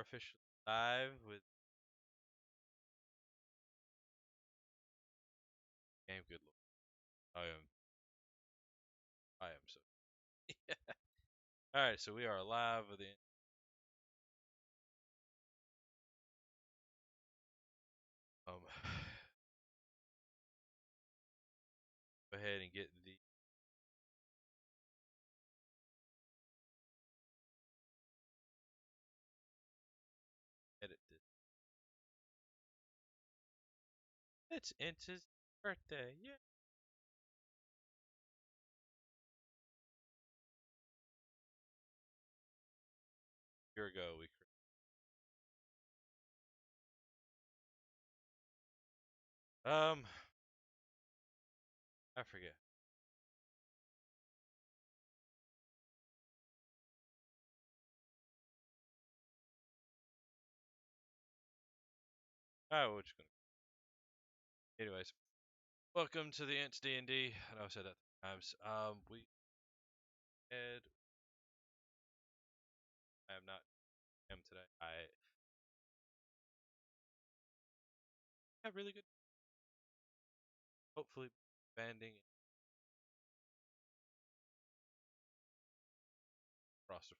officially live with game. Good lord, I am so. All right, so we are live with the. Go ahead and get the. Edit this. It's ENCE's birthday. Yeah. A year ago, we. I forget. Oh, we're just gonna. Anyways, welcome to the ENCE DND. I know I said that times. We had. I am not him today. I have really good. Hopefully, banding roster.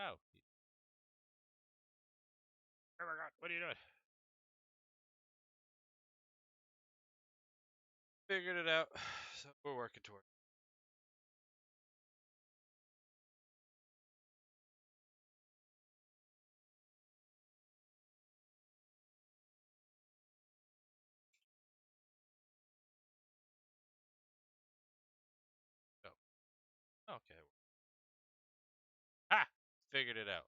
Oh. Oh my god, what are you doing? Figured it out. So we're working toward it. Oh. Okay. Ah! Figured it out.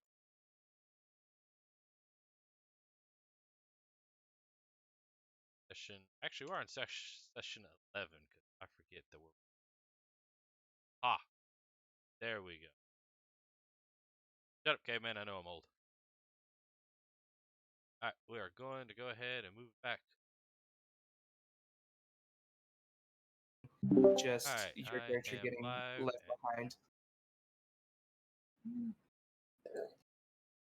Actually, we're on session 11 because I forget the word. Ah! There we go. Shut up, caveman. I know I'm old. Alright, we are going to go ahead and move back. Just right, your character getting left behind.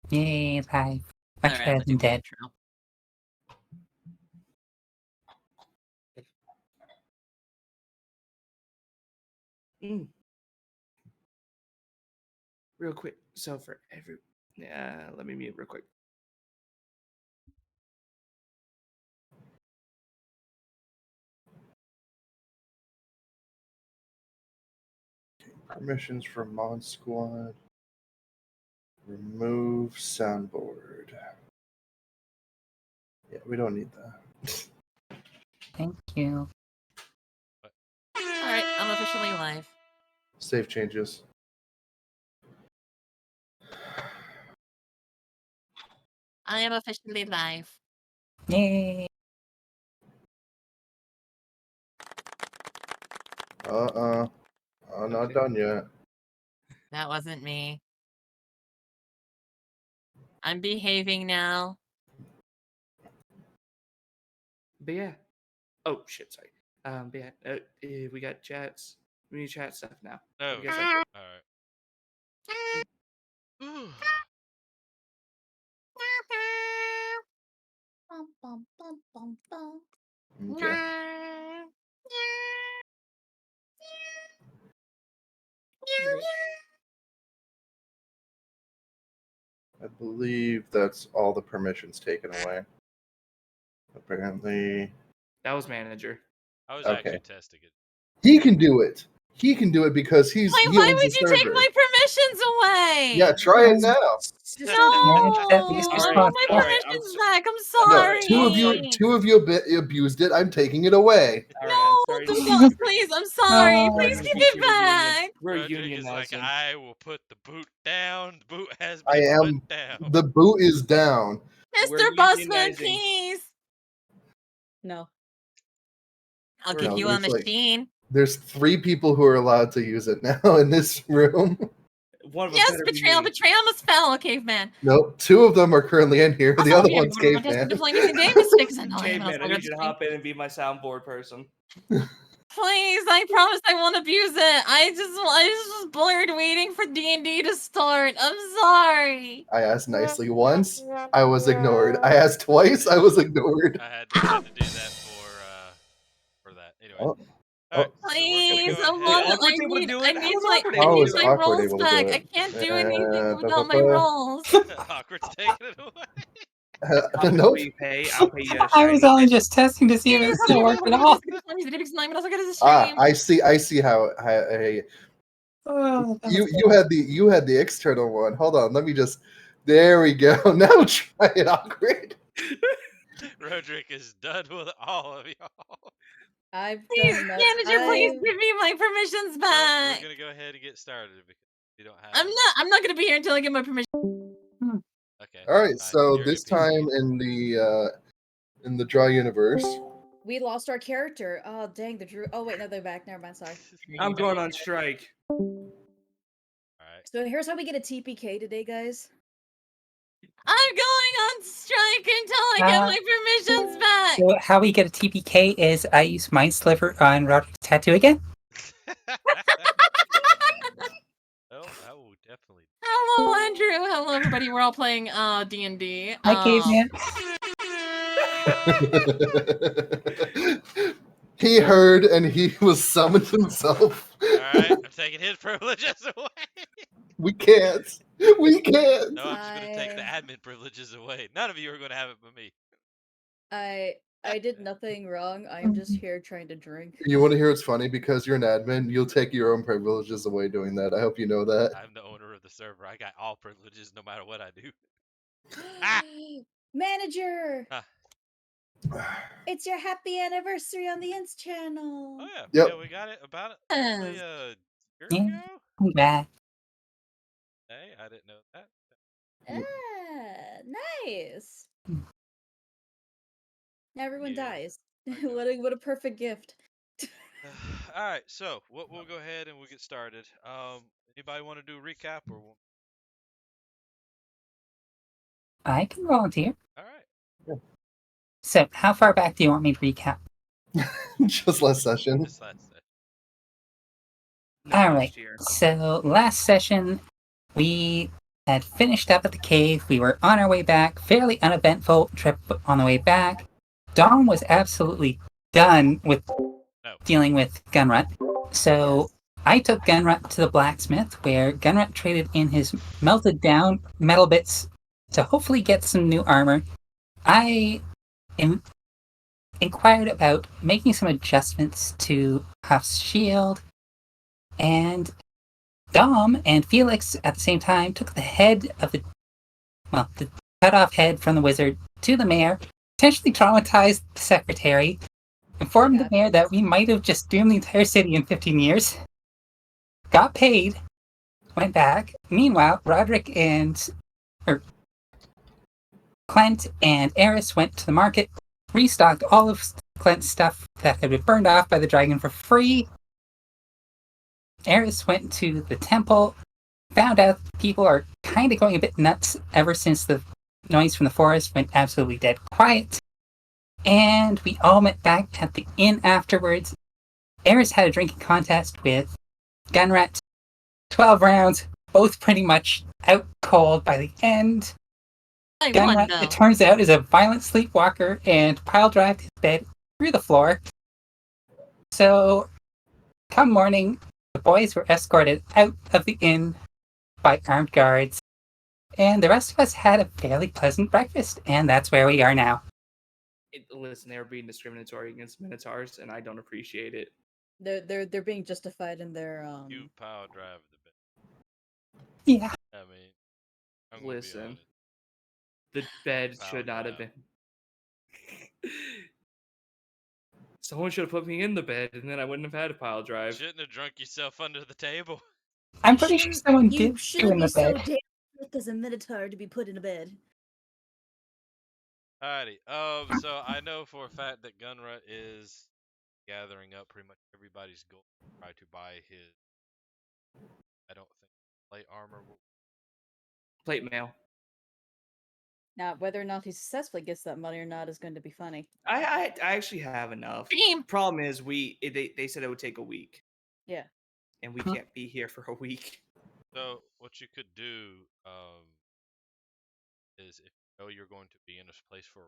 Yay, live. Much better than dead. Real quick, so for every let me mute real quick. Permissions for Mod Squad. Remove soundboard. Yeah, we don't need that. Thank you. Alright, I'm officially live. Save changes. I am officially live. Yay. I'm not done yet. That wasn't me. I'm behaving now. But yeah. Oh shit, sorry. But yeah, we got chats. We need chat stuff now. Oh, Alright. Okay. I believe that's all the permissions taken away. Apparently. That was manager. I was Okay. actually testing it. He can do it. He can do it because he Wait, owns why the would you server. take my permissions away? Yeah, try it now. No, I Alright, want my alright, permissions back. I'm sorry. No, two of you abused it. I'm taking it away. Alright, No, Sorry, do this not, is- please, I'm sorry. Please Sorry, give VTuber it back. We're Roderick is like, unionizing. I will put the boot down. The boot has I been am. put down. The boot is down. We're Mr. Busman, unionizing. please. No. I'll We're- give No, you a there's, like- machine. There's 3 people who are allowed to use it now in this room. One of them Yes, better be betrayal. me. Betrayal must fail, caveman. Nope, 2 of them are currently in here. The other one's caveman. Caveman, I need you to hop in and be my soundboard person. Please, I promise I won't abuse it. I just was bored waiting for D&D to start. I'm sorry. I asked nicely once, I was ignored. I asked twice, I was ignored. I had to do that for that. Anyway. Oh. Alright, so we're Please, gonna I go Is ahead. want. Awkward's able to do it? I How need is my. Awkward I able to need do my it? Awkward rolls able to do back. it? I can't do anything without my ba-ba-ba. rolls. Awkward's taking it away. Nope. You pay, I'll pay you a I was shiny only bit. just testing to see if it still worked at all. I see how Oh, that was you had the external one. Hold on, let me just. There we go. Now try it, Awkward. Roderick is done with all of y'all. I've Please, done enough. manager, please I've- give me my permissions So back. we're gonna go ahead and get started because you don't have. I'm not gonna be here until I get my permission. Okay. All right, fine. so You're this NPC. time in the draw universe, We lost our character. Oh dang, the Drew. Oh wait, no, they're back. Never mind. Sorry. I'm going on strike. Alright. So here's how we get a TPK today, guys. I'm going on strike until I get my permissions back. So how we get a TPK is I use Mind Sliver on Roderick's tattoo again. Well, I will definitely. Hello, Andrew. Hello, everybody. We're all playing D&D. Hi, caveman. he heard and he was summoned himself. Alright, I'm taking his privileges away. We can't. We can't. No, I'm just gonna take the I- admin privileges away. None of you are gonna have it but me. I did nothing wrong. I'm just here trying to drink. You want to hear what's funny? Because you're an admin, you'll take your own privileges away doing that. I hope you know that. I'm the owner of the server. I got all privileges no matter what I do. Manager, Huh. it's your happy anniversary on the ENCE channel. Oh yeah. Yep. Yeah, we got it about it Yes. probably a year Yeah. ago. I'm back. Hey, I didn't know that. Ah, nice. Now everyone Yeah, dies. I know. What a perfect gift. All right, so we'll go ahead and we'll get started. Anybody want to do a recap or? I can volunteer. All right, So how far back do you want me to recap? Just last session. just that's it. No, All last right. year. So last session, we had finished up at the cave. We were on our way back. Fairly uneventful trip on the way back. Dom was absolutely done with No. dealing with Gunrut. So I took Gunrut to the blacksmith, where Gunrut traded in his melted down metal bits to hopefully get some new armor. I inquired about making some adjustments to Huff's shield, and Dom and Felix at the same time took the head of the cut off head from the wizard to the mayor, potentially traumatized the secretary, informed the mayor that we might have just doomed the entire city in 15 years, got paid, went back. Meanwhile, Roderick and Clint and Eris went to the market, restocked all of Clint's stuff that had been burned off by the dragon for free. Eris went to the temple, found out people are kind of going a bit nuts ever since the noise from the forest went absolutely dead quiet. And we all met back at the inn afterwards. Eris had a drinking contest with Gunrat. 12 rounds, both pretty much out cold by the end. I won, Gunrat, though. it turns out, is a violent sleepwalker and pile drived his bed through the floor. So, come morning, the boys were escorted out of the inn by armed guards, and the rest of us had a fairly pleasant breakfast, and that's where we are now. Listen, they were being discriminatory against Minotaurs, and I don't appreciate it. They're being justified in their You power drive the bit. Yeah. I mean, I'm gonna be Listen, honest. the bed Foul should not have drive. been. Someone should have put me in the bed, and then I wouldn't have had a pile drive. Shouldn't have drunk yourself under the table. I'm pretty sure someone You did you shouldn't in be the so bed. damn sick as a minotaur to be put in a bed. Alrighty. So I know for a fact that Gunrut is gathering up pretty much everybody's gold to try to buy his. I don't think plate armor will. Plate mail. Now, whether or not he successfully gets that money or not is going to be funny. I actually have enough. Dream. Problem is, they said it would take a week, Yeah. and we Hmm. can't be here for a week. So what you could do is if you know you're going to be in a place for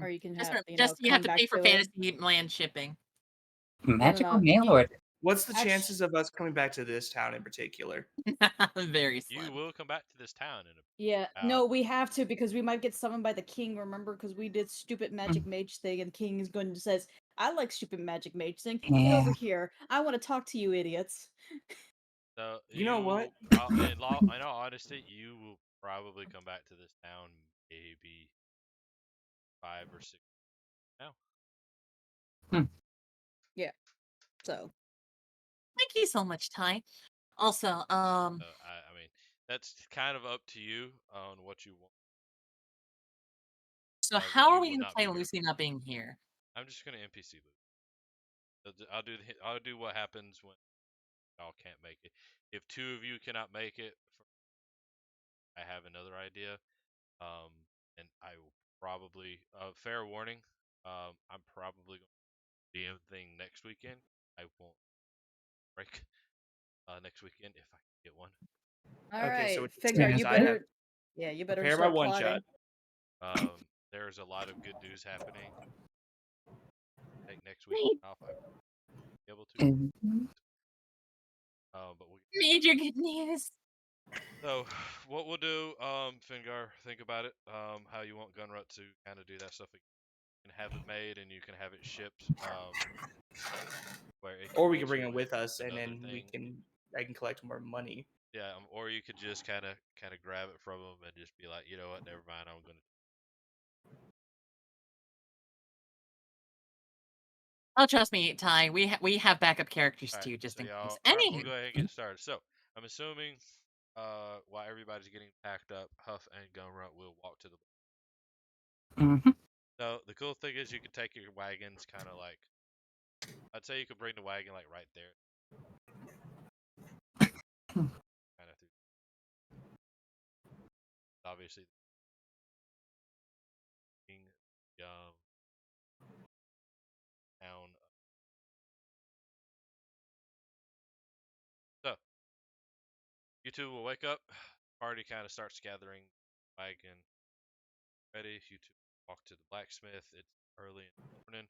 Or you can Just, have, you have come to back pay for to it. fantasy land shipping. Magical no. mail order. What's the Actu- chances of us coming back to this town in particular? Very you slim. will come back to this town in a Yeah, Uh, no, we have to because we might get summoned by the king. Remember, because we did stupid magic mage thing, and king is going to says, "I like stupid magic mage thing. Get over Yeah. here. I want to talk to you, idiots." so You know what? in all honesty, you will probably come back to this town maybe 5 or 6 now. So Thank you so much, Ty. Also, I mean, that's kind of up to you on what you want. so However, how you are we will gonna not play be here. Lucy not being here? I'm just gonna NPC loop. I'll do what happens when y'all can't make it. If 2 of you cannot make it, I have another idea. And I will probably fair warning. I'm probably going to DM thing next weekend. I won't break next weekend if I can get one. all Okay, so right, it's Fingar, Yeah. you I have better, yeah, you better prepare my start one plotting. shot. There's a lot of good news happening. Take next week Wait, off. I will be able to. Mhm. But we. major good news. So what we'll do, Fingar, think about it. How you want Gunrut to kind of do that stuff. You can have it made and you can have it shipped. Where it Or can we meet can bring you it with us, and another then thing. I can collect more money. Yeah, or you could just kind of grab it from them and just be like, you know what, never mind, I'm gonna. Oh, trust me, Ty. We have backup characters All right, too, just so in case. y'all, all right, we'll Anywho, go ahead and get started. So I'm assuming, while everybody's getting packed up, Huff and Gunrut will walk to the. Mhm. So the cool thing is you can take your wagons, kind of like, I'd say you could bring the wagon like right there, kind of through. Obviously, being town. So you two will wake up. Party kind of starts gathering. Wagon ready. You two walk to the blacksmith. It's early in the morning.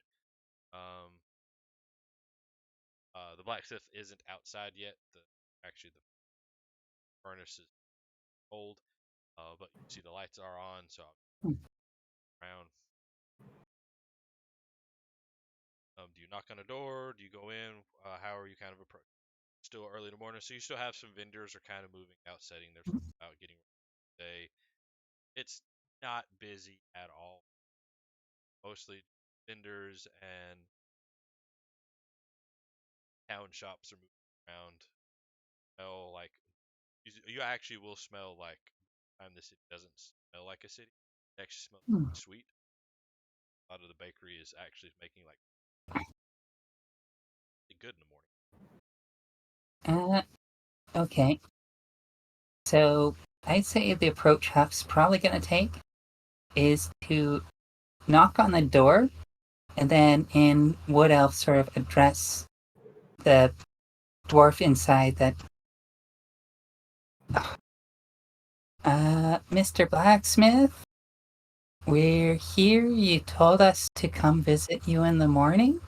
Um, the blacksmith isn't outside yet. Actually the furnace is cold. But you see the lights are on. So Hmm. around. Do you knock on a door? Do you go in? How are you kind of approach? Still early in the morning, so you still have some vendors are kind of moving out, setting their stuff out, getting ready. It's not busy at all. Mostly vendors and town shops are moving around. Smell like you actually will smell like the city doesn't smell like a city. It actually smells Hmm. sweet. A lot of the bakery is actually making like good in the morning. Okay. So I'd say the approach Huff's probably gonna take is to knock on the door, and then in Wood Elf sort of address the dwarf inside that. Mr. Blacksmith, we're here. You told us to come visit you in the morning.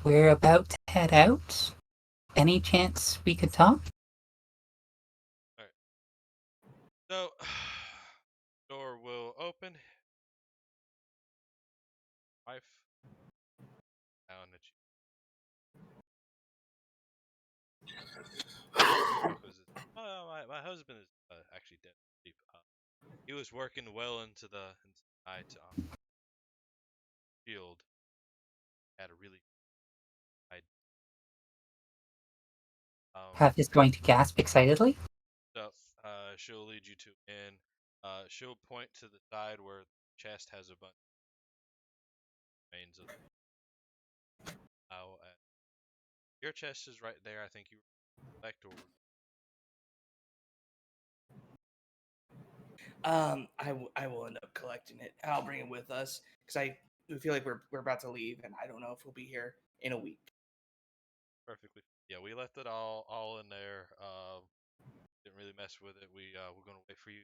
We're about to head out. Any chance we could talk? All right. So door will open. Wife down that you. Because my husband is actually dead asleep. he was working well into the night. Shield had a really high. Huff is going to gasp excitedly. So she'll lead you to in. She'll point to the side where the chest has a bunch of remains of. Your chest is right there. I think you select or I will end up collecting it. I'll bring it with us because I feel like we're about to leave, and I don't know if we'll be here in a week. perfectly. Yeah, we left it all in there. Didn't really mess with it. We're gonna wait for you,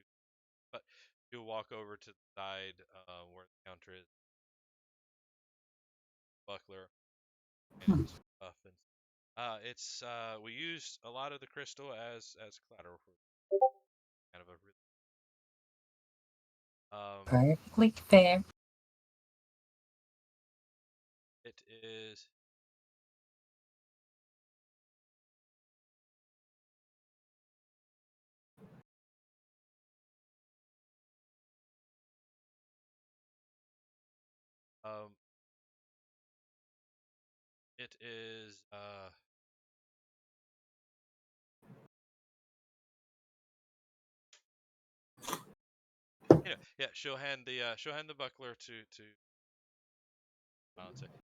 but you'll walk over to the side where the counter is, buckler and stuff. And it's we used a lot of the crystal as collateral for kind of a really Perfectly fair. it is. Um, it is yeah, she'll hand the buckler to say,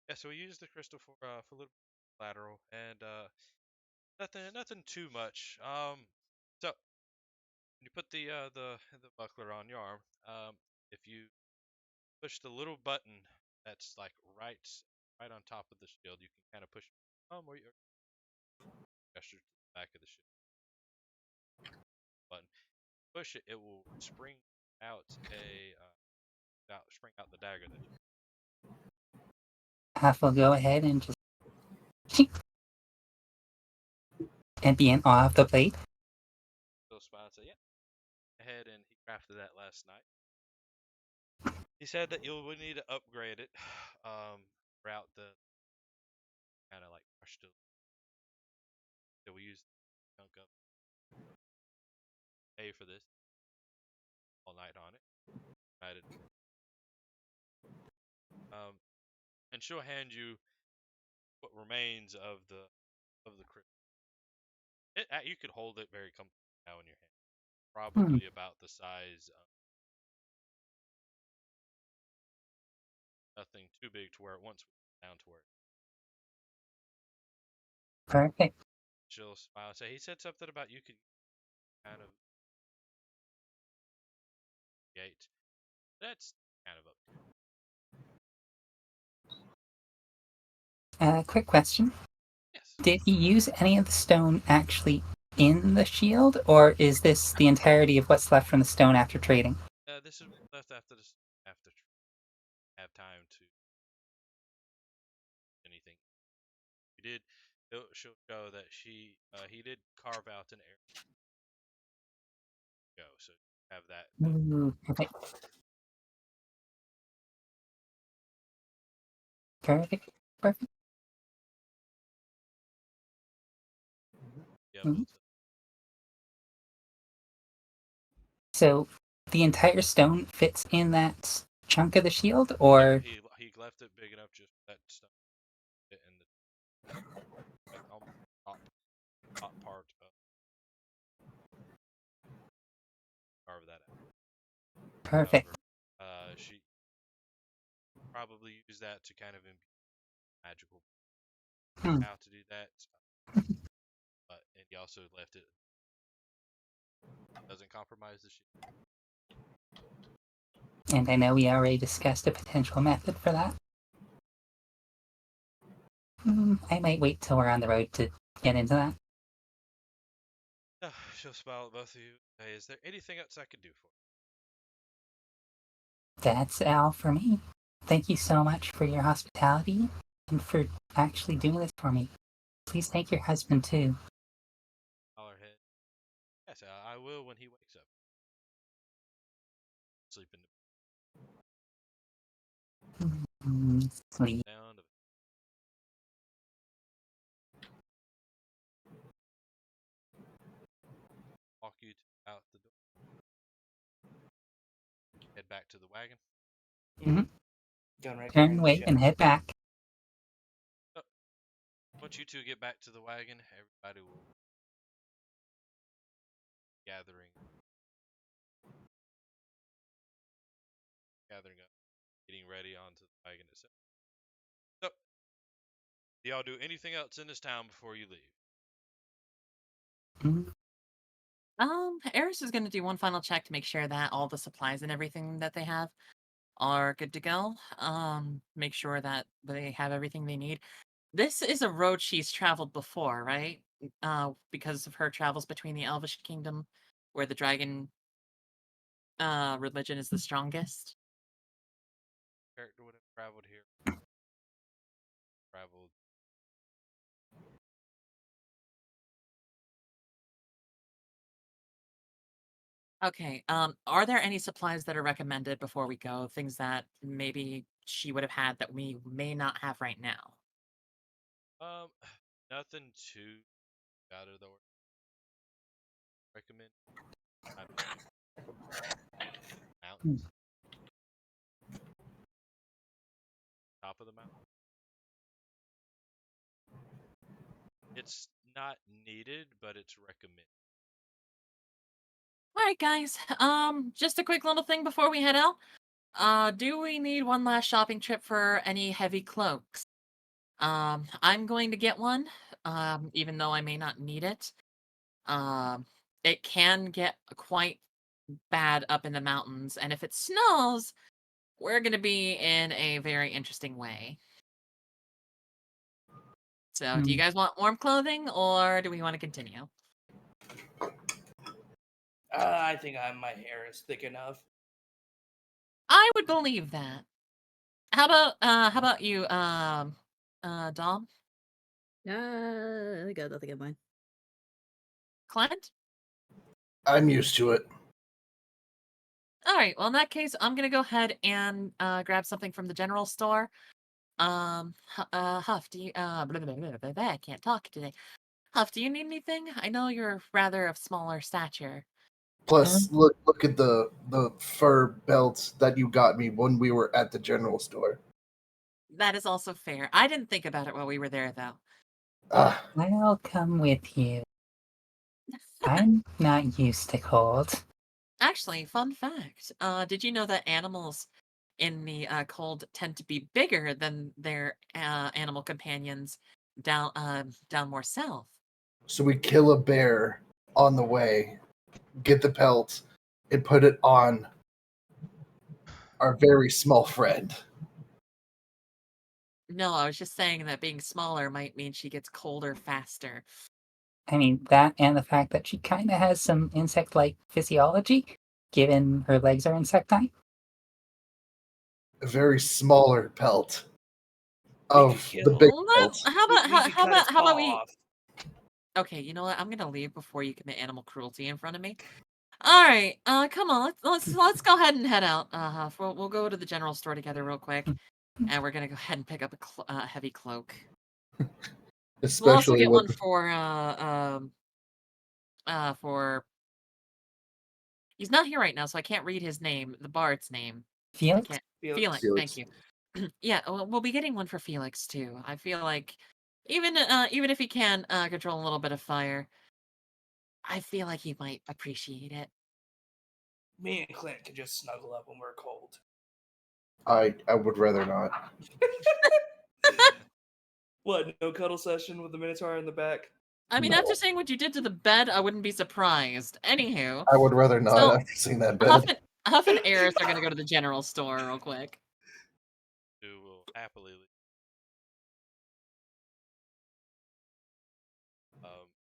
yeah, so we use the crystal for a little collateral and nothing too much. So when you put the buckler on your arm, if you push the little button that's like right on top of the shield, you can kind of push or you gesture to the back of the shield button. Push it, it will spring out spring out the dagger that you. Huff will go ahead and just and be in awe of the blade. He'll smile and say, "Yeah, ahead," and he crafted that last night. He said that you'll need to upgrade it, throughout the kind of like crushed it. So we used chunk up pay for this all night on it. United. And she'll hand you what remains of the crystal. You could hold it very comfortably now in your hand. Probably about the size of nothing too big to where it once down to where. Perfect. She'll smile and say, "He said something about you could kind of gate. That's kind of up." Quick question. Yes. Did he use any of the stone actually in the shield, or is this the entirety of what's left from the stone after trading? This is left after this after have time to anything. He did. She'll show that he did carve out an area. Go so have that. Ooh, perfect. Perfect. Perfect. Yeah, Mhm. So the entire stone fits in that chunk of the shield, or he left it big enough just that stuff fit in the like almost top part of carve that out. perfect. However, she probably used that to kind of magical how to do that, but and he also left it doesn't compromise the shield. And I know we already discussed a potential method for that. I might wait till we're on the road to get into that. She'll smile at both of you. Hey, is there anything else I could do for you? That's all for me. Thank you so much for your hospitality and for actually doing this for me. Please thank your husband too. Holler head. Yes, I will when he wakes up. Sleeping Sweet. sound of walk you out the door. back to the wagon. Going right Turn behind the away ship. and head back. Once you two get back to the wagon, everybody will gathering up, getting ready onto the wagon itself. So, do y'all do anything else in this town before you leave? Mhm. Eris is gonna do one final check to make sure that all the supplies and everything that they have are good to go. Make sure that they have everything they need. This is a road she's traveled before, right? Because of her travels between the Elvish Kingdom, where the dragon religion is the strongest. Character would have traveled here. Traveled. Okay. Are there any supplies that are recommended before we go? Things that maybe she would have had that we may not have right now. Nothing too out of the ordinary. Recommend. Mountains. Top of the mountain. It's not needed, but it's recommended. All right, guys. Just a quick little thing before we head out. Do we need one last shopping trip for any heavy cloaks? I'm going to get one, even though I may not need it. It can get quite bad up in the mountains, and if it snows, we're going to be in a very interesting way. So, do you guys want warm clothing, or do we want to continue? I think my hair is thick enough. I would believe that. How about you, Dom? I got nothing in mind. Clint? I'm used to it. All right. Well, in that case, I'm gonna go ahead and grab something from the general store. Huff, do you blah, blah, blah, blah, blah, I can't talk today. Huff, do you need anything? I know you're rather of smaller stature. Plus, look at the fur belts that you got me when we were at the general store. That is also fair. I didn't think about it while we were there, though. Ah, I'll come with you. I'm not used to cold. Actually, fun fact. Did you know that animals in the cold tend to be bigger than their animal companions down more south? so we kill a bear on the way, get the pelt, and put it on our very small friend. No, I was just saying that being smaller might mean she gets colder faster. I mean, that and the fact that she kind of has some insect-like physiology, given her legs are insect-type. A very smaller pelt We could of kill the big Well, pelt. how We about could cut his how about paw we? off. Okay, you know what? I'm gonna leave before you commit animal cruelty in front of me. All right, come on, let's go ahead and head out. Huff. We'll go to the general store together real quick, and we're gonna go ahead and pick up a heavy cloak. We'll also Especially get with one for he's not here right now, so I can't read his name, the bard's name. I Felix? can't. Felix. Felix, thank you. Yeah, we'll be getting one for Felix too. I feel like even if he can control a little bit of fire, I feel like he might appreciate it. Me and Clint could just snuggle up when we're cold. I would rather not. What? No cuddle session with the Minotaur in the back? I mean, No. after saying what you did to the bed, I wouldn't be surprised. Anywho, I would rather not So, after seeing that Huff bed. and Eris are gonna go to the general store real quick. Who will happily leave.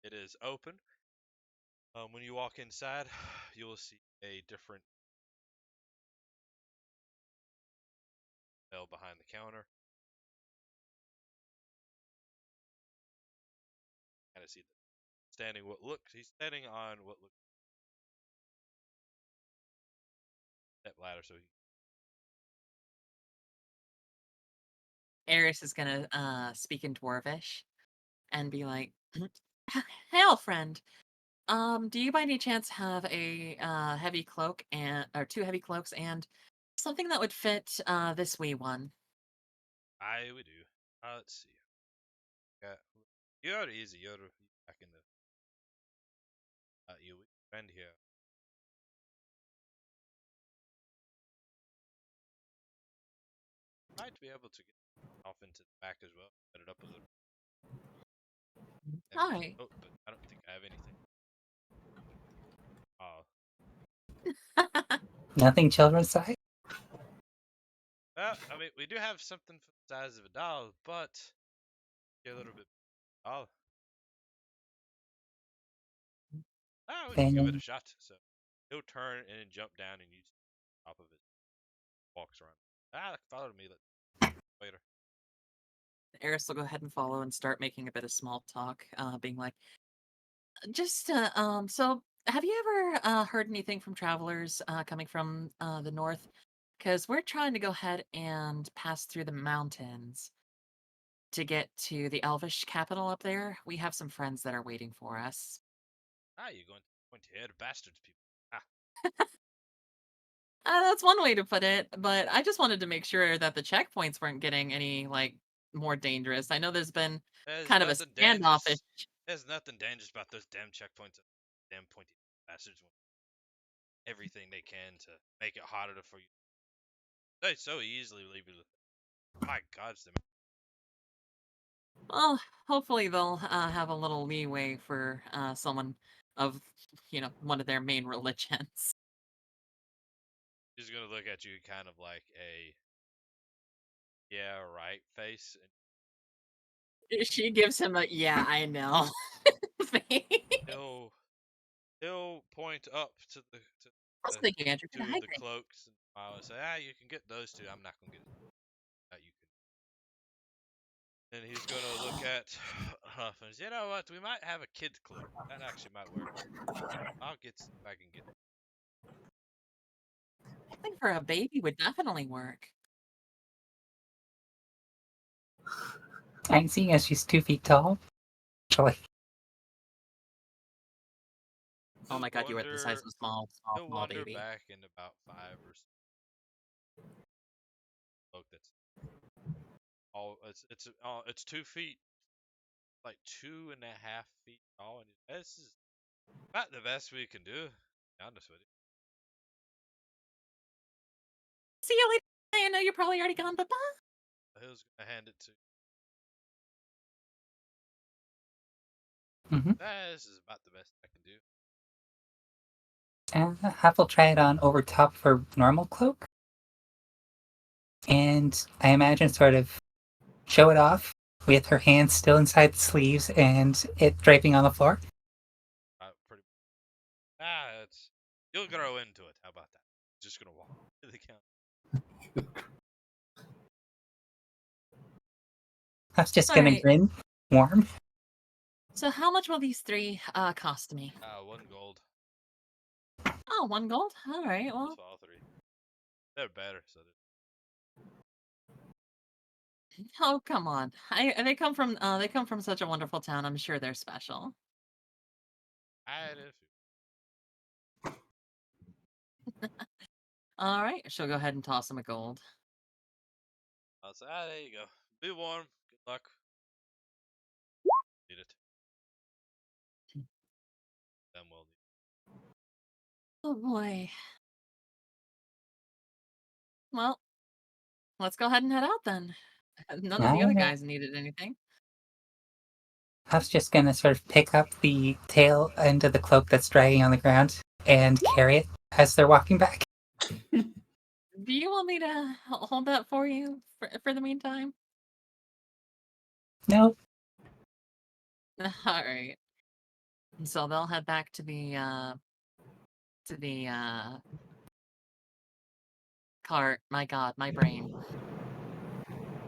It is open. When you walk inside, you will see a different bell behind the counter. Kind of see he's standing on what looks step ladder, so Eris is gonna speak in Dwarvish and be like, "Hail, friend. Do you by any chance have a heavy cloak or two heavy cloaks and Something that would fit this wee one. Aye, we do. Let's see. You're easy. You're back in the you friend here. Might be able to get off into the back as well. Set it up a little. All right. Oh, but I don't think I have anything. Oh, Nothing children's side? well, I mean, we do have something for the size of a doll, but get a little bit. Oh, we can give it a Then shot. So he'll turn and then jump down and use the top of it. Walks around. Follow me later. Eris will go ahead and follow and start making a bit of small talk, being like, so have you ever heard anything from travelers coming from the north? Because we're trying to go ahead and pass through the mountains to get to the Elvish capital up there. We have some friends that are waiting for us. You're going to hear the bastards people. That's one way to put it, but I just wanted to make sure that the checkpoints weren't getting any more dangerous. I know there's been There's kind of a nothing standoffish. dangerous. There's nothing dangerous about those damn checkpoints. Damn pointy bastards want everything they can to make it harder for you. They so easily leave you. My God, Well, hopefully they'll have a little leeway for someone of, one of their main religions. she's gonna look at you kind of like a yeah right face. She gives him a yeah, I know. face. He'll point up to I was thinking, Andrew, can I the cloaks and smile and say, you can get those two. I'm not gonna get that. You can. And he's gonna look at Huff and say, you know what? We might have a kid's cloak. That actually might work. I'll get if I can get it. I think for a baby would definitely work. I'm seeing as she's 2 feet tall. Actually, Oh my God, you were at the size of a small He'll wander baby. back in about 5 or so. Look, that's all. It's 2 feet, like 2.5 feet tall, and this is about the best we can do. To be honest with you. See you later. I know you're probably already gone, but bye. He'll gonna hand it to. Mhm. This is about the best I can do. Huff will try it on over top of her normal cloak. And I imagine sort of show it off with her hands still inside the sleeves and it draping on the floor. Pretty. It's you'll grow into it. How about that? Just gonna walk to the counter. Huff's just All gonna right. grin, warm. So how much will these 3 cost me? 1 gold. Oh, 1 gold? All right, well. That's all 3. They're better, so. Oh, come on. They come from such a wonderful town. I'm sure they're special. All right, she'll go ahead and toss him a gold. I'll say, there you go. Be warm. Good luck. Need it. Then we'll need. Oh boy. Well, let's go ahead and head out then. None of the other guys needed anything. Huff's just gonna sort of pick up the tail end of the cloak that's dragging on the ground and carry it as they're walking back. Do you want me to hold that for you for the meantime? No. All right. So they'll head back to the cart. My God, my brain.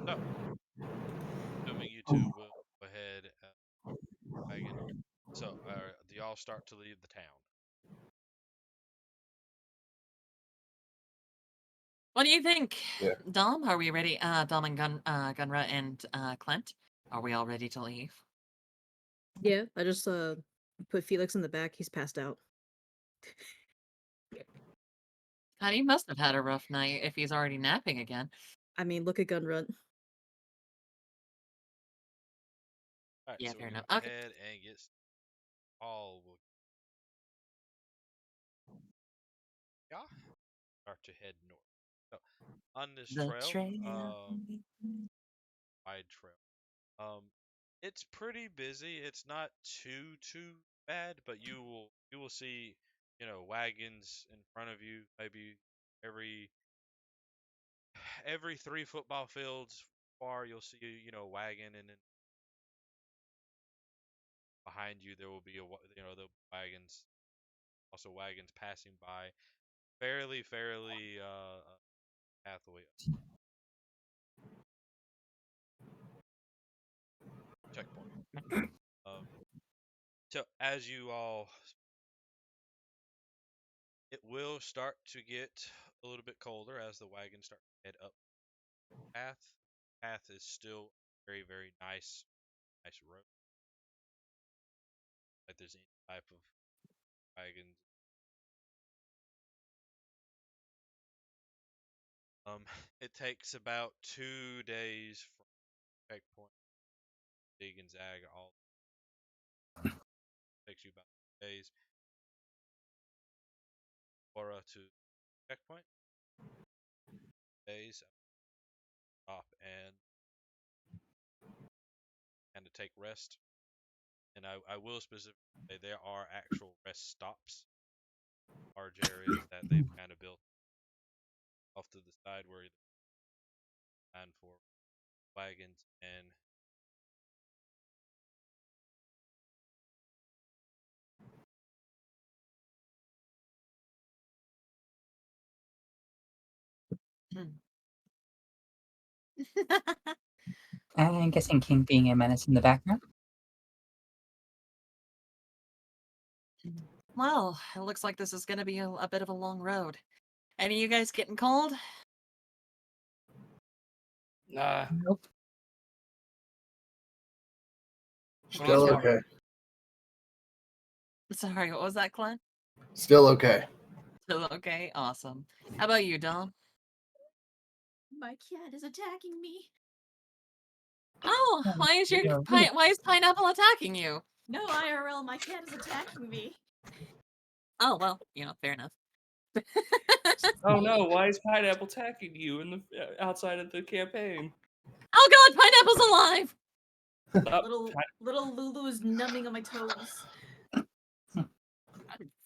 So, assuming you two will go ahead wagon. So, do y'all start to leave the town? What do you think, Yeah. Dom? Are we ready? Dom and Gunra and Clint, are we all ready to leave? Yeah, I just put Felix in the back. He's passed out. He must have had a rough night if he's already napping again. I mean, look at Gunrun. All right, Yeah, so fair we're enough. gonna Okay. go ahead and get all. Yeah, start to head north. So on this The trail, trail. wide trail. It's pretty busy. It's not too bad, but you will see, wagons in front of you. Maybe every every 3 football fields far, you'll see a wagon, and then behind you there will be the wagons, also wagons passing by, fairly pathway checkpoint. Um, so as you all, it will start to get a little bit colder as the wagons start to head up the path. Path is still very nice road. Like there's any type of wagons. It takes about 2 days from checkpoint dig and zag. All takes you about 2 days. Aura to checkpoint. Days stop and to take rest. And I will specifically say there are actual rest stops, large areas that they've kind of built off to the side where you find for wagons and I'm guessing King being a menace in the background. Well, it looks like this is going to be a bit of a long road. Any of you guys getting cold? Nah. Nope. Still Yeah. okay. Sorry, what was that, Glenn? Still okay. Still okay? Awesome. How about you, Dom? My cat is attacking me. Oh, Yeah, really. why is Pineapple attacking you? No, IRL, my cat is attacking me. Oh, well, fair enough. Oh no! Why is Pineapple attacking you in the outside of the campaign? Oh god, Pineapple's alive! Little Lulu is numbing on my toes.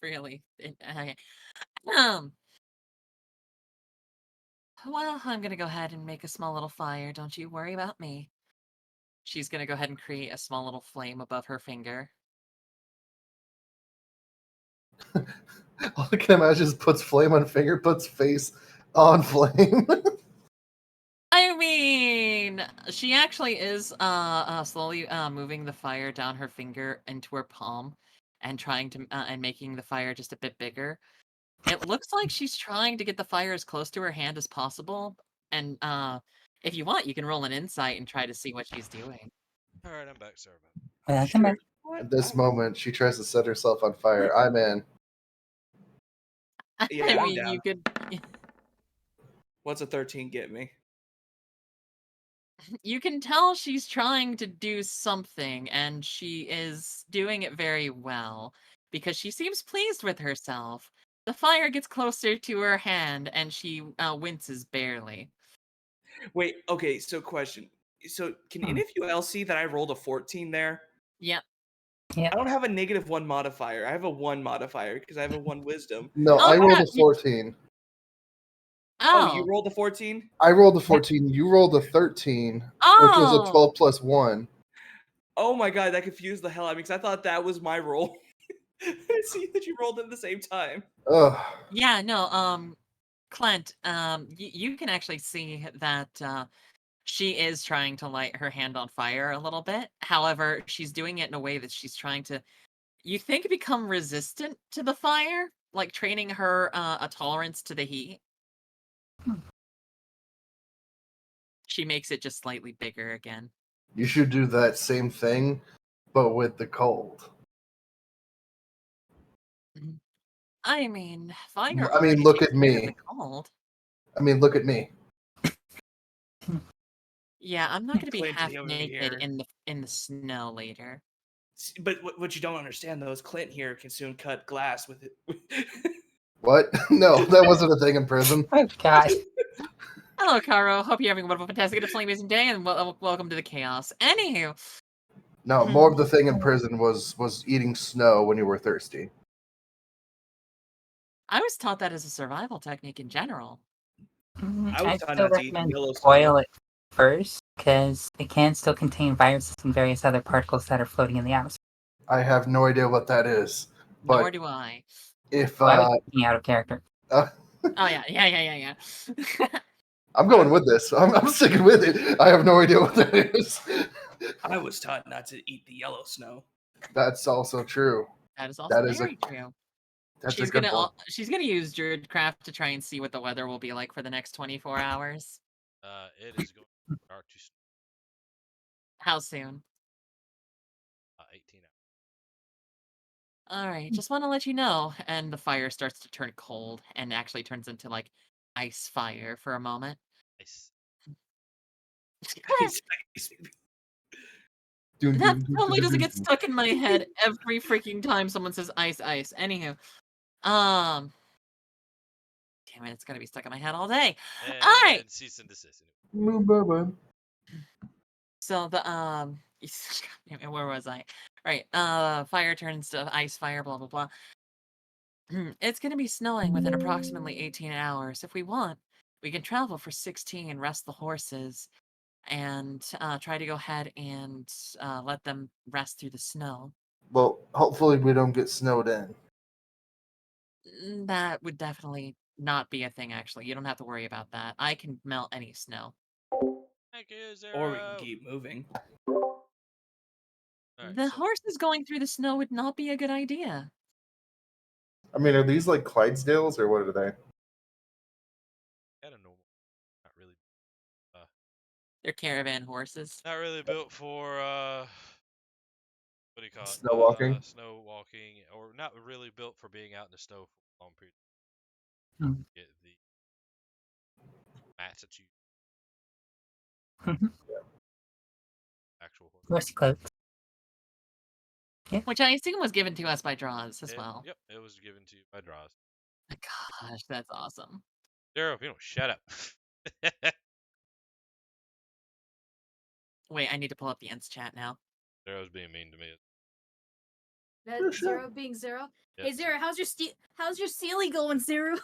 Really? Okay. Well, I'm gonna go ahead and make a small little fire. Don't you worry about me. She's gonna go ahead and create a small little flame above her finger. All I can imagine is puts flame on finger, puts face on flame. I mean, she actually is slowly moving the fire down her finger into her palm and trying to and making the fire just a bit bigger. It looks like she's trying to get the fire as close to her hand as possible. And if you want, you can roll an insight and try to see what she's doing. all right, I'm back. Sorry about Welcome back. At this moment, she tries to set herself on fire. I'm in. Yeah, I I'm mean, down. you could What's a 13 get me? you can tell she's trying to do something, and she is doing it very well because she seems pleased with herself. The fire gets closer to her hand, and she winces barely. Wait, okay, so question. So can any of you else see that I rolled a 14 there? Yep. Yeah. I don't have a -1 modifier. I have a 1 modifier because I have a 1 wisdom. No, Oh, I rolled yeah, a 14. Oh, you Oh. rolled a 14? I rolled a 14. You rolled a 13, which was a Oh. 12 plus 1. Oh my god, that confused the hell out of me because I thought that was my roll. I didn't see that you rolled at the same time. Ugh. Yeah, no, Clint, you can actually see that she is trying to light her hand on fire a little bit. However, she's doing it in a way that she's trying to, you think, become resistant to the fire, like training her a tolerance to the heat. She makes it just slightly bigger again. You should do that same thing, but with the cold. I mean, fire I mean, already look takes at care of me. the cold. I mean, look at me. Yeah, I'm not gonna be Clint half over naked here. in the snow later. But what you don't understand though is Clint here can soon cut glass with it. What? No, that wasn't a thing in prison. Oh god. Hello, Caro. Hope you're having a wonderful, fantastic, absolutely amazing day, and welcome to the chaos. Anywho, No, more of the thing in prison was eating snow when you were thirsty. I was taught that as a survival technique in general. I was I'd taught still not to eat the recommend yellow boil snow. it first, because it can still contain viruses and various other particles that are floating in the atmosphere. I have no idea what that is. Nor But do I. if Well, I was thinking out of character. Oh yeah. I'm going with this. I'm sticking with it. I have no idea what that is. I was taught not to eat the yellow snow. That's also true. That is also That is very true. That's She's a good one. she's gonna use Druidcraft to try and see what the weather will be like for the next 24 hours. It is going to start to snow How soon? 18 hours. All right, just want to let you know. And the fire starts to turn cold and actually turns into like ice fire for a moment. Nice. That totally doesn't get stuck in my head every freaking time someone says ice, ice. Anywho, damn it, it's gonna be stuck in my head all day. And All right. cease and desist. So the where was I? Right. Fire turns to ice fire. Blah blah blah. It's gonna be snowing within approximately 18 hours. If we want, we can travel for 16 and rest the horses, and try to go ahead and let them rest through the snow. Well, hopefully we don't get snowed in. That would definitely not be a thing, actually. You don't have to worry about that. I can melt any snow. Thank you, Zero. Or we can keep moving. Alright, The so horses going through the snow would not be a good idea. I mean, are these like Clydesdales or what are they? I don't know. Not really. They're caravan horses. Not really built for what do you call it? Snow walking? Snow walking, or not really built for being out in the snow for a long period. Hmm. Get the mats that you Mhm. actual horse. Horse cloaks. Which I assume was given to us by Draws as well. Yep, it was given to you by Draws. Gosh, that's awesome. Zero, if you don't shut up. Wait, I need to pull up the ENCE chat now. Zero's being mean to me. That's Zero being Zero. Yep, Hey Zero, how's your Sealy going, Zero?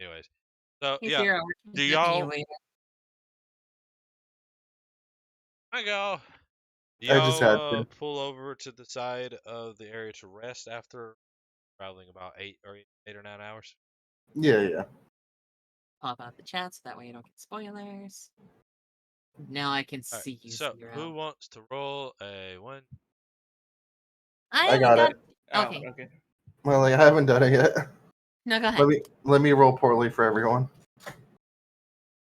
Anyways, so Hey, yeah, Zero, we're do gonna get to you y'all? later. I go. Do I just had y'all to. pull over to the side of the area to rest after traveling about 8 or 9 hours? Yeah. Pop out the chat so that way you don't get spoilers. Now I can All right, see you, so Zero. who wants to roll a one? I I haven't got got. it. Okay. Oh, okay. Well, like, I haven't done it yet. No, go ahead. Let me roll poorly for everyone.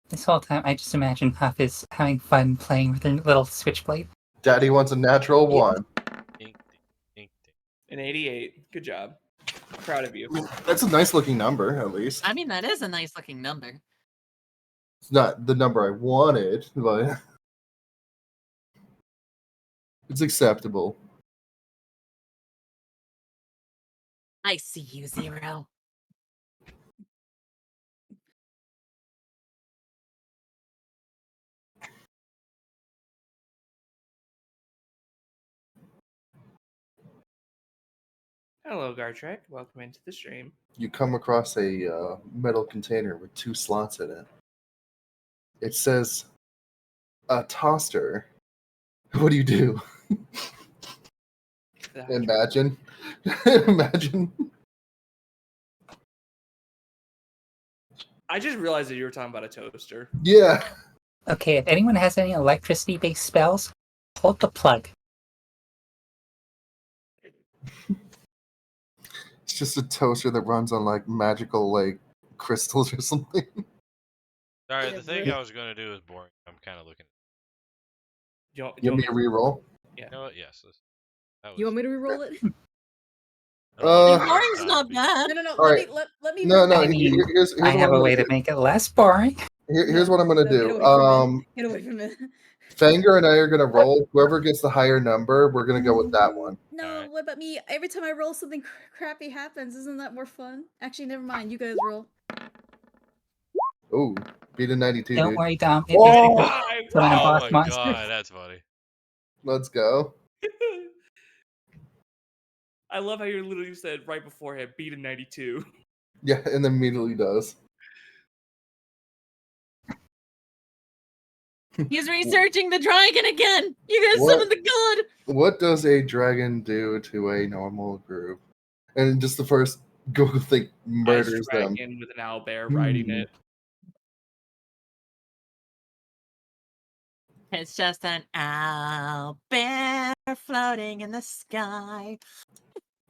This whole time, I just imagine Huff is having fun playing with her little switchblade. Daddy wants a natural one. Dink, dink, dink. An 88. Good job. Proud of you. I mean, that's a nice looking number, at least. I mean, that is a nice looking number. It's not the number I wanted, but it's acceptable. I see you, Zero. Hello, Gartrek. Welcome into the stream. You come across a metal container with 2 slots in it. It says a toaster. What do you do? Imagine. Imagine. I just realized that you were talking about a toaster. Yeah. Okay, if anyone has any electricity-based spells, hold the plug. It's just a toaster that runs on like magical like crystals or something. Sorry, Yeah, the thing really. I was going to do is boring. I'm kind of looking. Do you want Give me me a reroll. You know what? Yes. That You was want me to re-roll it? Boring's not zombie. bad. No, All let right. me let me No, I mean, here's I what have I'm a gonna way to do. make it less boring. Here's No, what I'm gonna no, do. Get away from it. Fanger and I are gonna roll. Whoever gets the higher number, we're gonna go with that one. No, Alright. what about me? Every time I roll, something crappy happens. Isn't that more fun? Actually, never mind. You guys roll. Ooh, beat a 92, Don't dude. worry, Dom. It Oh! was put on a Oh boss my monster. god, that's funny. Let's go. I love how you literally said right beforehand, beat a 92. Yeah, and then immediately does. He's researching the dragon again. You guys What? summoned the god. What does a dragon do to a normal group? And just the first Google thing Ice murders them. dragon with an owlbear riding Hmm. it. It's just an owl bear floating in the sky.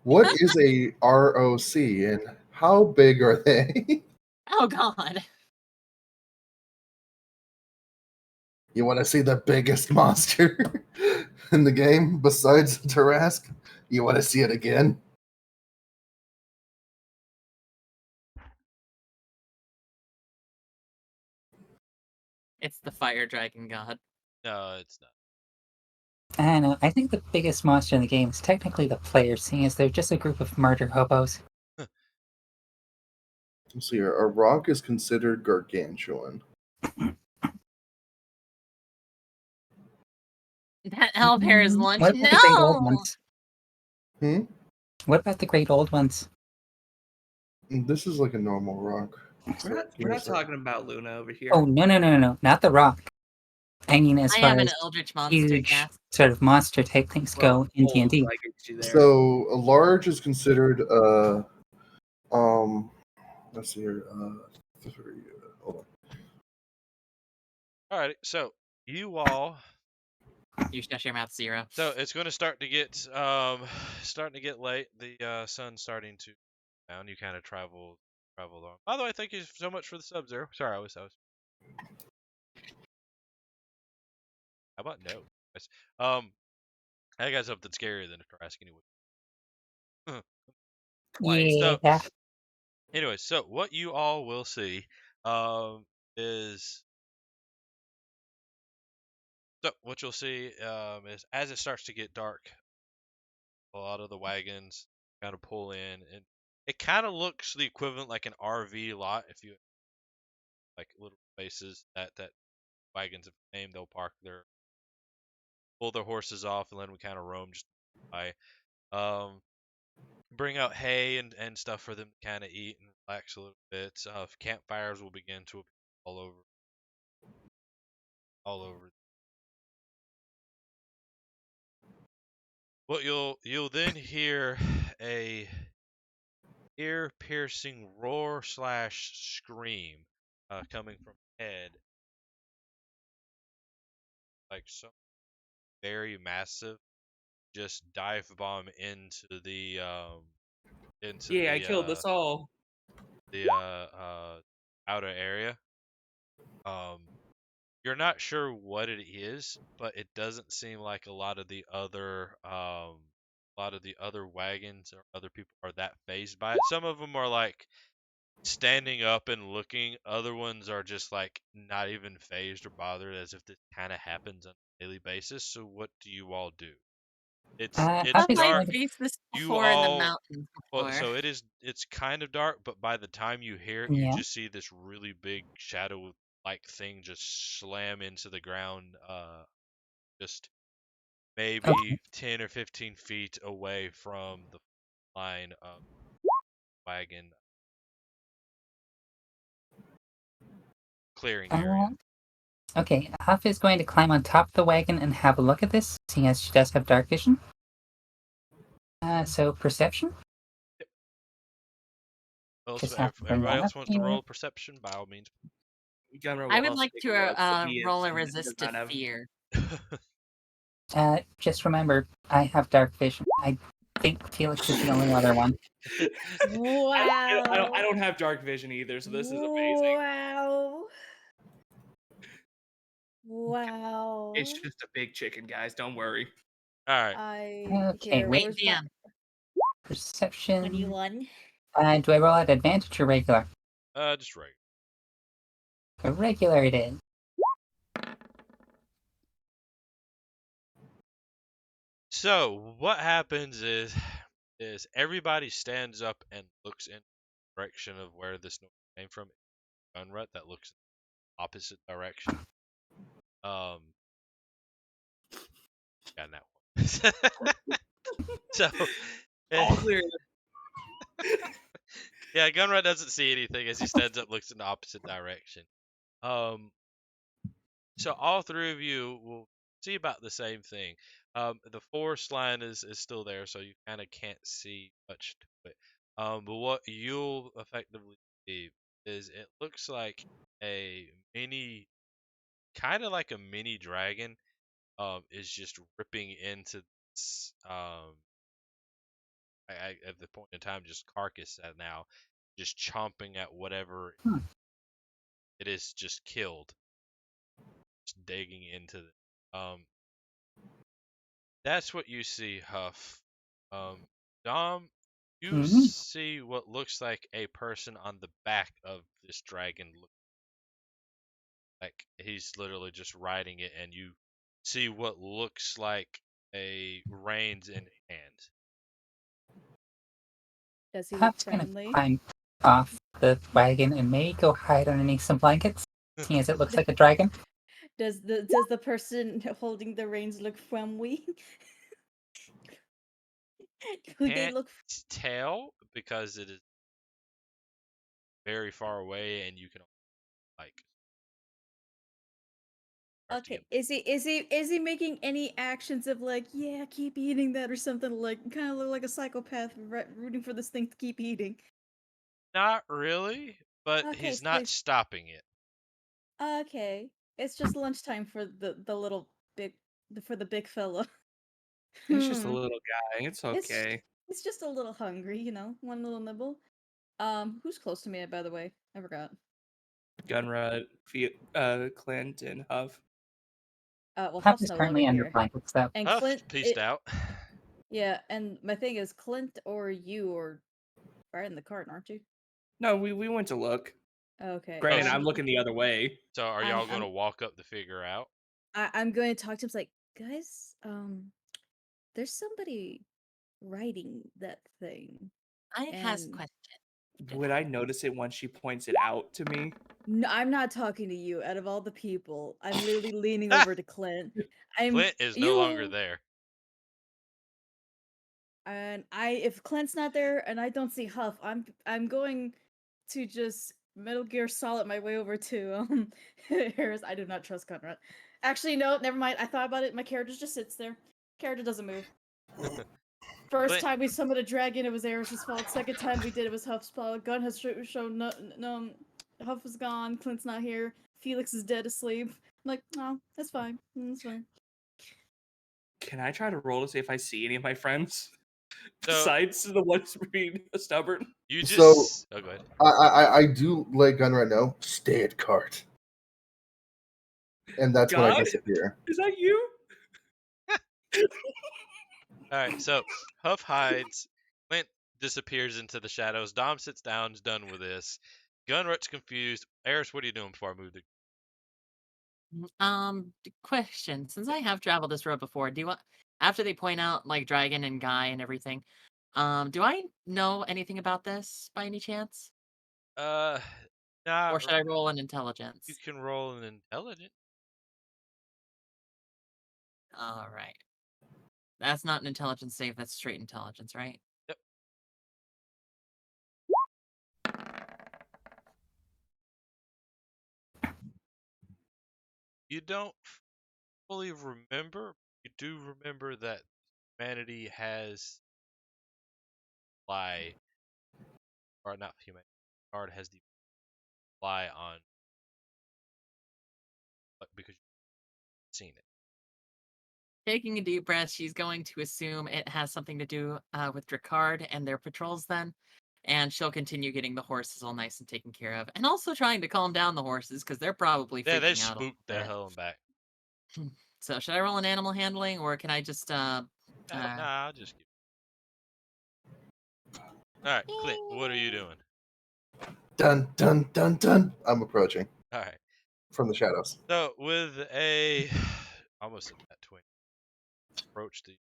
What is a ROC and how big are they? Oh god. You want to see the biggest monster in the game besides Tarask? You want to see it again? It's the fire dragon god. No, it's not. I don't know. I think the biggest monster in the game is technically the players, seeing as they're just a group of murder hobos. Let's see here. A rock is considered gargantuan. That owlbear is lunch. What about the great old No. ones? Hmm? What about the great old ones? This is like a normal rock. We're not talking about Luna over here. Oh, no. Not the rock. I mean, as I far am an as eldritch monster. huge Yes. sort of monster type things go in Old, D&D. I get you there. So a large is considered let's see here. Hold on. Alrighty, so you all. You shut your mouth, Zero. So it's going to start to get late. The sun's starting to go down. You kind of travel along. By the way, thank you so much for the sub, Zero. Sorry, I was. How about no? Guys? I got something scarier than a Trask anyway. Yeah. Anyway, so what you all will see is so what you'll see is as it starts to get dark, a lot of the wagons kind of pull in, and it kind of looks the equivalent like an RV lot. If you like little spaces that wagons have named, they'll pull their horses off and let them kind of roam just by. Bring out hay and stuff for them to kind of eat and relax a little bit. Campfires will begin to appear all over. What you'll then hear a ear-piercing roar / scream coming from head, like some very massive, just dive bomb into the Yeah, I killed us all. the outer area. You're not sure what it is, but it doesn't seem like a lot of the other wagons or other people are that phased by it. Some of them are like standing up and looking. Other ones are just like not even phased or bothered, as if this kind of happens on a daily basis. So what do you all do? It's Huff Have is I going to faced this You before in the all mountains well, before? so it's kind of dark, but by the time you hear it, you Yeah. just see this really big shadow like thing just slam into the ground, just maybe Okay. 10 or 15 feet away from the line of wagon clearing area. Okay, Huff is going to climb on top of the wagon and have a look at this, seeing as she does have dark vision. So perception? Just have If to bring everybody that else up wants to here. roll perception, by all means. I would like to roll a resist to fear. Just remember, I have dark vision. I think Felix is the only other one. Wow. I don't have dark vision either, so this is amazing. Wow. Wow. It's just a big chicken, guys. Don't worry. All right. Okay, here. wait. Where's my DM. Perception. 21? Do I roll at advantage or regular? Just right. A regular it is. So what happens is everybody stands up and looks in the direction of where this noise came from. Gunrut that looks in the opposite direction. Got that one. So All clear. yeah, Gunrut doesn't see anything as he stands up, looks in the opposite direction. So all three of you will see about the same thing. The forest line is still there, so you kind of can't see much to it. But what you'll effectively see is it looks like a mini, kind of like a mini dragon, is just ripping into this, at the point in time, just carcass at now, just chomping at whatever it is just killed, just digging into it. That's what you see, Huff. Dom, you Mhm. see what looks like a person on the back of this dragon. Like he's literally just riding it, and you see what looks like a reins in hand. Does he look Huff's gonna friendly? climb off the wagon and maybe go hide underneath some blankets, seeing as it looks like a dragon. Does the person holding the reins look friendly? Do they Can't look tell because it is very far away, and you can like start to okay? get. Is he making any actions of like, yeah, keep eating that or something, like kind of look like a psychopath rooting for this thing to keep eating? Not really, but Okay, he's so not stopping it. okay, it's just lunchtime for the little big for the big fella. It's just a Hmm. little guy. It's It's okay. it's just a little hungry, one little nibble. Who's close to me, by the way? I forgot. Gunrut, Clint, and Huff. Well, Huff Huff's is no longer currently under here, blankets, though. and Huff Clint. pieced out. Yeah, and my thing is, Clint or you are right in the cart, aren't you? No, we went to look. Okay. Granted, so- I'm looking the other way. So are I'm y'all gonna walk up to figure out? I'm going to talk to him. It's like, guys, there's somebody riding that thing. I has And question. Would I notice it once she points it out to me? no, I'm not talking to you. Out of all the people, I'm literally leaning over to Clint. Clint is no longer there. And if Clint's not there and I don't see Huff, I'm going to just Metal Gear Solid my way over to Harris. I do not trust Conrad. Actually, no, never mind. I thought about it. My character just sits there. Character doesn't move. First Clint- time we summoned a dragon, it was Eris's fault. Second time we did it was Huff's fault. Gun has shown no, Huff is gone. Clint's not here. Felix is dead asleep. I'm like, oh, that's fine. That's fine. Can I try to roll to see if I see any of my friends So besides the ones being stubborn? you just. So- Oh, go ahead. I do let Gunrut know, stay at cart. And that's when I God? disappear. Is that you? All right. So Huff hides. Clint disappears into the shadows. Dom sits down. Is done with this. Gunrut's confused. Eris, what are you doing before I move the? Question. Since I have traveled this road before, do you want after they point out like dragon and guy and everything, do I know anything about this by any chance? Nah. Or should I roll an intelligence? You can roll an intelligence. All right. That's not an intelligence save, that's straight intelligence, right? Yep. You don't fully remember. You do remember that humanity has fly, or not humanity. Card has the fly on, but because you've seen it. Taking a deep breath, she's going to assume it has something to do with Dracard and their patrols then. And she'll continue getting the horses all nice and taken care of. And also trying to calm down the horses because they're probably Yeah, they freaking out a little spooked the bit. hell and back. So should I roll an animal handling or can I just Nah, I'll just keep. All right, Clint, what are you doing? Dun dun dun dun. I'm approaching All right. from the shadows. So with a almost at that 20 approach the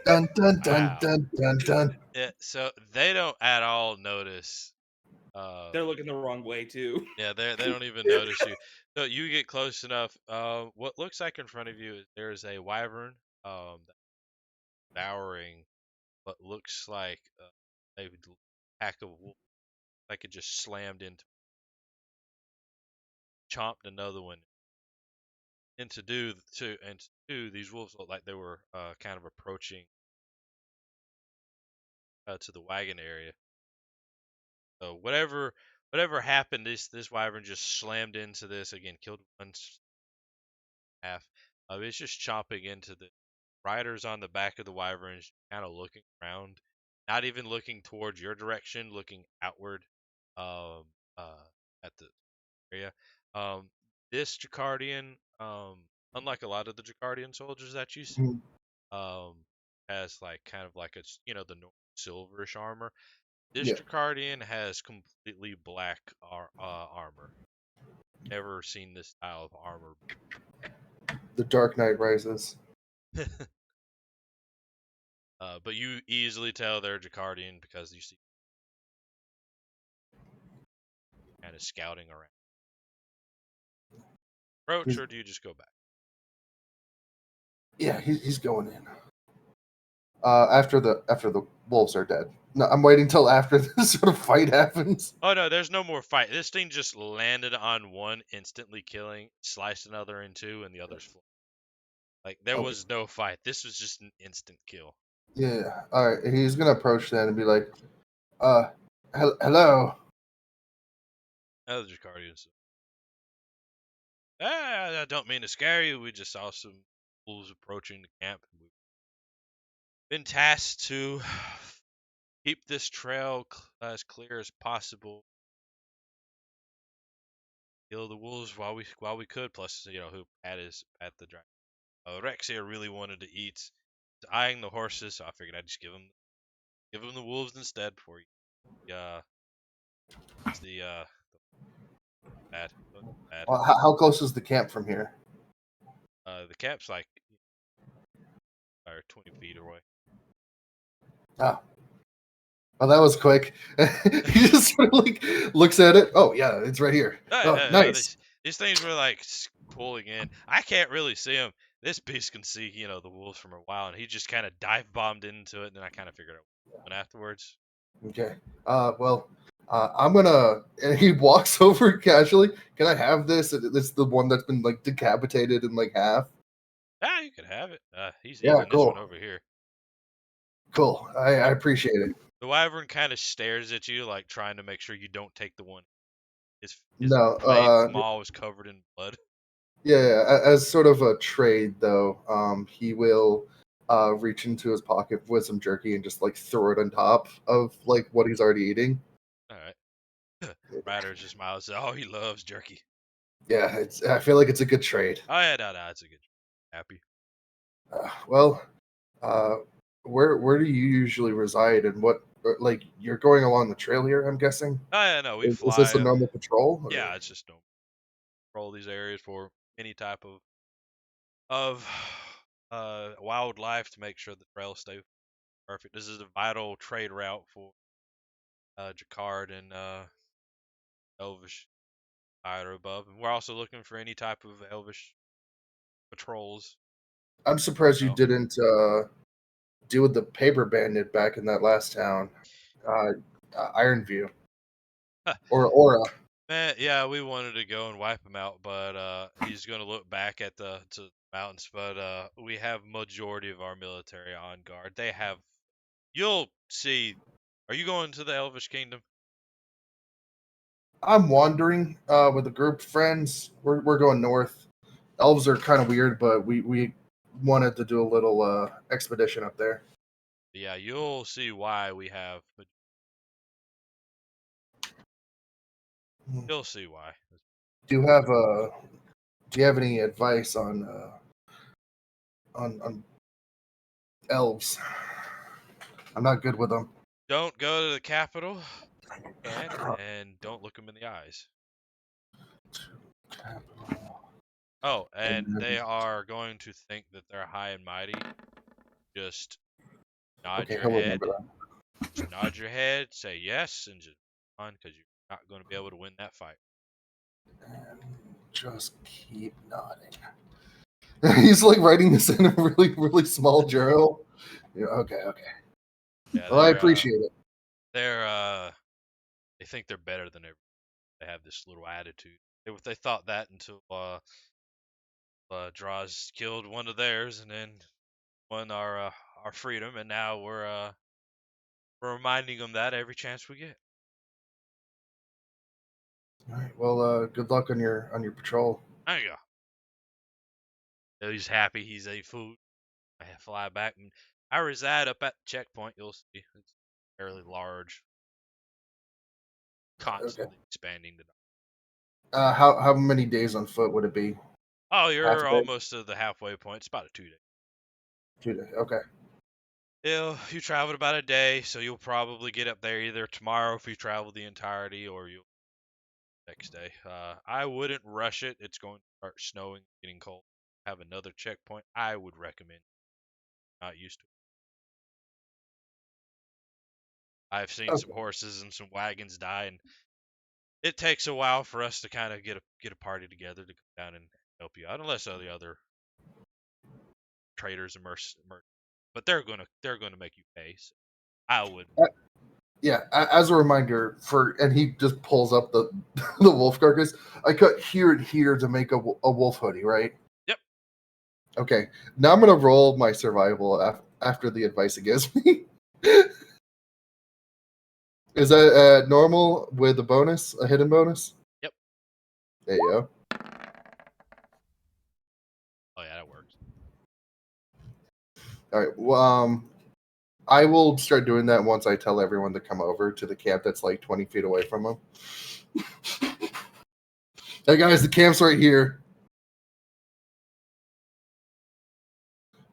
Dun dun dun wow. dun dun dun. Yeah, so they don't at all notice. They're looking the wrong way too. Yeah, they don't even notice you. So you get close enough. What looks like in front of you is there's a wyvern devouring what looks like a pack of wolves. Like it just slammed into, chomped another one. And to do these wolves look like they were kind of approaching to the wagon area. So whatever happened, this wyvern just slammed into this again, killed one half. It's just chomping into the riders on the back of the wyverns, kind of looking around, not even looking towards your direction, looking outward, um, at the area. This Jacardian, unlike a lot of the Jacardian soldiers that you see, Mhm. has like kind of like the silverish armor. This Yeah. Jacardian has completely black armor. Never seen this style of armor. The Dark Knight Rises. But you easily tell they're Jacardian because you see kind of scouting around. Approach, or do you just go back? Yeah, he's going in. After the wolves are dead. No, I'm waiting till after this sort of fight happens. Oh no, there's no more fight. This thing just landed on one, instantly killing, sliced another in two, and the others flew. Like there Okay. was no fight. This was just an instant kill. Yeah. All right. He's gonna approach then and be like, hello. Other Jacardians. I don't mean to scare you. We just saw some wolves approaching the camp. We've been tasked to keep this trail as clear as possible. Kill the wolves while we could. Plus, who at the drive. Rex here really wanted to eat. He's eyeing the horses, so I figured I'd just give him the wolves instead before it's the bad. Well, how close is the camp from here? The camp's like 20 feet away. Oh. Well, that was quick. He just sort of like looks at it. Oh yeah, it's right here. Oh, nice. These things were like pulling in. I can't really see them. This beast can see, the wolves from a while, and he just kind of dive bombed into it. And then I kind of figured out what happened afterwards. Okay. Well, I'm gonna. And he walks over casually. Can I have this? It's the one that's been like decapitated in like half. Ah, you could have it. He's Yeah, eating cool. this one over here. Cool. I appreciate it. The wyvern kind of stares at you, like trying to make sure you don't take the one. His No, maw was covered in blood. Yeah, as sort of a trade though, he will reach into his pocket with some jerky and just like throw it on top of like what he's already eating. All right. Ryder just smiles. Oh, he loves jerky. Yeah, I feel like it's a good trade. Oh yeah, no, it's a good. Happy. Well, where do you usually reside, and what like you're going along the trail here? I'm guessing. Oh yeah, no, we Is fly. this a normal patrol? Or? Yeah, it's just normal. Patrol these areas for any type of wildlife to make sure the trails stay perfect. This is a vital trade route for Jacquard and Elvish higher above, and we're also looking for any type of Elvish patrols. I'm surprised you didn't deal with the paper bandit back in that last town, Ironview, or Aura. Man, yeah, we wanted to go and wipe him out, but he's going to look back at the mountains. But we have majority of our military on guard. They have. You'll see. Are you going to the Elvish Kingdom? I'm wandering with a group of friends. We're going north. Elves are kind of weird, but we wanted to do a little expedition up there. Yeah, you'll see why we have You'll see why. Do you have any advice on elves? I'm not good with them. Don't go to the capital, and don't look them in the eyes. Oh, and they are going to think that they're high and mighty. Just nod Okay, your he'll head. remember that. Just nod your head, say yes, and just on because you're not going to be able to win that fight. And just keep nodding. He's like writing this in a really, really small journal. Yeah, okay. Yeah, Well, I appreciate it. they think they're better than everyone. They have this little attitude. They thought that until Draws killed one of theirs, and then won our freedom, and now we're reminding them that every chance we get. All right. Well, good luck on your patrol. There you go. He's happy. He's ate food. I fly back, and I reside up at the checkpoint. You'll see it's fairly large, constantly expanding. How many days on foot would it be? Oh, Half a you're day? almost to the halfway point. It's about a 2 day. 2 days. Okay. You traveled about a day, so you'll probably get up there either tomorrow if you travel the entirety, or you'll next day. I wouldn't rush it. It's going to start snowing, getting cold. Have another checkpoint. I would recommend. Not used to it. I've seen some horses and some wagons die, and it takes a while for us to kind of get a party together to come down and help you out, unless the other traders and but they're gonna make you pay. So I wouldn't. Yeah. As a reminder, and he just pulls up the the wolf carcass. I cut here and here to make a wolf hoodie, right? Yep. Okay. Now I'm gonna roll my survival after the advice he gives me. Is that normal with a hidden bonus? Yep. There you go. Oh yeah, that works. All right. Well, I will start doing that once I tell everyone to come over to the camp that's like 20 feet away from them. Hey guys, the camp's right here.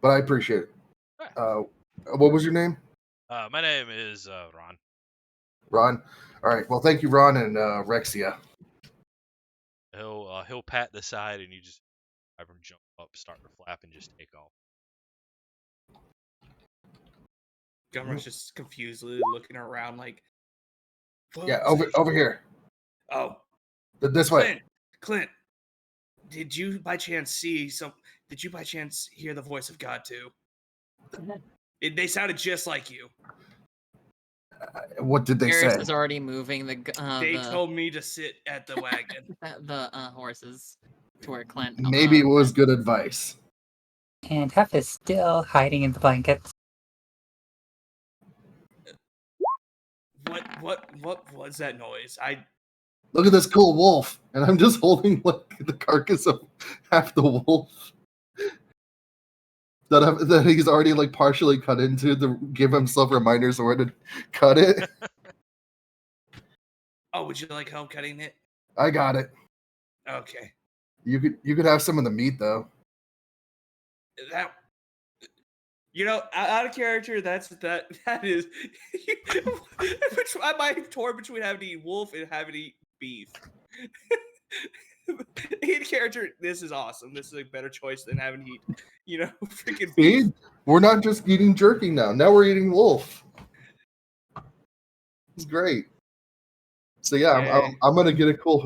But I appreciate it. What was your name? My name is Ron. Ron. All right. Well, thank you, Ron and Rexia. He'll pat the side, and you just have him jump up, start to flap, and just take off. Gumrock's just confusedly looking around like, Yeah, over here. Oh, This way. Clint, did you by chance hear the voice of God too? They sounded just like you. What did they Eris say? is already moving They the told me to sit at the wagon. the horses to where Clint. Maybe it was good advice. And Huff is still hiding in the blankets. What was that noise? Look at this cool wolf, and I'm just holding like the carcass of half the wolf that he's already like partially cut into to give himself reminders of where to cut it. Oh, would you like help cutting it? I got it. Okay. You could have some of the meat though. That, out of character, that is. I might have torn between having to eat wolf and having to eat beef. In character, this is awesome. This is a better choice than having to eat, freaking beef. See? We're not just eating jerky now. Now we're eating wolf. It's great. So yeah, I'm gonna get a cool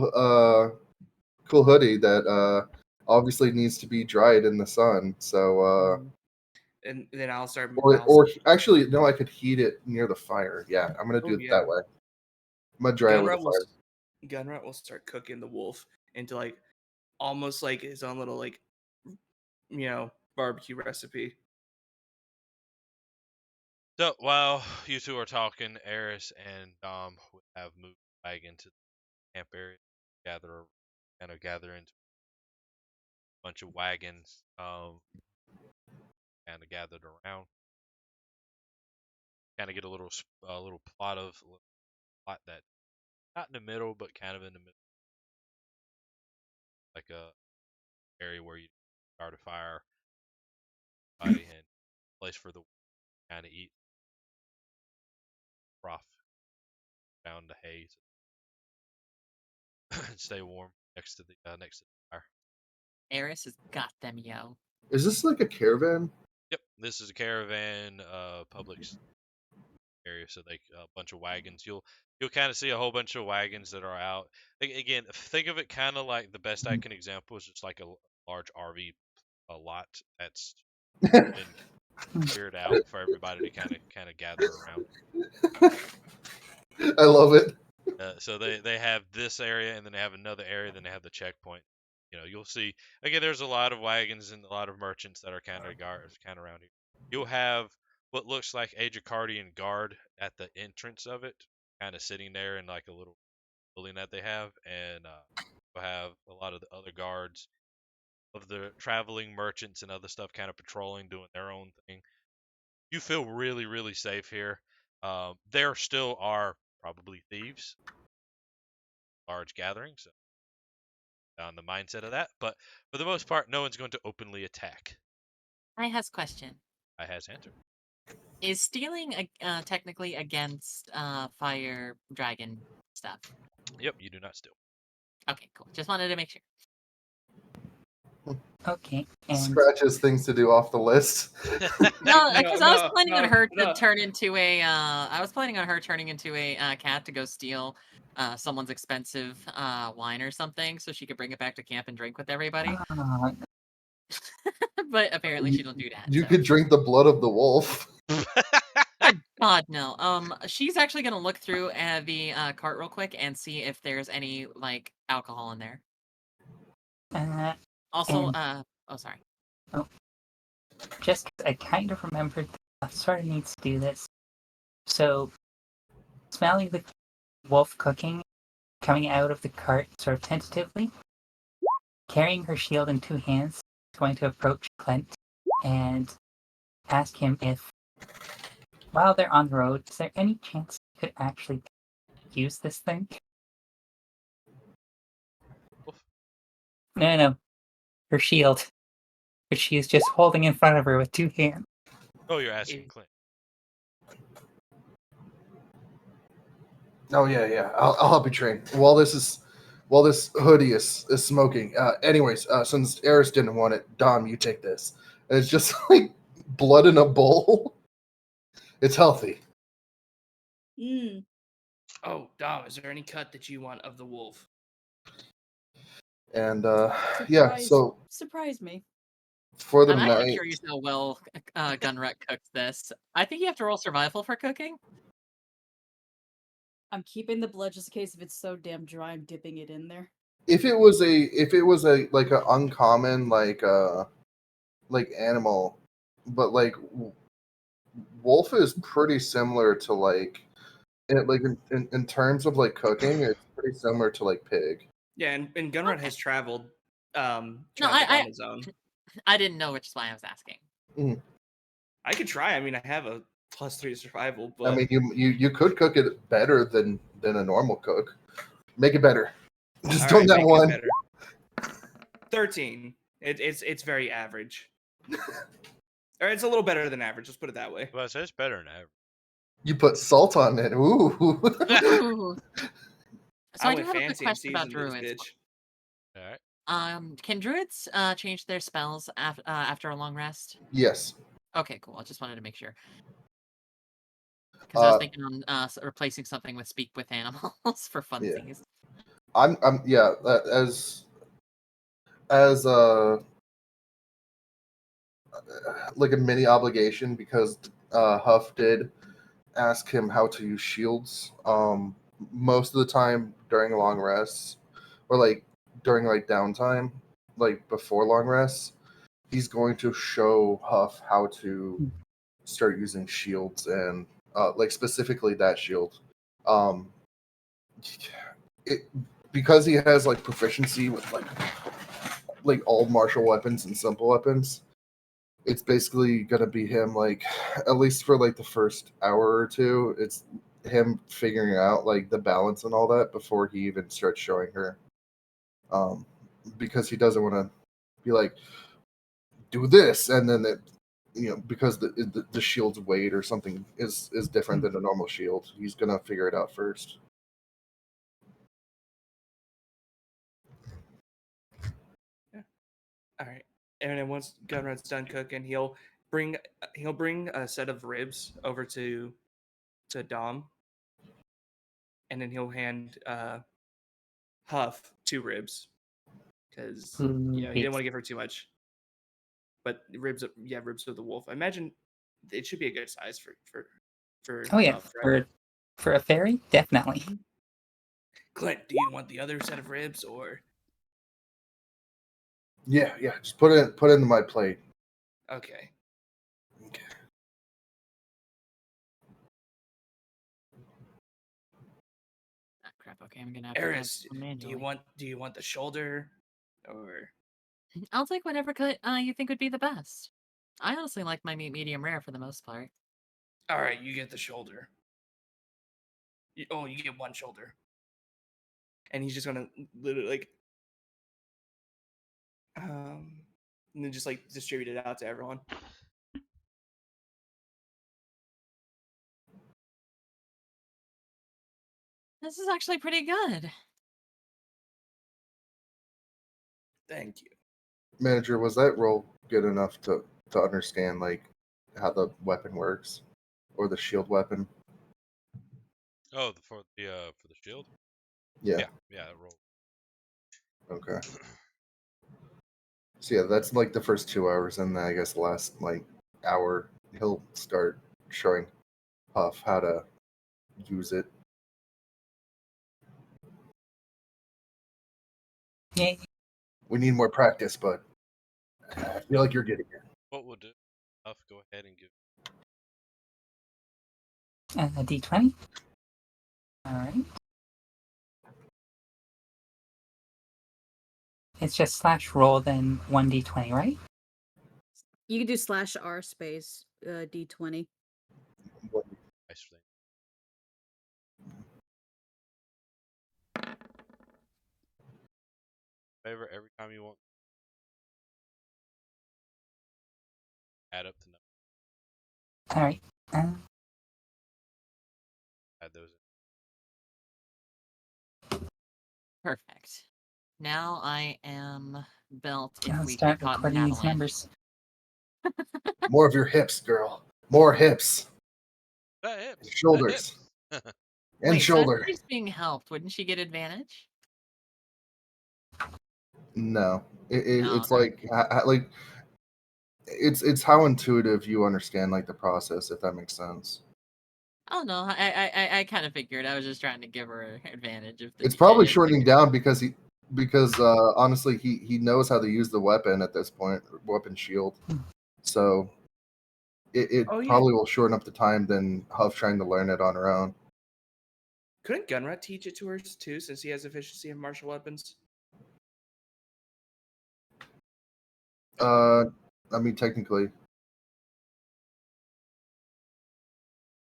hoodie that obviously needs to be dried in the sun. So and then I'll start. Or actually, no, I could heat it near the fire. Yeah, I'm gonna do it that way. I'm gonna dry it with the fire. Gunrut will start cooking the wolf into like almost like his own little like barbecue recipe. So while you two are talking, Eris and Dom have moved back into the camp area, gather into a bunch of wagons, kind of gathered around, kind of get a little plot that not in the middle, but kind of in the middle, like a area where you start a fire, body and place for the kind of eat, froth down the hay, and stay warm next to the fire. Eris has got them, yo. Is this like a caravan? Yep, this is a caravan, public area, so they a bunch of wagons. You'll kind of see a whole bunch of wagons that are out. Again, think of it kind of like the best I can example is just like a large RV, a lot that's been cleared out for everybody to kind of gather around. I love it. So they have this area, and then they have another area, then they have the checkpoint. You'll see again. There's a lot of wagons and a lot of merchants that are kind of around here. You'll have what looks like a Jacardian guard at the entrance of it, kind of sitting there in like a little building that they have, and you'll have a lot of the other guards of the traveling merchants and other stuff, kind of patrolling, doing their own thing. You feel really, really safe here. There still are probably thieves, large gatherings, so on the mindset of that. But for the most part, no one's going to openly attack. I has question. I has answered. Is stealing technically against fire dragon stuff? Yep, you do not steal. Okay, cool. Just wanted to make sure. Okay. And Scratches things to do off the list. No, because I was planning on her to no. turn into a. I was planning on her turning into a cat to go steal someone's expensive wine or something, so she could bring it back to camp and drink with everybody. But apparently she don't do that. You so. could drink the blood of the wolf. God no. She's actually gonna look through the cart real quick and see if there's any like alcohol in there. Also, oh sorry. Just 'cause I kind of remembered that sort of needs to do this. So, smelling the wolf cooking, coming out of the cart sort of tentatively, carrying her shield in two hands, going to approach Clint and ask him if, while they're on the road, is there any chance you could actually use this thing? No. Her shield, which she is just holding in front of her with two hands. Oh, you're asking Clint. Oh yeah. I'll help you train. While this hoodie is smoking. Anyways, since Eris didn't want it, Dom, you take this. And it's just like blood in a bowl. It's healthy. Mm. Oh, Dom, is there any cut that you want of the wolf? And yeah, so Surprise me. for the I'm night, actually curious how well Gunrut cooks this. I think you have to roll survival for cooking. I'm keeping the blood just in case if it's so damn dry, I'm dipping it in there. if it was a like a uncommon like animal, but like wolf is pretty similar to like in terms of like cooking, it's pretty similar to like pig. Yeah, and Gunrod has traveled on I his own. I didn't know, which is why I was asking. I could try. I mean, I have a +3 survival, but I mean, you could cook it better than a normal cook. Make it better. Just all don't right, that make it one. better. 13. It's very average. Or it's a little better than average. Let's put it that way. Well, it's better than average. You put salt on it. Ooh. Ooh. So I do went have a quick fancy and question about seasoned this druids. bitch. All right. Can druids change their spells after a long rest? Yes. Okay, cool. I just wanted to make sure. Because I was Uh, thinking on replacing something with speak with animals for funsies. I'm yeah, as like a mini obligation, because Huff did ask him how to use shields most of the time during long rests, or like during like downtime, like before long rests. He's going to show Huff how to start using shields, and like specifically that shield. Because he has like proficiency with like all martial weapons and simple weapons, it's basically gonna be him like, at least for like the first hour or two, it's him figuring out like the balance and all that before he even starts showing her. Because he doesn't want to be like, do this, and then it, because the shield's weight or something is different than a normal shield. He's gonna figure it out first. All right. And then once Gunrun's done cooking, he'll bring a set of ribs over to Dom, and then he'll hand Huff 2 ribs because he didn't want to give her too much. But ribs, ribs of the wolf. I imagine it should be a good size for Oh yeah, Huff, right? for a fairy, definitely. Clint, do you want the other set of ribs or? Yeah, just put it into my plate. Okay. Ah, crap. Okay, I'm gonna have to add Eris, some manually. do you want the shoulder or? I'll take whatever cut you think would be the best. I honestly like my meat medium rare for the most part. All right, you get the shoulder. You get one shoulder. And he's just gonna literally like, and then just like distribute it out to everyone. This is actually pretty good. Thank you. Manager, was that roll good enough to understand like how the weapon works, or the shield weapon? Oh, for the shield. Yeah. Yeah, roll. Okay. So yeah, that's like the first 2 hours, and then I guess the last like hour he'll start showing Huff how to use it. Yay. We need more practice, but I feel like you're getting it. What we'll do? I'll go ahead and give. A d20. All right. It's just slash roll then 1d20, right? You can do /r space d20. Nice thing. Favor every time you want. Add up the number. All right. Add those. Perfect. Now I am built if I'll we start get caught in an recording these avalanche. numbers. More of your hips, girl. More hips. That hips. Shoulders. That hips. And Wait, shoulder. so if she's being helped, wouldn't she get advantage? No, it's okay. like it's how intuitive you understand like the process, if that makes sense. Oh no, I kind of figured. I was just trying to give her advantage if It's probably if shortening down because honestly he knows how to use the weapon at this point, weapon shield. So it Oh, yeah. probably will shorten up the time than Huff trying to learn it on her own. Couldn't Gunrut teach it to her too, since he has efficiency in martial weapons? I mean technically.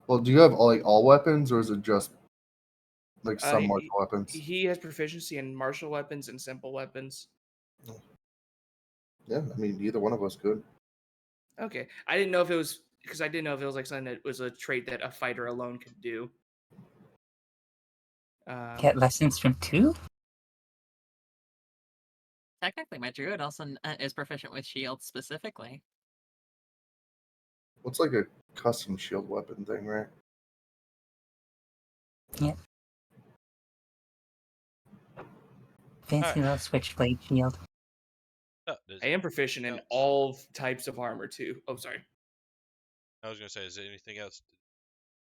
Well, do you have all weapons, or is it just like some martial weapons? He has proficiency in martial weapons and simple weapons. Yeah, I mean either one of us could. Okay, I didn't know if it was because I didn't know if it was like something that was a trait that a fighter alone could do. Get lessons from 2? Technically, my druid also is proficient with shields specifically. What's like a custom shield weapon thing, right? Yep. Fancy little switchblade shield. Oh, I am proficient in all types of armor too. Oh, sorry. I was gonna say, is there anything else?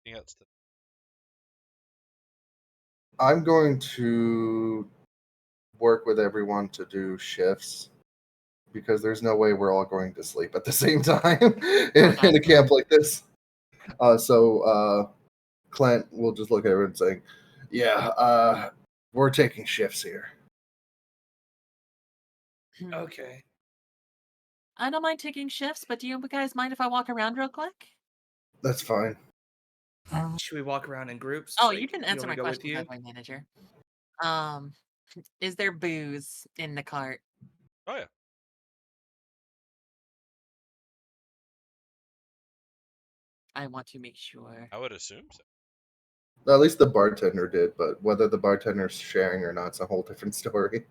Anything else? I'm going to work with everyone to do shifts because there's no way we're all going to sleep at the same time in a camp like this. So Clint will just look at everyone and saying, "Yeah, we're taking shifts here." Okay. I don't mind taking shifts, but do you guys mind if I walk around real quick? That's fine. Should we walk around in groups? Oh, Like, you didn't you answer want me my to go with question, by you? the way, manager. Is there booze in the cart? Oh yeah. I want to make sure. I would assume so. At least the bartender did, but whether the bartender's sharing or not is a whole different story.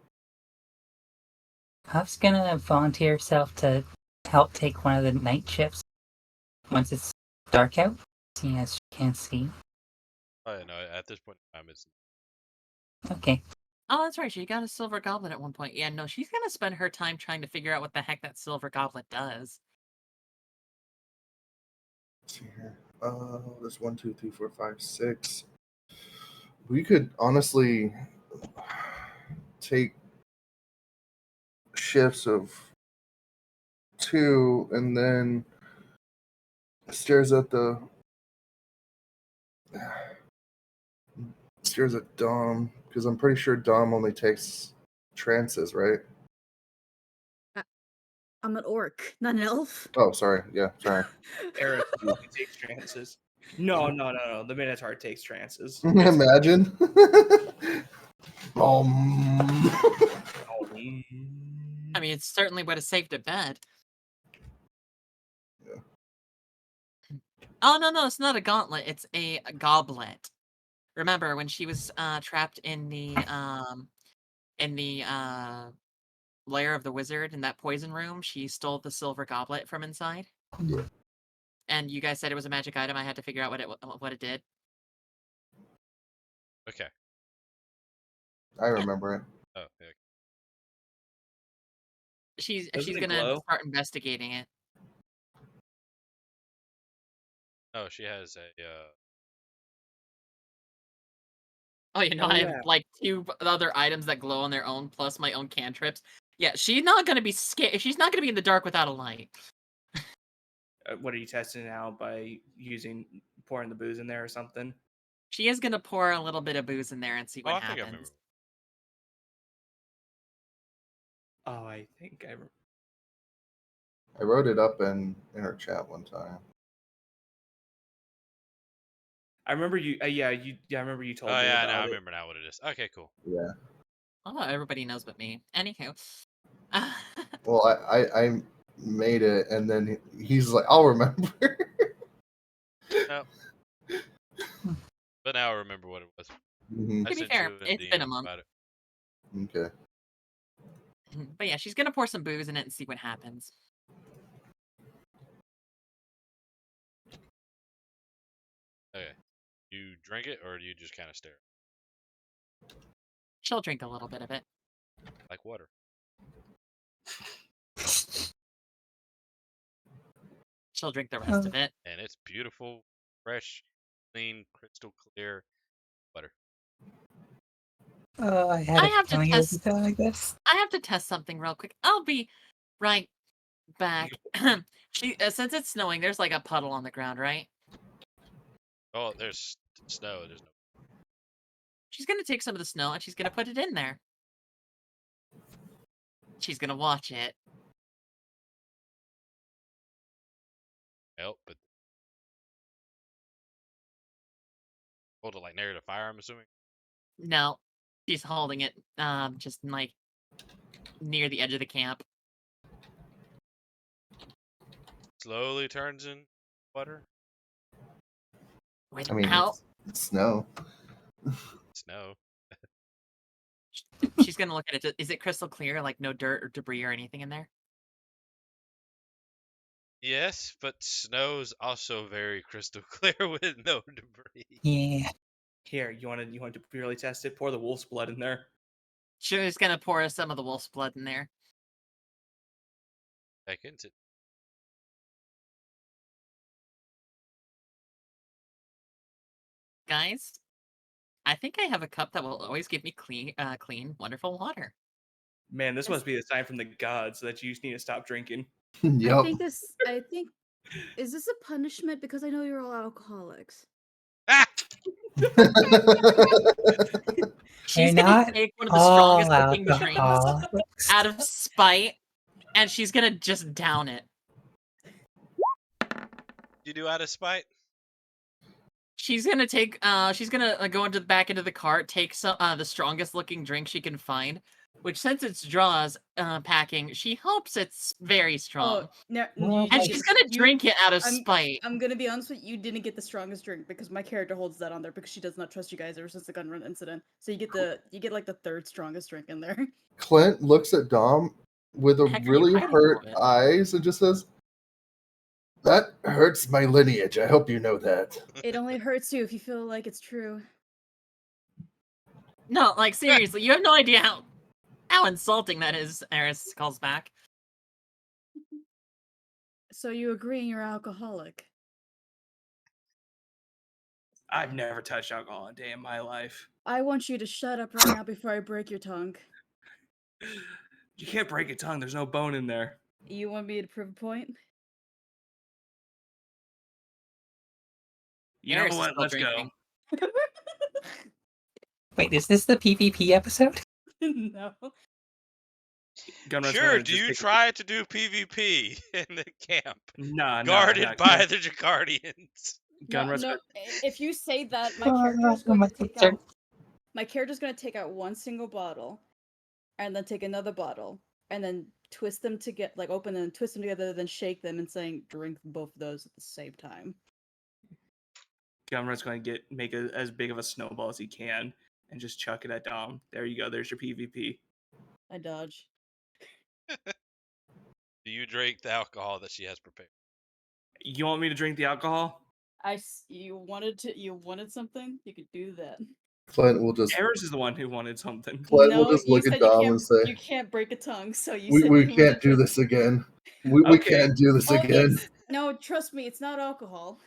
Huff's gonna volunteer herself to help take one of the night shifts once it's dark out, seeing as she can't see. Oh yeah, no. At this point in time, it's Okay. Oh, that's right. She got a silver goblet at one point. Yeah, no, she's gonna spend her time trying to figure out what the heck that silver goblet does. Let's see here. There's 1, 2, 3, 4, 5, 6. We could honestly take shifts of 2 and then stares at Dom, because I'm pretty sure Dom only takes trances, right? I'm an orc, not an elf. Oh, sorry. Yeah, sorry. Eris takes trances. No. The Minotaur takes trances. Imagine. I mean, it's certainly what is safe to bed. Yeah. Oh no, it's not a gauntlet. It's a goblet. Remember when she was trapped in the lair of the wizard in that poison room? She stole the silver goblet from inside. Yeah. And you guys said it was a magic item. I had to figure out what it did. okay. I remember it. Oh, yeah. She's Doesn't it gonna glow? start investigating it. Oh, she has a. Oh, you know, Oh, I have yeah. like 2 other items that glow on their own, plus my own cantrips. Yeah, she's not gonna be scared. She's not gonna be in the dark without a light. What are you testing now by pouring the booze in there or something? She is gonna pour a little bit of booze in there and see Oh, what I think I remember. happens. Oh, I think I. I wrote it up in our chat one time. I remember you. Yeah, I remember you told Oh me yeah, about now I it. remember now what it is. Okay, cool. Yeah. Oh, everybody knows but me. Anywho. Well, I made it, and then he's like, "I'll remember." No. But now I remember what it was. Mhm. I To be sent fair, you a it's been a DM month. about it. Okay. But yeah, she's gonna pour some booze in it and see what happens. Okay. You drink it, or do you just kind of stare? She'll drink a little bit of it. Like water. She'll drink the rest of it. And it's beautiful, fresh, clean, crystal clear water. Oh, I had I a have to feeling it would be test. something like this. I have to test something real quick. I'll be right back. She since it's snowing, there's like a puddle on the ground, right? Oh, there's snow. There's no. She's gonna take some of the snow and she's gonna put it in there. She's gonna watch it. Help, but hold it like near the fire. I'm assuming. No, she's holding it, just like near the edge of the camp. Slowly turns in water. Wait, I mean, out. it's snow. Snow. She's gonna look at it. Is it crystal clear? Like no dirt or debris or anything in there? Yes, but snow's also very crystal clear with no debris. Yeah. Here, you want to really test it? Pour the wolf's blood in there. She's gonna pour some of the wolf's blood in there. Back into. Guys, I think I have a cup that will always give me clean, wonderful water. Man, this must be a sign from the gods that you need to stop drinking. Yup. I think is this a punishment because I know you're all alcoholics? Ah! She's They're gonna not take one of the all strongest looking drinks alcoholics. out of spite, and she's gonna just down it. You do out of spite? she's gonna take. She's gonna go into the back into the cart, take some the strongest looking drink she can find. Which, since it's Jaws packing, she hopes it's very Oh, strong. no, Well, And like- she's gonna drink it out of spite. I'm gonna be honest with you. You didn't get the strongest drink because my character holds that on there because she does not trust you guys ever since the gun run incident. So you get like the third strongest drink in there. Clint looks at Dom with a Heck are you really hiding hurt from it? eyes and just says, "That hurts my lineage. I hope you know that." It only hurts you if you feel like it's true. No, like seriously, you have no idea how insulting that is. Eris calls back. So you agree you're alcoholic? I've never touched alcohol a day in my life. I want you to shut up right now before I break your tongue. You can't break a tongue. There's no bone in there. You want me to prove a point? You know Eris is what? still Let's drinking. go. Wait, is this the PvP episode? No. Gunrun's Sure, gonna do just you take a- try to do PvP in the camp? Nah, Guarded nah. by the Jacardians. Gunrun's no, gonna- if you say that, my Oh, character is oh going my to take picture. out. My character's going to take out one single bottle, and then take another bottle, and then twist them to get like open them, twist them together, then shake them, and saying drink both of those at the same time. Gunrun's going to make as big of a snowball as he can and just chuck it at Dom. There you go. There's your PvP. I dodge. Do you drink the alcohol that she has prepared? You want me to drink the alcohol? You wanted something? You could do that. Clint will just Eris is the one who wanted something. Clint no, will just you look said at Dom and say, you can't break a tongue, so you "We said we you wanted can't do to- this again. We Okay. can't do this Oh, again." no, trust me, it's not alcohol.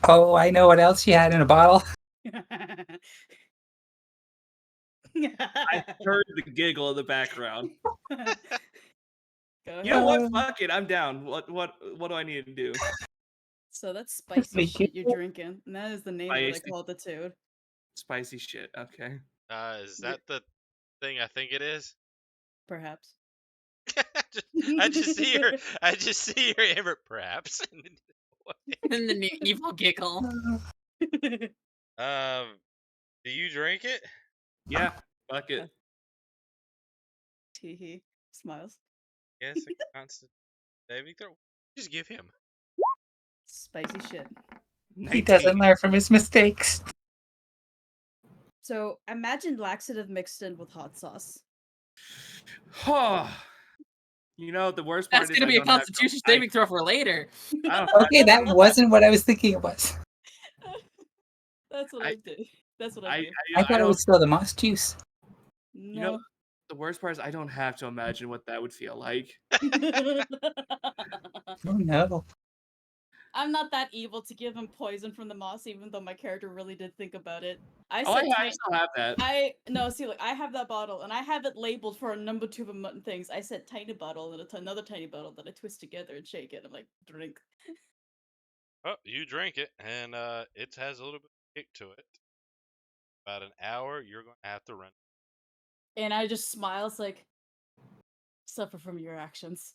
Oh, I know what else you had in a bottle. I heard the giggle in the background. Go You know ahead. what? Fuck it. I'm down. What do I need to do? So that's spicy Make shit it- you're drinking, and that is the name that I Spicy. call the toad. Spicy shit. Okay. Is that the thing I think it is? Perhaps. I just see your Everett perhaps. And then the evil giggle. Do you drink it? Yeah. Fuck it. Teehee. Smiles. Yes, a constant saving throw. Just give him. Spicy shit. He doesn't learn from his mistakes. So imagine laxative mixed in with hot sauce. You know the worst part That's is gonna I be a don't have Constitution I- saving throw for later. I don't Okay, that wasn't what I was thinking it was. That's what I did. That's what I I, did. I thought it don't- was still the moss juice. No. know, the worst part is I don't have to imagine what that would feel like. Oh no. I'm not that evil to give him poison from the moss, even though my character really did think about it. I Oh, said I still have that. see, look, I have that bottle, and I have it labeled for a number 2 of things. I said tiny bottle and another tiny bottle that I twist together and shake it. I'm like, drink. Oh, you drink it, and it has a little bit of kick to it. About an hour, you're going to have to run. And I just smile. It's like, suffer from your actions.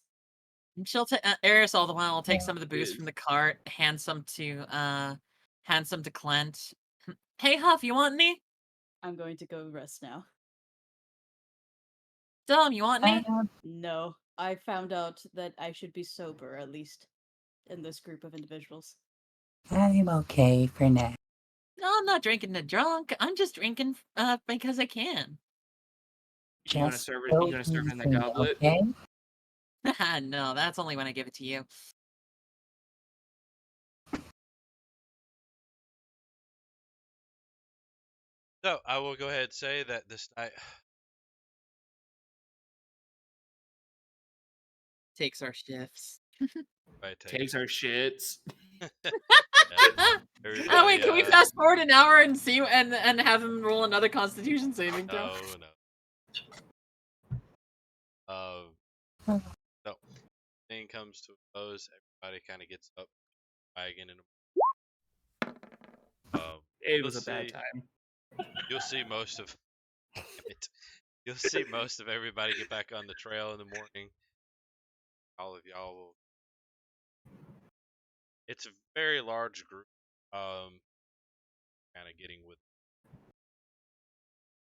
She'll take Eris all the while will take Yeah, some of the booze is. from the cart, hand some to Clint. Hey Huff, you want any? I'm going to go rest now. Dom, you want any? No, I found out that I should be sober, at least in this group of individuals. I'm okay for now. No, I'm not drinking to drunk. I'm just drinking because I can. You want to Just serve it? so You want to serve it in the easy, goblet? Okay? No, that's only when I give it to you. So I will go ahead and say that this night. Takes our shifts. Takes our shits. Oh wait, can we fast forward an hour and see and have him roll another Constitution saving throw? No. So thing comes to a close. Everybody kind of gets up, wagon, and It was you'll a bad see- time. You'll see most of it. You'll see most of everybody get back on the trail in the morning. All of y'all will. It's a very large group. kind of getting with.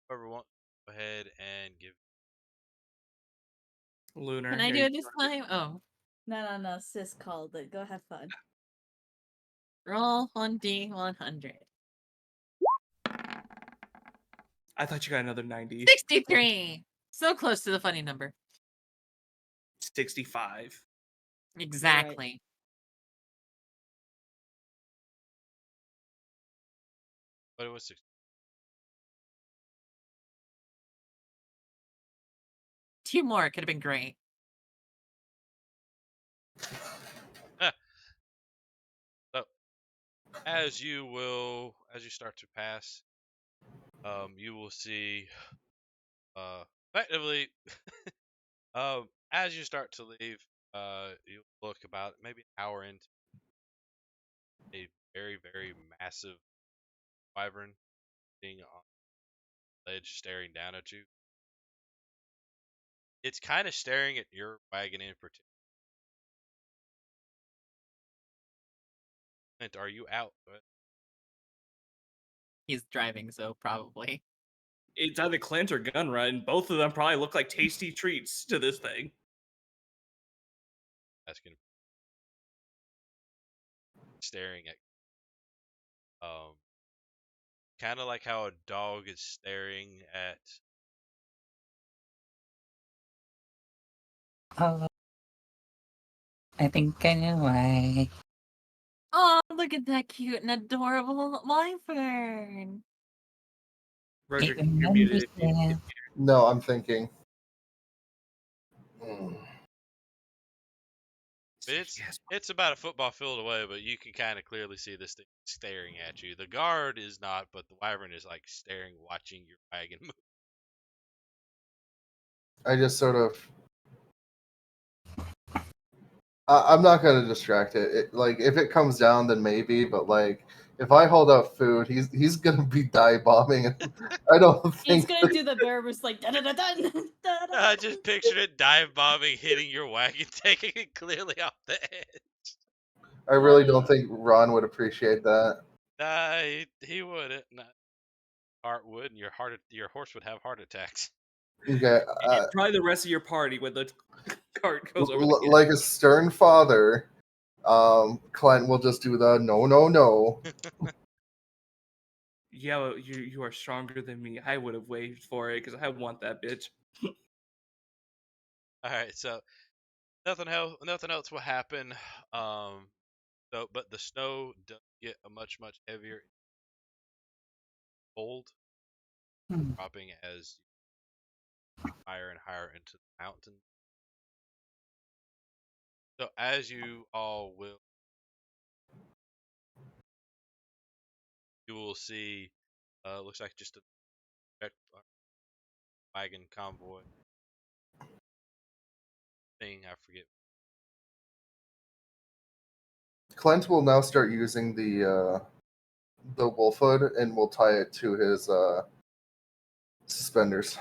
Whoever wants, go ahead and give. Lunar. Can I here do you it this time? Oh. No. Sis called it. Go have fun. Roll 1d100. I thought you got another 90. 63! So close to the funny number. 65. Exactly. But it was 60. Two more could have been great. So, as you start to pass, you will see, effectively, as you start to leave, you look about maybe an hour into a very, very massive wyvern sitting on the ledge, staring down at you. It's kind of staring at your wagon in particular. And are you out? He's driving, so probably. It's either Clint or Gunrun, and both of them probably look like tasty treats to this thing. That's gonna staring at kind of like how a dog is staring at Oh, I think I know why. Oh, look at that cute and adorable wyvern. Roger, It you're remembers muted. them. No, I'm thinking. it's about a football field away, but you can kind of clearly see this thing staring at you. The guard is not, but the wyvern is like staring, watching your wagon move. I just sort of. I'm not gonna distract it. Like if it comes down, then maybe. But like if I hold out food, he's gonna be dive bombing. I don't He's think. gonna do the bearers like da da da da. I just pictured it dive bombing, hitting your wagon, taking it clearly off the edge. I really don't think Ron would appreciate that. Nah, he wouldn't. Nah. Heart would, and your horse would have heart attacks. Okay, Try the rest of your party when the cart goes over the hill. like a stern father, Clint will just do the no. Yeah, well, you are stronger than me. I would have waited for it because I want that bitch. All right, so nothing else will happen. But the snow does get a much heavier cold, Hmm. dropping as higher and higher into the mountain. So as you all you will see, looks like just a wagon convoy thing. I forget. Clint will now start using the wolf hood and will tie it to his suspenders.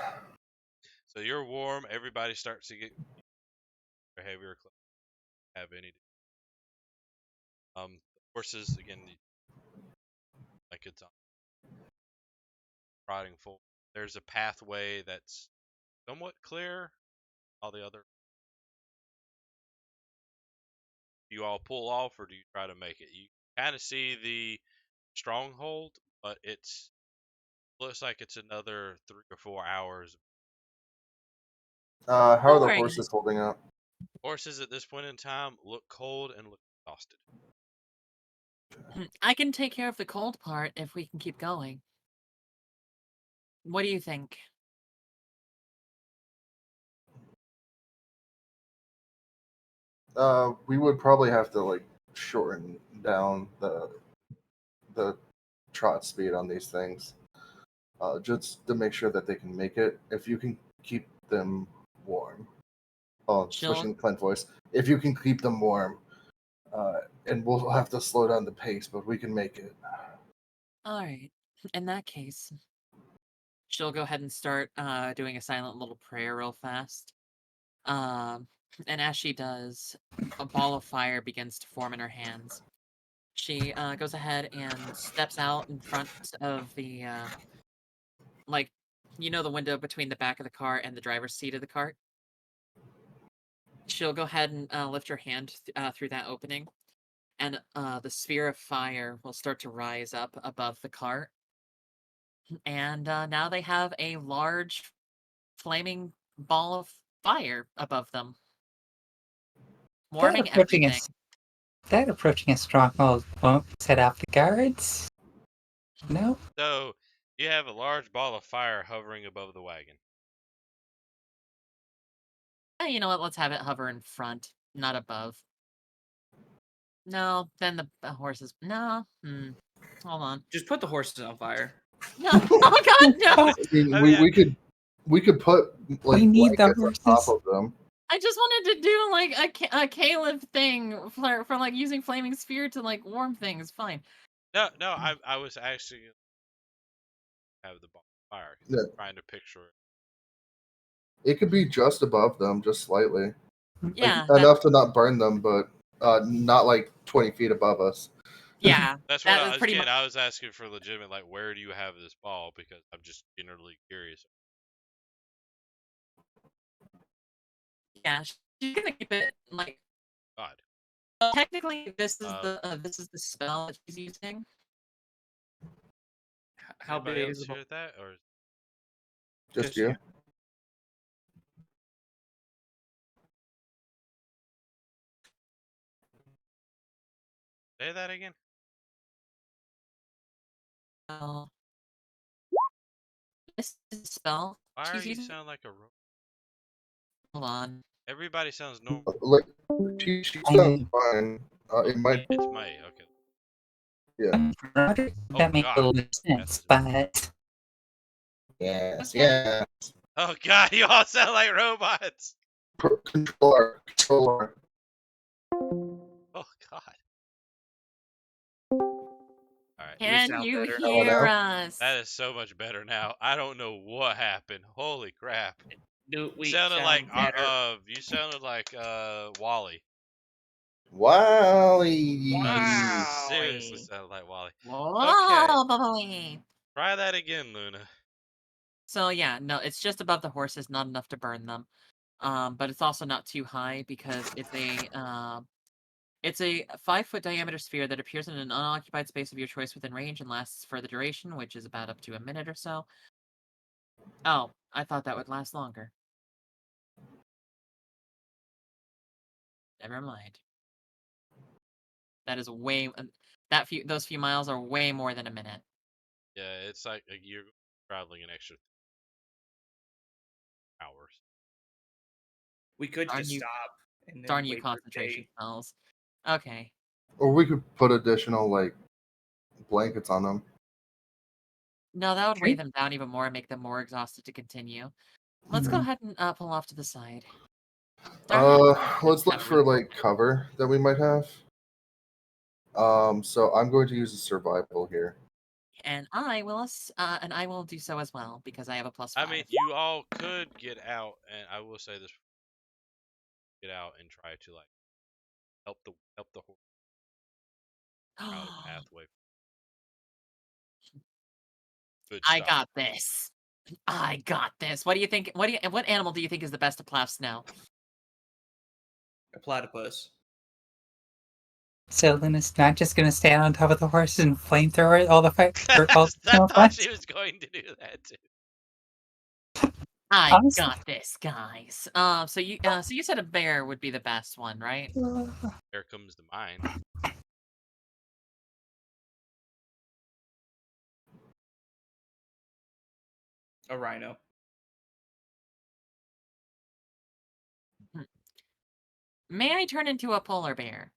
So you're warm. Everybody starts to get heavier clothes. Have any? Horses again, like it's on riding full. There's a pathway that's somewhat clear. All the other. You all pull off, or do you try to make it? You kind of see the stronghold, but it's looks like it's another 3 or 4 hours. How are the Boring. horses holding up? Horses at this point in time look cold and look exhausted. I can take care of the cold part if we can keep going. What do you think? We would probably have to like shorten down the trot speed on these things, just to make sure that they can make it. If you can keep them warm. Oh, Chill. switching to Clint voice. If you can keep them warm, and we'll have to slow down the pace, but we can make it. All right. In that case, she'll go ahead and start doing a silent little prayer real fast. And as she does, a ball of fire begins to form in her hands. She goes ahead and steps out in front of the like, the window between the back of the car and the driver's seat of the cart. She'll go ahead and lift her hand through that opening, and the sphere of fire will start to rise up above the cart. And now they have a large flaming ball of fire above them, warming everything. That approaching a stronghold won't set off the guards. No. So you have a large ball of fire hovering above the wagon. You know what? Let's have it hover in front, not above. No, then the horses. No. Hold on. Just put the horses on fire. No. Oh God, no! I mean, we could put like We need the blankets on top horses. of them. I just wanted to do like a Caleb thing for like using flaming sphere to like warm things. Fine. No, I was actually have the ball of fire. Yeah. I'm trying to picture it. It could be just above them, just slightly. Yeah. Like, enough to not burn them, but not like 20 feet above us. Yeah. That's what that I was was pretty getting. much. I was asking for legitimate, like, where do you have this ball? Because I'm just generally curious. Yeah. She's gonna keep it like. God. Technically, this is the spell that she's using. How Anybody big else is the hear that, or Just you. say that again? This is the spell Why she's are you using. sound like a robot? Hold on. Everybody sounds normal. Like she sounds fine. It might. It's May. Okay. Yeah. That makes a little bit of sense, but Yes. Yeah. Oh God, you all sound like robots. Controller. Oh God. All right. Can sound you better. hear us? That is so much better now. I don't know what happened. Holy crap! Do we Sounded like better? you sounded like Wally. Wally. Wow. Seriously sounded like Wally. Whoa, boy. Try that again, Luna. So yeah, no, it's just above the horses, not enough to burn them. But it's also not too high because it's a 5-foot diameter sphere that appears in an unoccupied space of your choice within range and lasts for the duration, which is about up to a minute or so. Oh, I thought that would last longer. Never mind. That is way those few miles are way more than a minute. Yeah, it's like you're traveling an extra hours. We could Darn just you- stop. And then Darn you, wait for concentration day. spells. Okay. Or we could put additional like blankets on them. No, that would weigh them down even more and make them more exhausted to continue. Let's go ahead and pull off to the side. Let's look for like cover that we might have. So I'm going to use a survival here. And I will do so as well because I have a +5. I mean, you all could get out, and I will say this: get out and try to like help the horse out of the pathway. Good I stuff. got this. I got this. What do you think? What animal do you think is the best to plow snow? A platypus. so Luna's not just gonna stand on top of the horses and flamethrower all the fire. All I thought she was going to do that too. I Honestly- got this, guys. So you said a bear would be the best one, right? Here comes the mine. A rhino. May I turn into a polar bear?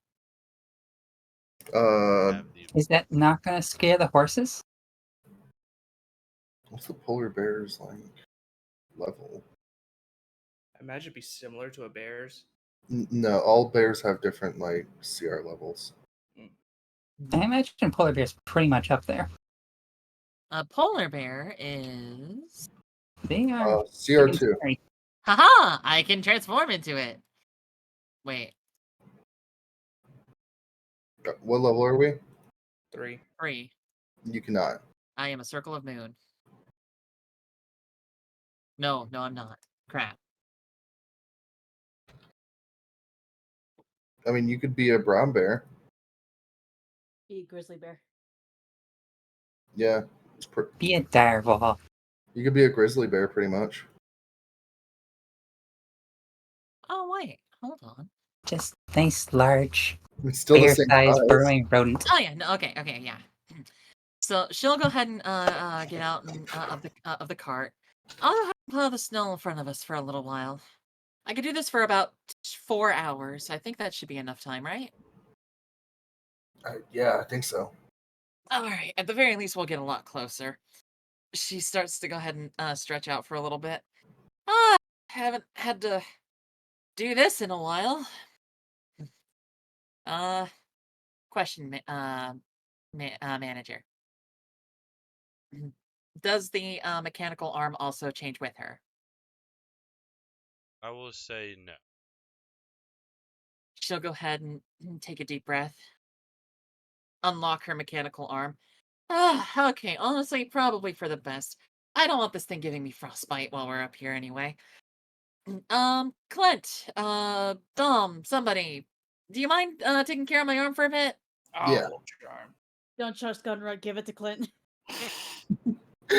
Have the- Is that not gonna scare the horses? What's the polar bear's like level? I imagine it'd be similar to a bear's. No, all bears have different like CR levels. I imagine polar bear's pretty much up there. A polar bear is. They are CR2. Haha! I can transform into it. Wait. What level are we? 3. 3. You cannot. I am a circle of moon. No, I'm not. Crap. I mean, you could be a brown bear. Be a grizzly bear. Yeah. Be a direwolf. You could be a grizzly bear, pretty much. Oh, wait. Hold on. Just nice, large, It's still the same bear-sized size. burrowing rodent. Oh, yeah. No, okay, yeah. So she'll go ahead and get out of the cart. I'll go ahead and plow the snow in front of us for a little while. I could do this for about 4 hours. I think that should be enough time, right? Yeah, I think so. All right. At the very least, we'll get a lot closer. She starts to go ahead and stretch out for a little bit. Haven't had to do this in a while. Question, manager. Does the mechanical arm also change with her? I will say no. She'll go ahead and take a deep breath. Unlock her mechanical arm. Okay. Honestly, probably for the best. I don't want this thing giving me frostbite while we're up here anyway. Clint, Dom, somebody, do you mind taking care of my arm for a bit? Yeah. Don't trust Gunrod. Give it to Clint.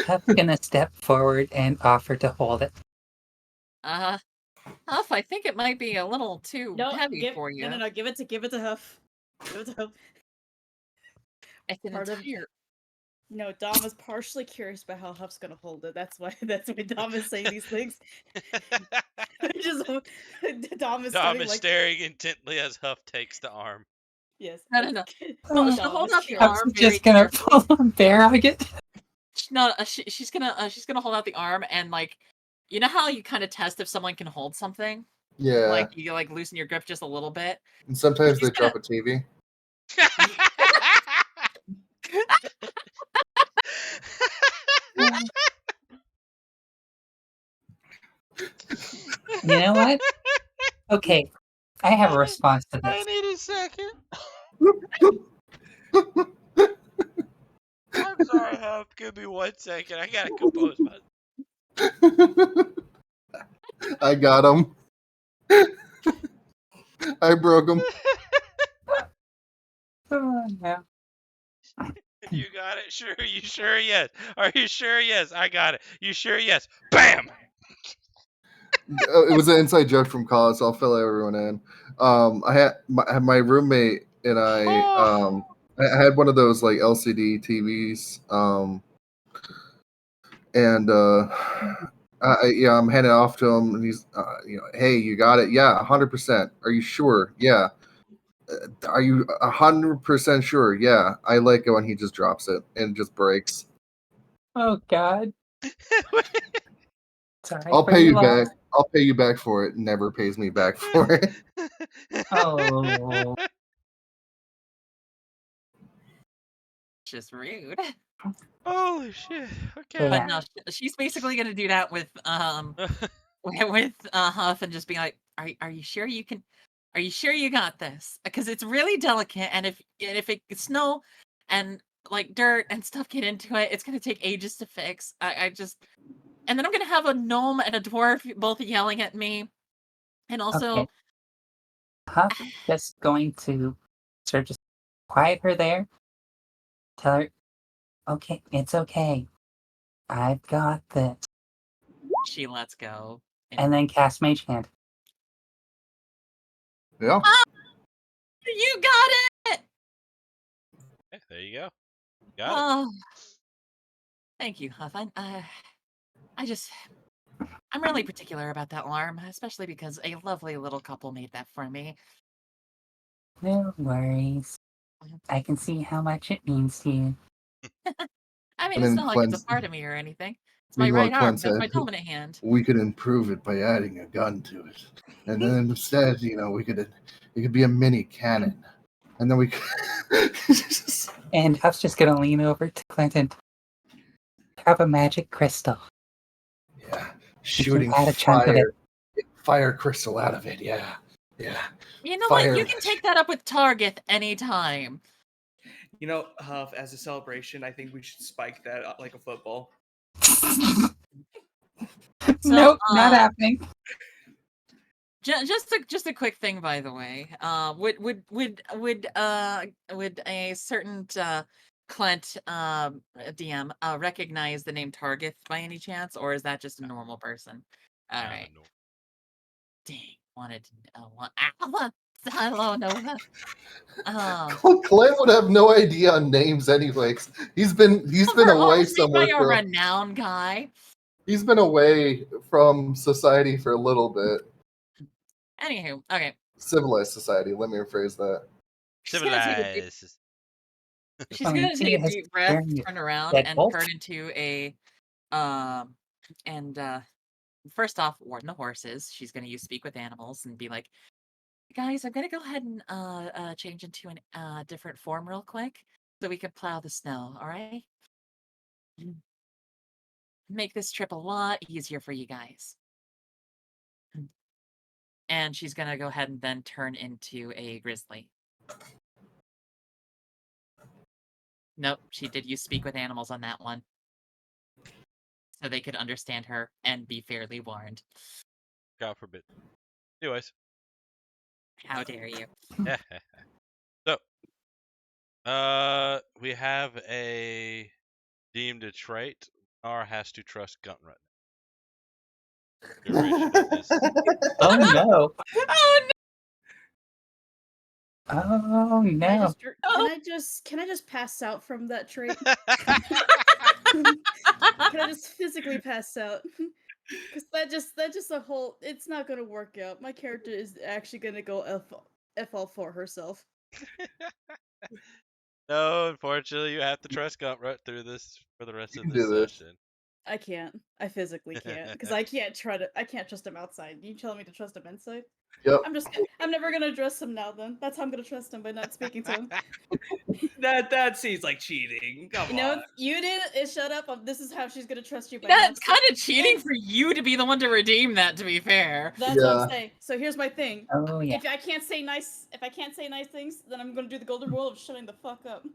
Huff's gonna step forward and offer to hold it. Huff, I think it might be a little too No, heavy for you. No. Give it to Huff. Give it to Huff. It's an Part of- entire. No, Dom is partially curious about how Huff's gonna hold it. That's why Dom is saying these things. Just Dom is Dom studying, is like, staring intently as Huff takes the arm. yes. No. Oh, She'll hold out the Huff's arm very just gonna carefully. pull a bear hug it. No, she's gonna hold out the arm and, like, you know how you kind of test if someone can hold something? Yeah. Like, you like loosen your grip just a little bit. And sometimes She's they drop a TV. You know what? Okay, I have a response to I this. need a second. I'm sorry, Huff. Give me 1 second. I gotta compose myself. I got him. I broke him. Oh, no. You got it? Sure? You sure? Yes. Are you sure? Yes. I got it. You sure? Yes. Bam! It was an inside joke from college, so I'll fill everyone in. I had my roommate and I had one of those like LCD TVs, and I'm handing it off to him, and he's, hey, you got it? Yeah, 100%. Are you sure? Yeah. Are you 100% sure? Yeah. I like it when he just drops it and just breaks. Oh God. Sorry I'll for pay your you loss. back. I'll pay you back for it. Never pays me back for it. Oh. Just rude. Holy shit. Okay. But Yeah. no, she's basically gonna do that with Huff and just be like, "Are you sure you can? Are you sure you got this? Because it's really delicate, and if snow and like dirt and stuff get into it, it's gonna take ages to fix. And then I'm gonna have a gnome and a dwarf both yelling at me, and also." Okay. Huff is just going to sort of just quiet her there. Tell her, okay, it's okay. I've got this. She lets go. And then cast Mage Hand. Yeah. You got it! Yeah, there you go. Got it. Oh, thank you, Huff. I'm really particular about that alarm, especially because a lovely little couple made that for me. No worries. I can see how much it means to you. I mean, And it's then not like it's a Clint's- part of me or anything. It's my Meanwhile, right arm. Clint That's my said, dominant hand. we could improve it by adding a gun to it, and then instead, it could be a mini cannon, and then we could. And Huff's just gonna lean over to Clinton. Have a magic crystal. Yeah, shooting add a chunk of fire crystal out of it. Yeah. You know what? You Fire. can take that up with Target anytime. You know, Huff, as a celebration, I think we should spike that like a football. So, Nope, not happening. Just a quick thing, by the way. Would a certain Clint DM recognize the name Target by any chance, or is that just a normal person? All right. No. Dang, wanted to Alpha. Hello, Nova. Clint would have no idea on names anyways. He's been We're away all somewhere by a for renowned guy. he's been away from society for a little bit. Anywho, okay. Civilized society, let me rephrase that. She's gonna take a deep, Civilized. she's I mean, gonna see, take a has deep breath, turned turn around, and Deadbolt. turn into a and first off, warn the horses. She's gonna use speak with animals and be like, guys, I'm gonna go ahead and change into a different form real quick so we can plow the snow, all right? Make this trip a lot easier for you guys. And she's gonna go ahead and then turn into a grizzly. Nope, she did use speak with animals on that one. So they could understand her and be fairly warned. God forbid. Anyways. How dare you? So, we have a deemed a trait. Nara has to trust Gunrut. Duration of this. Oh no. Oh no! Oh Can I no. can I just pass out from that trait? Can I just physically pass out? Because that just a whole. It's not gonna work out. My character is actually gonna go f all for herself. No, unfortunately, you have to trust Gunrut through this for the rest You of can this do this. session. I can't. I physically can't because I can't trust him outside. You telling me to trust him inside? Yep. I'm never gonna trust him now. Then that's how I'm gonna trust him by not speaking to him. That seems like cheating. Come You know, on. you didn't. Shut up. This is how she's gonna trust you. By That's not kind of cheating and- for you to be the one to redeem that, to be fair. That's what Yeah. I'm saying. So here's my thing. Oh yeah. If I can't say nice things, then I'm gonna do the golden rule of shutting the fuck up.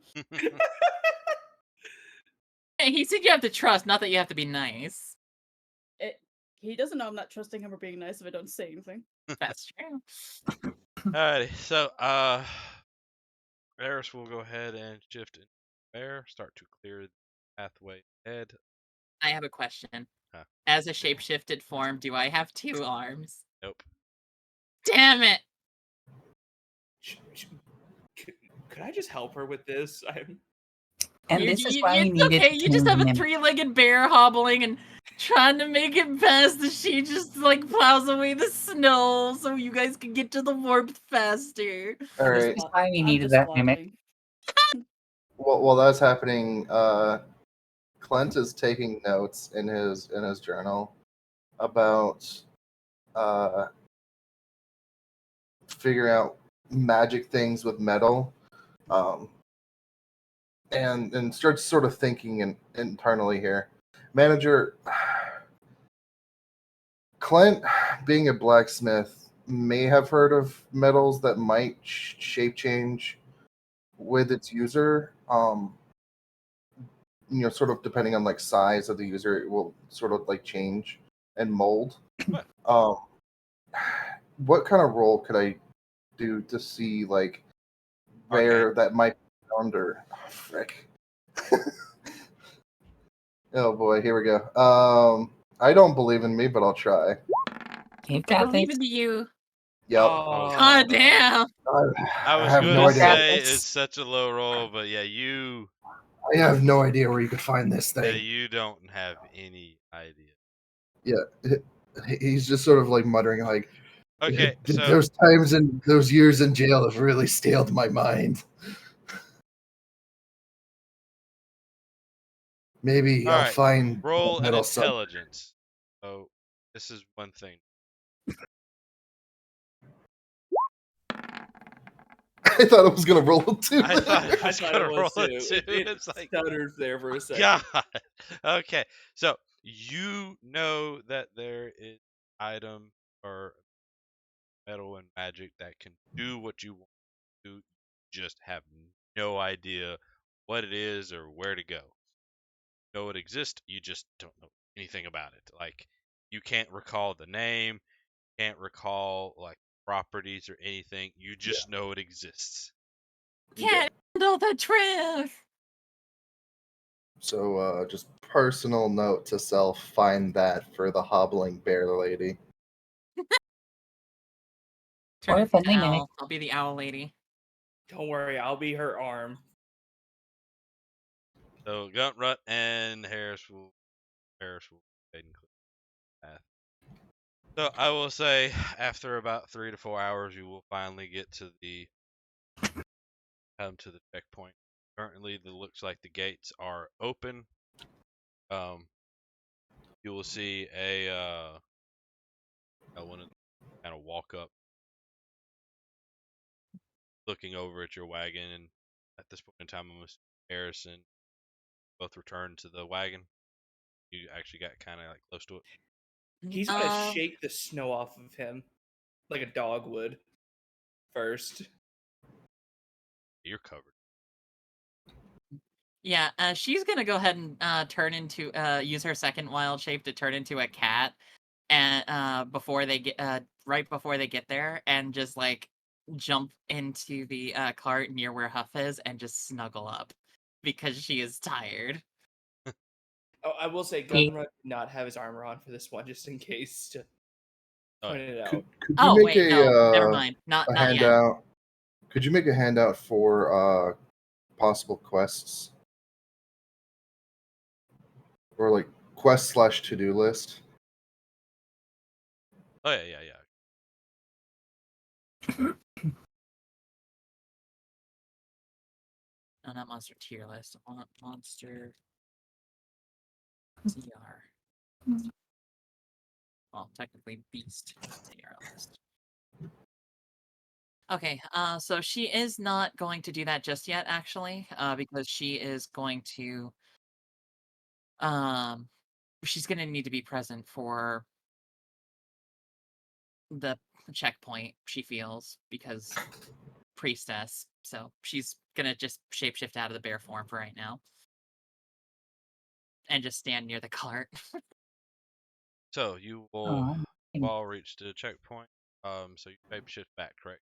Hey, he said you have to trust, not that you have to be nice. He doesn't know I'm not trusting him or being nice if I don't say anything. That's true. Alrighty, so Eris will go ahead and shift into bear, start to clear the pathway ahead. I have a question. Huh. As a shapeshifted form, do I have 2 arms? Nope. Damn it! Could I just help her with this? And You- this is you- why we it's needed okay. You just have a him. 3-legged bear hobbling and trying to make it past the she just like plows away the snow so you guys can get to the warmth faster. All This right. is why we I'm needed just that mimic. waddling. While that's happening, Clint is taking notes in his journal about figuring out magic things with metal, and starts sort of thinking internally here. Manager, Clint, being a blacksmith, may have heard of metals that might shape change with its user. Sort of depending on like size of the user, it will sort of like change and mold. What kind of role could I do to see like where that might be under? Oh, frick. Oh boy, here we go. I don't believe in me, but I'll try. You've I got believe this. in you. Yep. Oh, God damn. I was have going no to idea. say it's such a low roll, but yeah, you I have no idea where you could find this yeah, thing. you don't have any idea. Yeah, he's just sort of like muttering, like, Okay, so those times and those years in jail have really staled my mind. Maybe all I'll right, find roll an metal some. intelligence. So this is one thing. I thought I was gonna roll a 2. I thought I was thought gonna it was roll a too. 2. It It's like stuttered there for a second. God. Okay, so you know that there is item or metal and magic that can do what you want to do. You just have no idea what it is or where to go. You know it exists, you just don't know anything about it. Like you can't recall the name, can't recall like properties or anything. You just know it exists. Can't handle the truth. So, just personal note to self: find that for the hobbling bear lady. Turn Or into friendly the mimic. owl. I'll be the owl lady. Don't worry, I'll be her arm. So Guntrutt and Harris will go ahead and clear the path. So I will say, after about 3 to 4 hours, you will finally get to the checkpoint. Currently, it looks like the gates are open. You will see a one kind of walk up, looking over at your wagon, and at this point in time, almost Harrison both return to the wagon. You actually got kind of like close to it. He's gonna shake the snow off of him like a dog would first. You're covered. Yeah, she's gonna go ahead and turn into use her second wild shape to turn into a cat, and before they get right before they get there, and just like jump into the cart near where Huff is and just snuggle up because she is tired. Oh, I will say, Gunrun did not have his armor on for this one, just in case to Oh, point it out. Could you Oh make wait, no, never mind. Not a not yet. handout? Could you make a handout for possible quests or like quest / to-do list? Oh yeah. No, not monster tier list. I want monster TR. Well, technically beast TR list. Okay, so she is not going to do that just yet, actually, because she is going to, she's going to need to be present for the checkpoint, she feels, because priestess, so she's gonna just shapeshift out of the bear form for right now. And just stand near the cart. So you will all reach the checkpoint. So you shapeshift back, correct?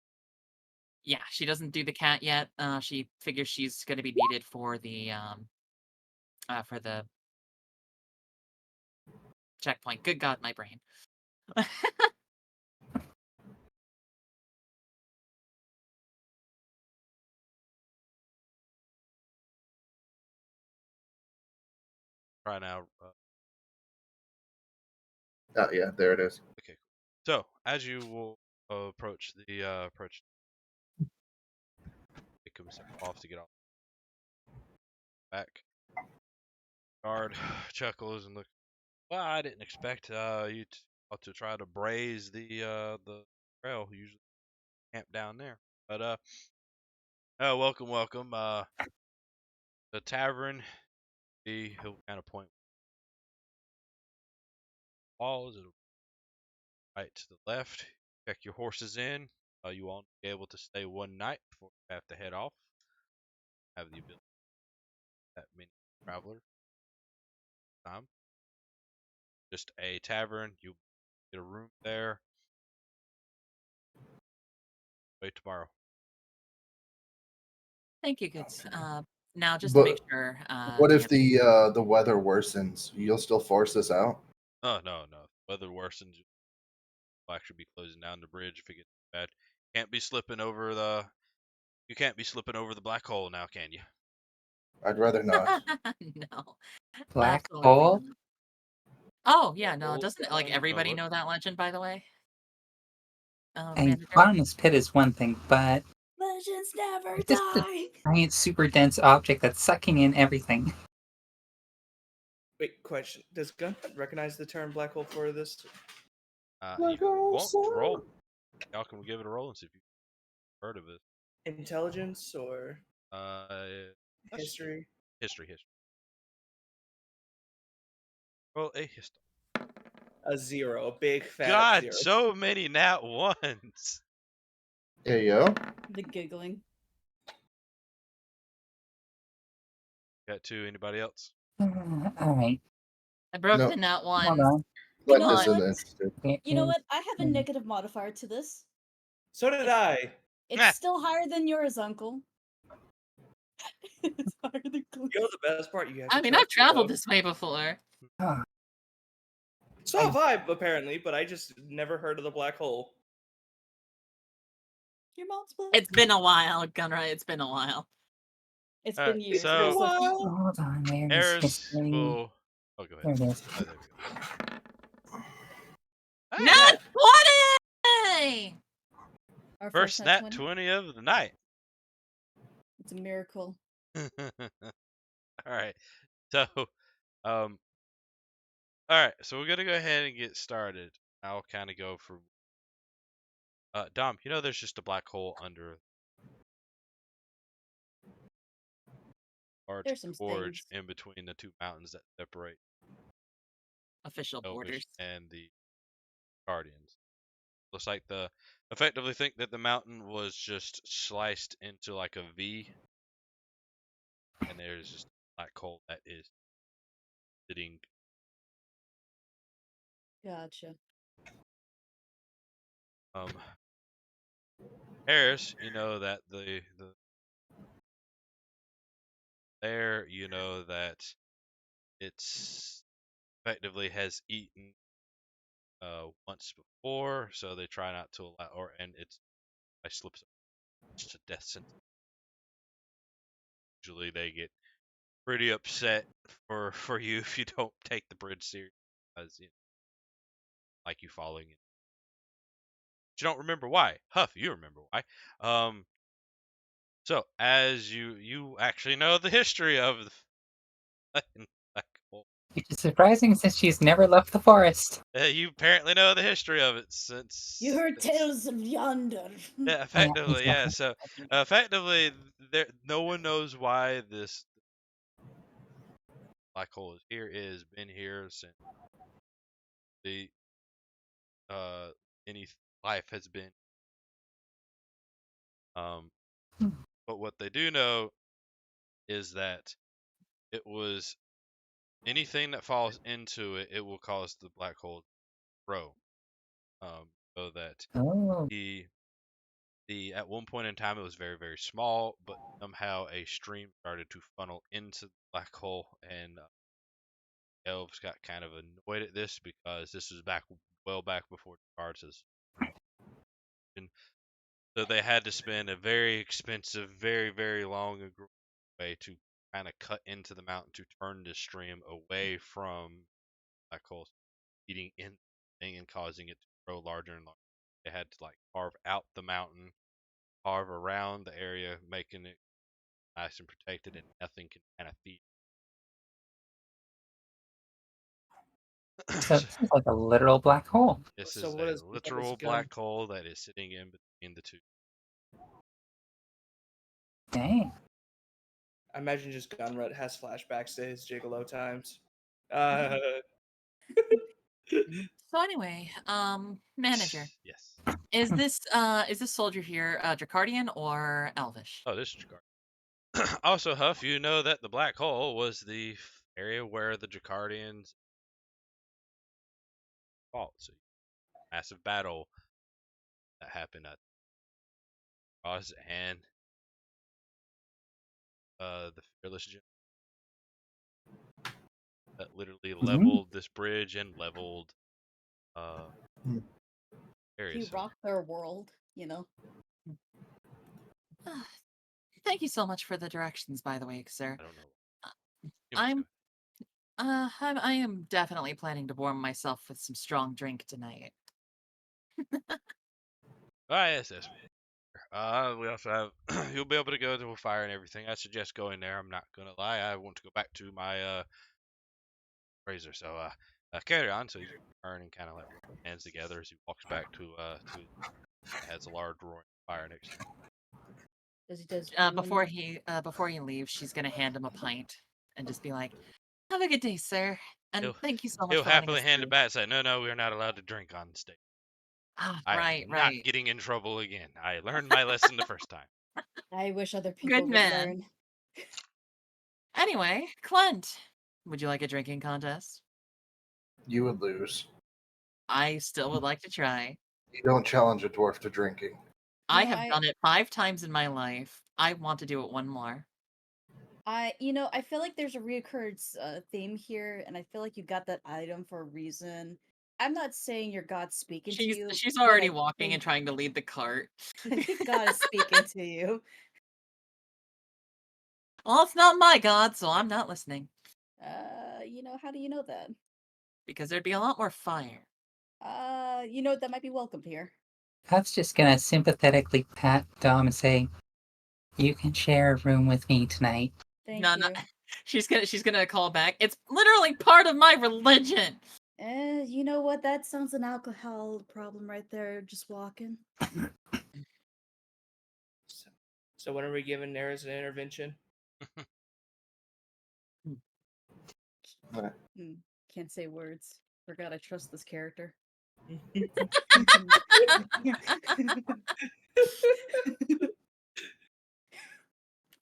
Yeah, she doesn't do the cat yet. She figures she's gonna be needed for the checkpoint. Good God, my brain. Try now. Yeah, there it is. Okay, cool. So as you will approach the take himself off to get off back. Guard chuckles and looks. Well, I didn't expect you to try to braze the trail. You usually camp down there, but welcome. The tavern. He'll kind of point walls. It'll right to the left. Check your horses in. You won't be able to stay one night before you have to head off. Have the ability that many travelers time. Just a tavern. You get a room there. Wait tomorrow. Thank you, Goods. Now just to But make sure. what if DM the weather worsens? You'll still force us out? Oh no. Weather worsens. We'll actually be closing down the bridge if it gets bad. Can't be slipping over the. You can't be slipping over the black hole now, can you? I'd rather not. No. Black Absolutely hole? not. Oh yeah, no, Hole doesn't gone. like everybody what? know that legend, by the way? A Manager? bottomless pit is one thing, but Legends never this is die. a giant, super dense object that's sucking in everything. Wait, question. Does Gun recognize the term black hole for this? You won't roll. Y'all can give it a roll and see if you've heard of it. Intelligence or That's history? History. Roll a history. A 0, a big fat God, 0. so many nat ones. Hey yo. The giggling. Got 2. Anybody else? All right. I broke No. the nut Hold one. on. Like know this what? isn't interested. There You know is- what? I have a negative modifier to this. So did I. It's Ah. still higher than yours, Uncle. It's higher than Clint's. You know the best part? You have I to mean, trust I've traveled yourself. this way before. Ah, So have I, apparently, but I just never heard of the black hole. Your mom's black. It's been a while, Gunra. It's been a while. It's Alright, been years. so- It was like hold on. Where is Eris history? will. Oh, go There ahead. it is. Oh, there we go. Nat 20! our First nat nat 20. 20 of the night. It's a miracle. All right. So, all right. So we're gonna go ahead and get started. I'll kind of go for. Dom, you know, there's just a black hole under a large There's some gorge things. in between the 2 mountains that separate Official Elvish borders. and the Guardians. Looks like effectively think that the mountain was just sliced into like a V, and there's just a black hole that is sitting. Gotcha. Harris, you know that the there, you know that it's effectively has eaten once before, so they try not to allow, and I slips to death sentence. Usually they get pretty upset for you if you don't take the bridge serious, because like you falling in. But you don't remember why. Huff, you remember why. So as you actually know the history of the fucking black hole. Which is surprising since she's never left the forest. You apparently know the history of it since You heard it's- tales of yonder. Yeah, effectively, yeah. exactly. So effectively, no one knows why this black hole is here. It has been here since the any life has been. But what they do know is that it was anything that falls into it, it will cause the black hole to grow. So that Oh, the at one point in time it was very, very small, but somehow a stream started to funnel into the black hole, and elves got kind of annoyed at this because this was well back before cards has. So they had to spend a very expensive, very, very long way to kind of cut into the mountain to turn the stream away from black holes eating in the thing and causing it to grow larger and larger. They had to like carve out the mountain, carve around the area, making it nice and protected, and nothing can kind of feed. so this is like a literal black hole. This So is what a is literal Bubba's black hole that is sitting in between the 2. Dang. I imagine just Gunrut has flashbacks to his Gigolo times. So anyway, manager, Yes. is this soldier here Dracardian or Elvish? Oh, this is Dracardian. Also, Huff, you know that the black hole was the area where the Dracardians fought. So, massive battle that happened at Oz and the Fearless General that literally leveled this bridge and leveled areas. He rocked their world, you know. Thank you so much for the directions, by the way, sir. I don't know. I am definitely planning to warm myself with some strong drink tonight. Yes. We also have. You'll be able to go to a fire and everything. I suggest going there. I'm not gonna lie. I want to go back to my razor. So carry on. So you turn and kind of like hands together as he walks back to has a large roaring fire next to him. Does he does Before he leaves, she's gonna hand him a pint and just be like, "Have a good day, sir, and thank you so much." He'll for letting happily us hand it through." back and say, "No, we're not allowed to drink on stage. Right. Not getting in trouble again. I learned my lesson the first time." I wish other people Good would man. learn. Anyway, Clint, would you like a drinking contest? You would lose. I still would like to try. You don't challenge a dwarf to drinking. I No, have done it 5 times in my life. I want to do it one more. I feel like there's a reoccurrence theme here, and I feel like you got that item for a reason. I'm not saying your God's speaking to you. She's but already I walking and think- trying to lead the cart. I think God is speaking to you. Well, it's not my god, so I'm not listening. How do you know that? Because there'd be a lot more fire. That might be welcomed here. Huff's just gonna sympathetically pat Dom and say, "You can share a room with me tonight." Thank No, you. no. She's gonna call back. It's literally part of my religion. You know what? That sounds an alcohol problem right there. Just walking. So when are we giving there as an intervention? Can't say words. Forgot I trust this character.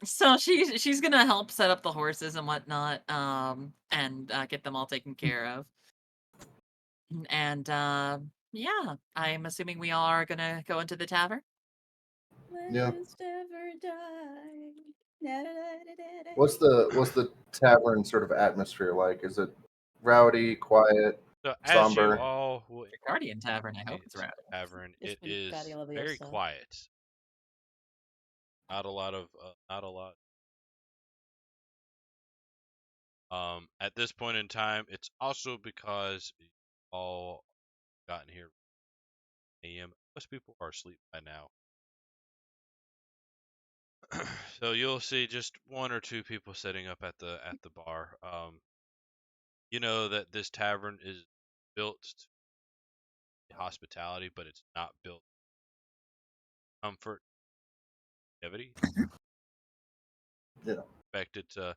So she's gonna help set up the horses and whatnot, and get them all taken care of. And yeah, I'm assuming we are gonna go into the tavern. Yeah. Let's never die. Na-da-da-da-da-da. What's the tavern sort of atmosphere like? Is it rowdy, quiet? So as you Somber. all will The Guardian Tavern, I hope it's right. tavern, It's it been is Guardian very Leviosa. quiet. Not a lot. At this point in time, it's also because you all gotten here a.m. Most people are asleep by now. So you'll see just 1 or 2 people sitting up at the bar. You know that this tavern is built to hospitality, but it's not built for comfort, activity. Yeah. Expected to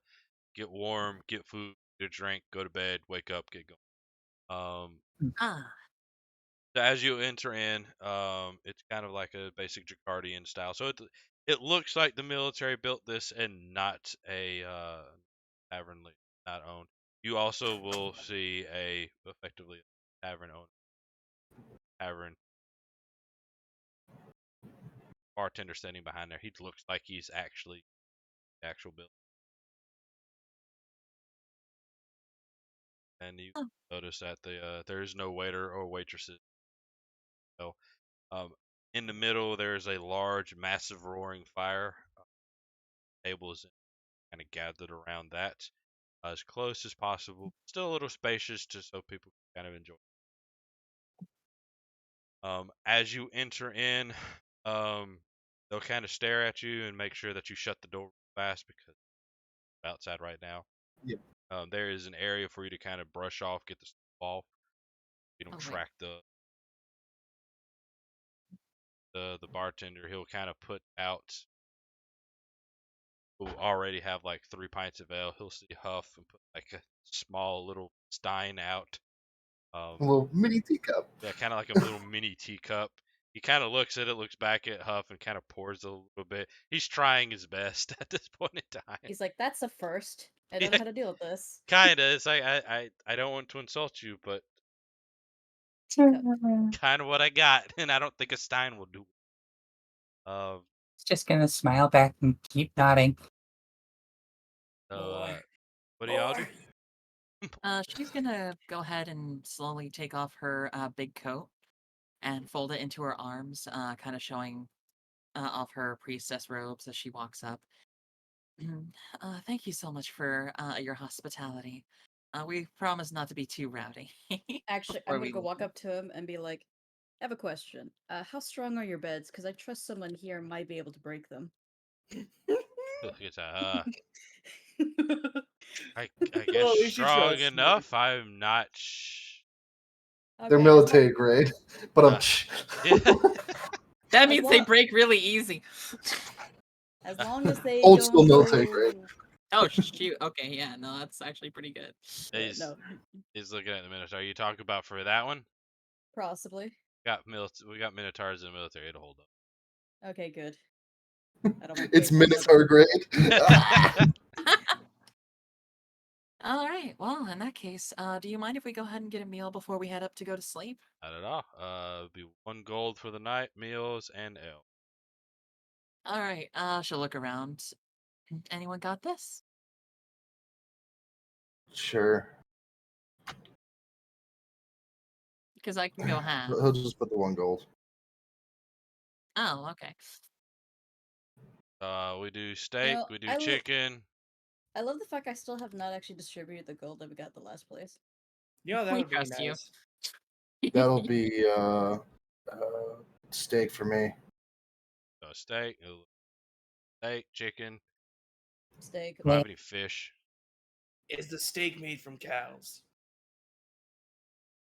get warm, get food, get a drink, go to bed, wake up, get going. Ah, So as you enter in, it's kind of like a basic Jacardian style. So it looks like the military built this and not a tavern not owned. You also will see effectively a tavern owned tavern bartender standing behind there. He looks like he's actually the actual building. And you Oh. notice that there is no waiter or waitresses. So in the middle there's a large, massive roaring fire. Tables kind of gathered around that as close as possible. Still a little spacious, just so people can kind of enjoy. As you enter in, they'll kind of stare at you and make sure that you shut the door fast because it's outside right now. Yeah. There is an area for you to kind of brush off, get the stuff off. You don't Oh, right. track the bartender. He'll kind of put out. Who already have like 3 pints of ale. He'll see Huff and put like a small little stein out. A little mini teacup. Yeah, kind of like a little mini teacup. He kind of looks at it, looks back at Huff, and kind of pours a little bit. He's trying his best at this point in time. He's like, that's a first. I don't know how to deal with this. Kinda. It's like I don't want to insult you, but kind of what I got, and I don't think a stein will do. He's just gonna smile back and keep nodding. So what do y'all do? She's gonna go ahead and slowly take off her big coat and fold it into her arms, kind of showing off her priestess robes as she walks up. Thank you so much for your hospitality. We promise not to be too rowdy. Actually, before I'm gonna we go walk leave. up to him and be like, I have a question. How strong are your beds? Because I trust someone here might be able to break them. It's I Well, guess at least you strong trust me. enough. I'm not. They're Okay, military grade, but I'm. Yeah. That As means they long- break really easy. As long as they Old don't school military go- grade. Oh shoot! Okay, yeah, no, that's actually pretty good. He's, no, he's looking at the Minotaur. You talk about for that one? possibly. We got Minotaurs in the military. It'll hold up. Okay, good. I don't want It's baseball Minotaur grade. Ah! All right. Well, in that case, do you mind if we go ahead and get a meal before we head up to go to sleep? Not at all. Be 1 gold for the night, meals, and ale. All right. She'll look around. Anyone got this? Sure. Because I can go half. He'll just put the 1 gold. Oh, okay. We do steak, know, we do I lo- chicken. I love the fact I still have not actually distributed the gold that we got the last place. You know that We would be trust you. nice. That'll be steak for me. Steak, chicken. Steak. Do I have any fish? Is the steak made from cows?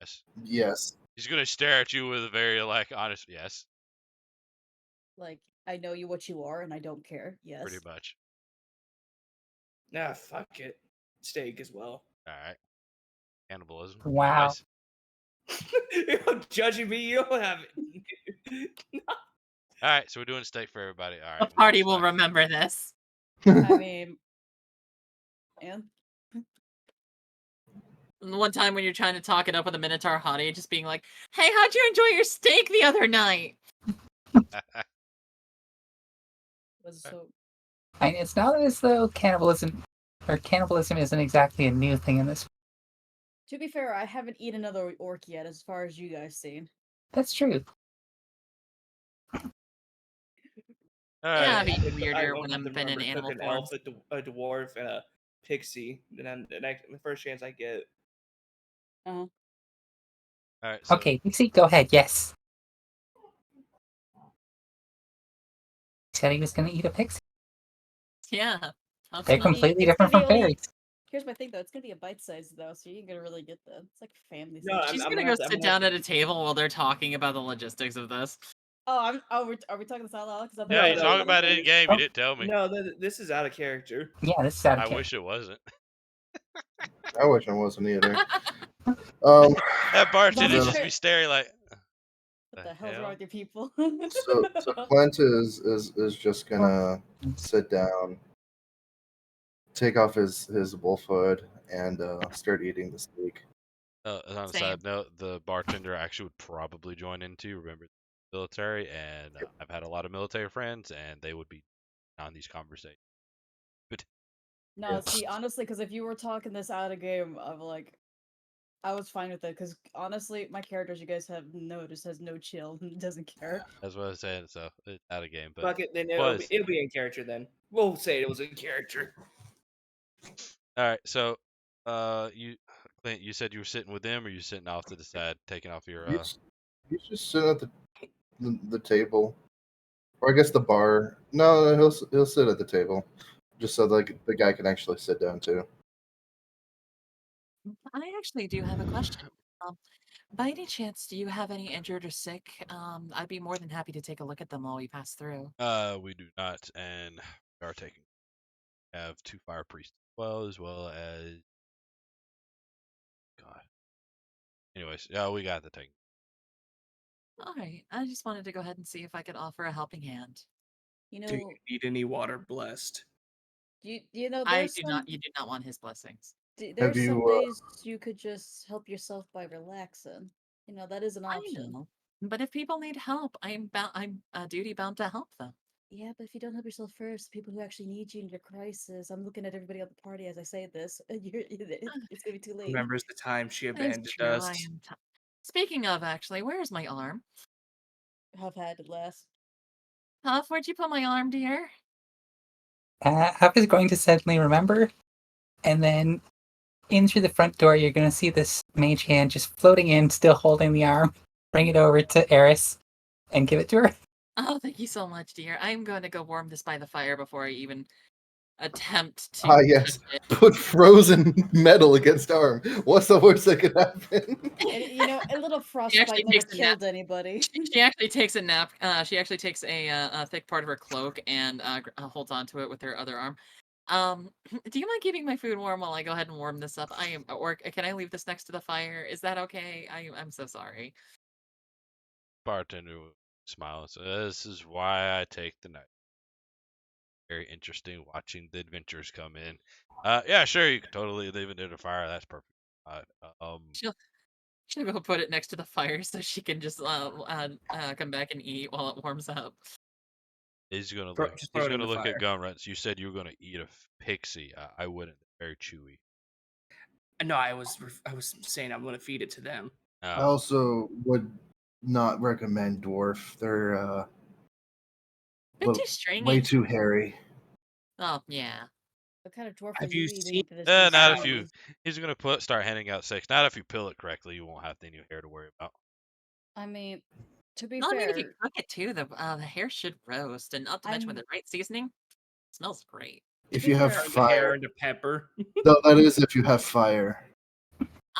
Yes. Yes. He's gonna stare at you with a very honest yes, Like, I know you what you are and I don't care. Yes. pretty much. Nah, fuck it. Steak as well. All right. Cannibalism. Wow. Anyways. You're judging me, you don't have it. All right, so we're doing steak for everybody. All right. The party next will time. remember this. I mean, and One time when you're trying to talk it up with a Minotaur hottie, just being like, "Hey, how'd you enjoy your steak the other night?" was so I mean, it's not as though cannibalism isn't exactly a new thing in this. to be fair, I haven't eaten another orc yet, as far as you guys seen. That's true. All Yeah, right. I've eaten I weirder won't when have I'm to been in remember to animal cook an forms. elf, a dwarf, and a pixie. Then the first chance I get. All right. So Okay, Pixie, go ahead. Yes. He said he was going to eat a pixie. Yeah. They're Absolutely. completely it's different gonna from be only- fairies. Here's my thing though, it's gonna be a bite size though, so you ain't gonna really get that. It's like a family No, thing. She's I'm gonna gonna go have to- sit down at a table while they're talking about the logistics of this. Are we talking this out loud? Because yeah, No, you no, talking about it no. in game. Oh. You didn't tell me. No, this is out of character. Yeah, this is out of I character. wish it wasn't. I wish I wasn't either. Um, That bartender Well, just be staring like. What the hell's hell? wrong with your people? so Clint is just gonna sit down, take off his wolf hood, and start eating the steak. On a Same. side note, the bartender actually would probably join into. Remember, the military, and I've had a lot of military friends, and they would be on these conversations. No, Yeah. see, honestly, because if you were talking this out of game, I was fine with it. Because honestly, my character, as you guys have noticed, has no chill and doesn't care. That's what I was saying. So it's out of game, but Fuck it, then was. it'll be in character then. We'll say it was in character. All right. So, you, Clint, you said you were sitting with them, or you sitting off to the side, taking off your. He's just sitting at the table, or I guess the bar. No, he'll sit at the table, just so the guy can actually sit down too. I actually do have a question. By any chance, do you have any injured or sick? I'd be more than happy to take a look at them while we pass through. We do not, and we are taking. We have 2 fire priests as well as. God. Anyways, yeah, we got the thing. All right. I just wanted to go ahead and see if I could offer a helping hand. You Do you know, need any water blessed? you know, I there's do some not. You do not want his blessings. there's some you, ways you could just help yourself by relaxing. You know, that is an I option. know. But if people need help, I'm duty bound to help them. Yeah, but if you don't help yourself first, people who actually need you in your crisis. I'm looking at everybody at the party as I say this. It's gonna be too late. Remembers the time she That is abandoned true. us. I am. Speaking of, actually, where's my arm? Have had it last. Huff, where'd you put my arm, dear? Huff is going to suddenly remember, and then in through the front door, you're going to see this mage hand just floating in, still holding the arm. Bring it over to Eris and give it to her. Oh, thank you so much, dear. I'm going to go warm this by the fire before I even attempt to. Ah, yes. touch it. Put frozen metal against arm. What's the worst that could happen? And, you know, a little actually frostbite never takes a nap. killed anybody. She actually takes a nap. She actually takes a thick part of her cloak and holds onto it with her other arm. Do you mind keeping my food warm while I go ahead and warm this up? Or can I leave this next to the fire? Is that okay? I'm so sorry. Bartender smiles. This is why I take the night. very interesting watching the adventures come in. Yeah, sure, you can totally leave it in the fire. That's perfect. She'll go put it next to the fire so she can just come back and eat while it warms up. He's gonna Throw- look. just throw He's it in gonna the look at fire. Gunruts. You said you were gonna eat a pixie. I wouldn't. They're very chewy. No, I was saying I'm gonna feed it to them. I also would not recommend dwarf. They're They're well, too stringy. way too hairy. Oh yeah. What kind of dwarf Have are you you seen- eating? that is so Not if stringy? you. He's gonna start handing out sex. Not if you pill it correctly. You won't have any hair to worry about. I mean, to be No, I mean if you fair, cook it too, the hair should roast, and not to mention with the right seasoning, it smells great. If be you have fair, Turn the hair fire, into pepper. though, that is if you have fire.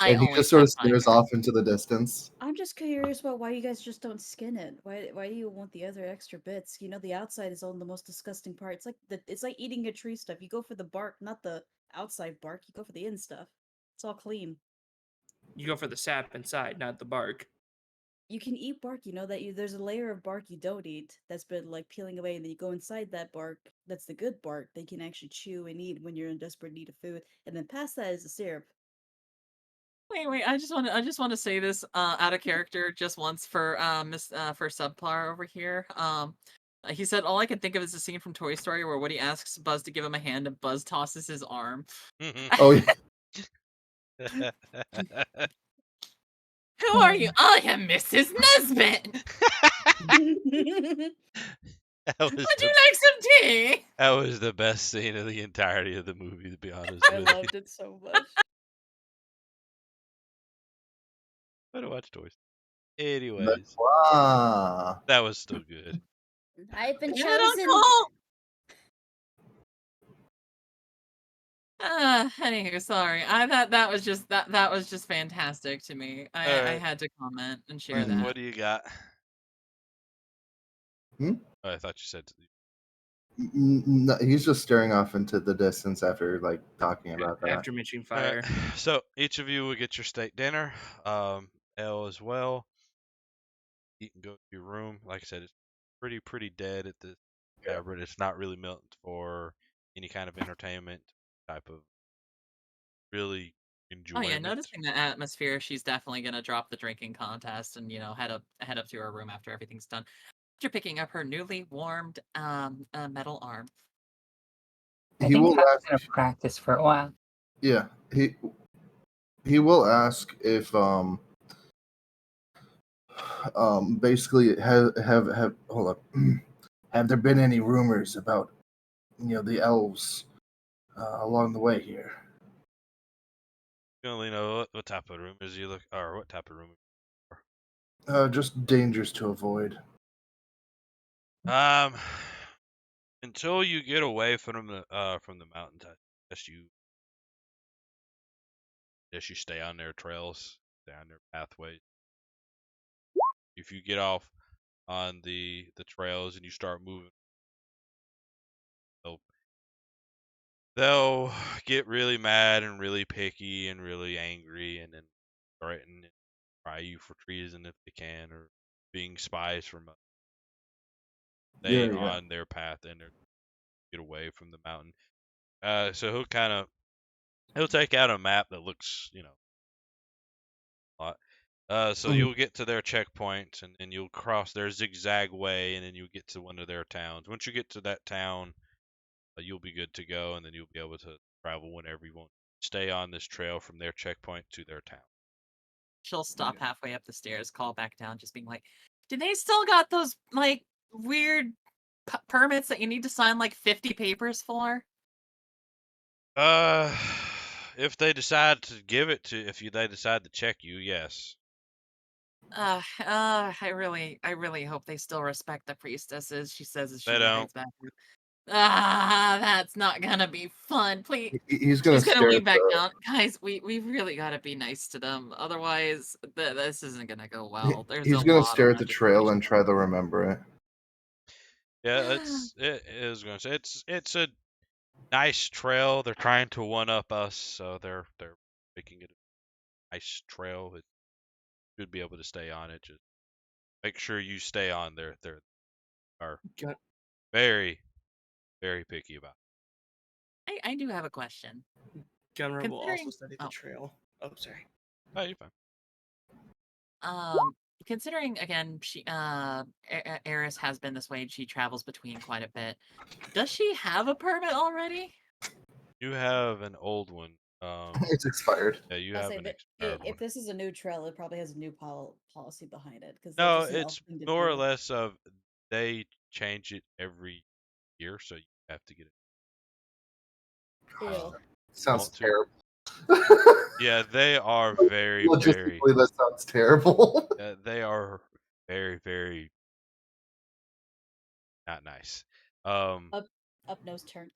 I And he always just sort have of stares fire. off into the distance. I'm just curious about why you guys just don't skin it. Why do you want the other extra bits? You know, the outside is on the most disgusting part. It's like eating a tree stuff. You go for the bark, not the outside bark. You go for the in stuff. It's all clean. You go for the sap inside, not the bark. You can eat bark, you know that there's a layer of bark you don't eat that's been like peeling away, and then you go inside that bark. That's the good bark that you can actually chew and eat when you're in desperate need of food. And then past that is the syrup. Wait, I just want to say this out of character just once for for Subpar over here. He said all I can think of is the scene from Toy Story where Woody asks Buzz to give him a hand and Buzz tosses his arm. Oh, yeah. Who are you? I am Mrs. Nesbit. That was Would the, you like some tea? that was the best scene of the entirety of the movie. To be honest I with you, loved it so much. I don't watch Toys. Anyways, Wow. that was still good. I've been Damn it, chosen. Uncle! Anywho, sorry. I thought that was just that was just fantastic to me. I Alright. had to comment and share Mhm. that. What do you got? Hmm? Oh, I thought you said. No, he's just staring off into the distance after like talking about that. After mentioning Alright, fire. so each of you will get your steak dinner. Elle as well. You can go to your room. Like I said, it's pretty dead at the tavern. It's not really meant for any kind of entertainment type of really Oh enjoyment. yeah, noticing the atmosphere, she's definitely gonna drop the drinking contest and head up to her room after everything's done. After picking up her newly warmed metal arm. I He think will Huff's ask. gonna practice for a while. Yeah, he will ask if basically have hold up. Have there been any rumors about the elves along the way here? You only know what type of rumors you look, or what type of rumors. Just dangers to avoid. Until you get away from the mountains, I guess you stay on their trails, stay on their pathways. If you get off on the trails and you start moving, they'll get really mad and really picky and really angry, and then threaten and try you for treason if they can, or being spies from stay Yeah. on their path and get away from the mountain. So he'll take out a map that looks, a lot. So Mhm. you'll get to their checkpoint, and then you'll cross their zigzag way, and then you'll get to one of their towns. Once you get to that town, you'll be good to go, and then you'll be able to travel whenever you want. Stay on this trail from their checkpoint to their town. She'll stop halfway up the stairs, call back down, just being like, "Do they still got those like weird permits that you need to sign like 50 papers for?" If they decide to give it to, they decide to check you, yes. I really hope they still respect the priestesses. She says as she They don't. heads back. That's not gonna be fun. Please. He's gonna She's gonna stare lean at back the. down. Guys, we've really got to be nice to them. Otherwise, this isn't gonna go well. There's He's a gonna lot stare of at the trail and try to remember it. Yeah, it is going to say it's a nice trail. They're trying to one up us, so they're making it a nice trail. It should be able to stay on it. Just make sure you stay on there. They are Gun- very very picky about. I do have a question. Gunrunner will also Considering- study the oh. trail. Oh, sorry. Oh, you're fine. Considering again, she Eris has been this way and she travels between quite a bit. Does she have a permit already? You have an old one. It's expired. Yeah, you I'll have say an that expired one. if this is a new trail, it probably has a new policy behind it. Because No, just an it's elf thing to more or do. less of they change it every year, so you have to get it. Ew. Sounds want to. terrible. Yeah, they are very, very. Logistically, that sounds terrible. They are very, very not nice. Up nose turned.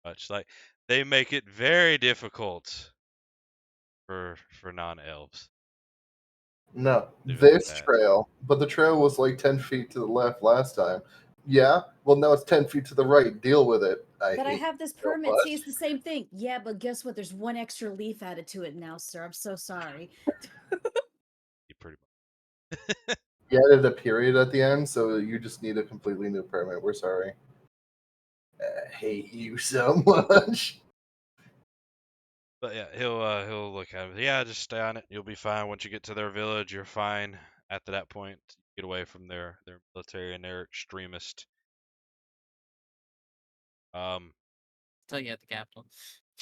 Much like they make it very difficult for non-elves. No, Leave it at this that. trail, but the trail was like 10 feet to the left last time. Yeah, well, now it's 10 feet to the right. Deal with it. But I hate have this so permit. much. See, it's the same thing. Yeah, but guess what? There's one extra leaf added to it now, sir. I'm so sorry. You pretty much. You added a period at the end, so you just need a completely new permit. We're sorry. I hate you so much. But yeah, he'll look at it. Yeah, just stay on it. You'll be fine. Once you get to their village, you're fine. After that point, get away from their military and their extremist. Still you at the capital.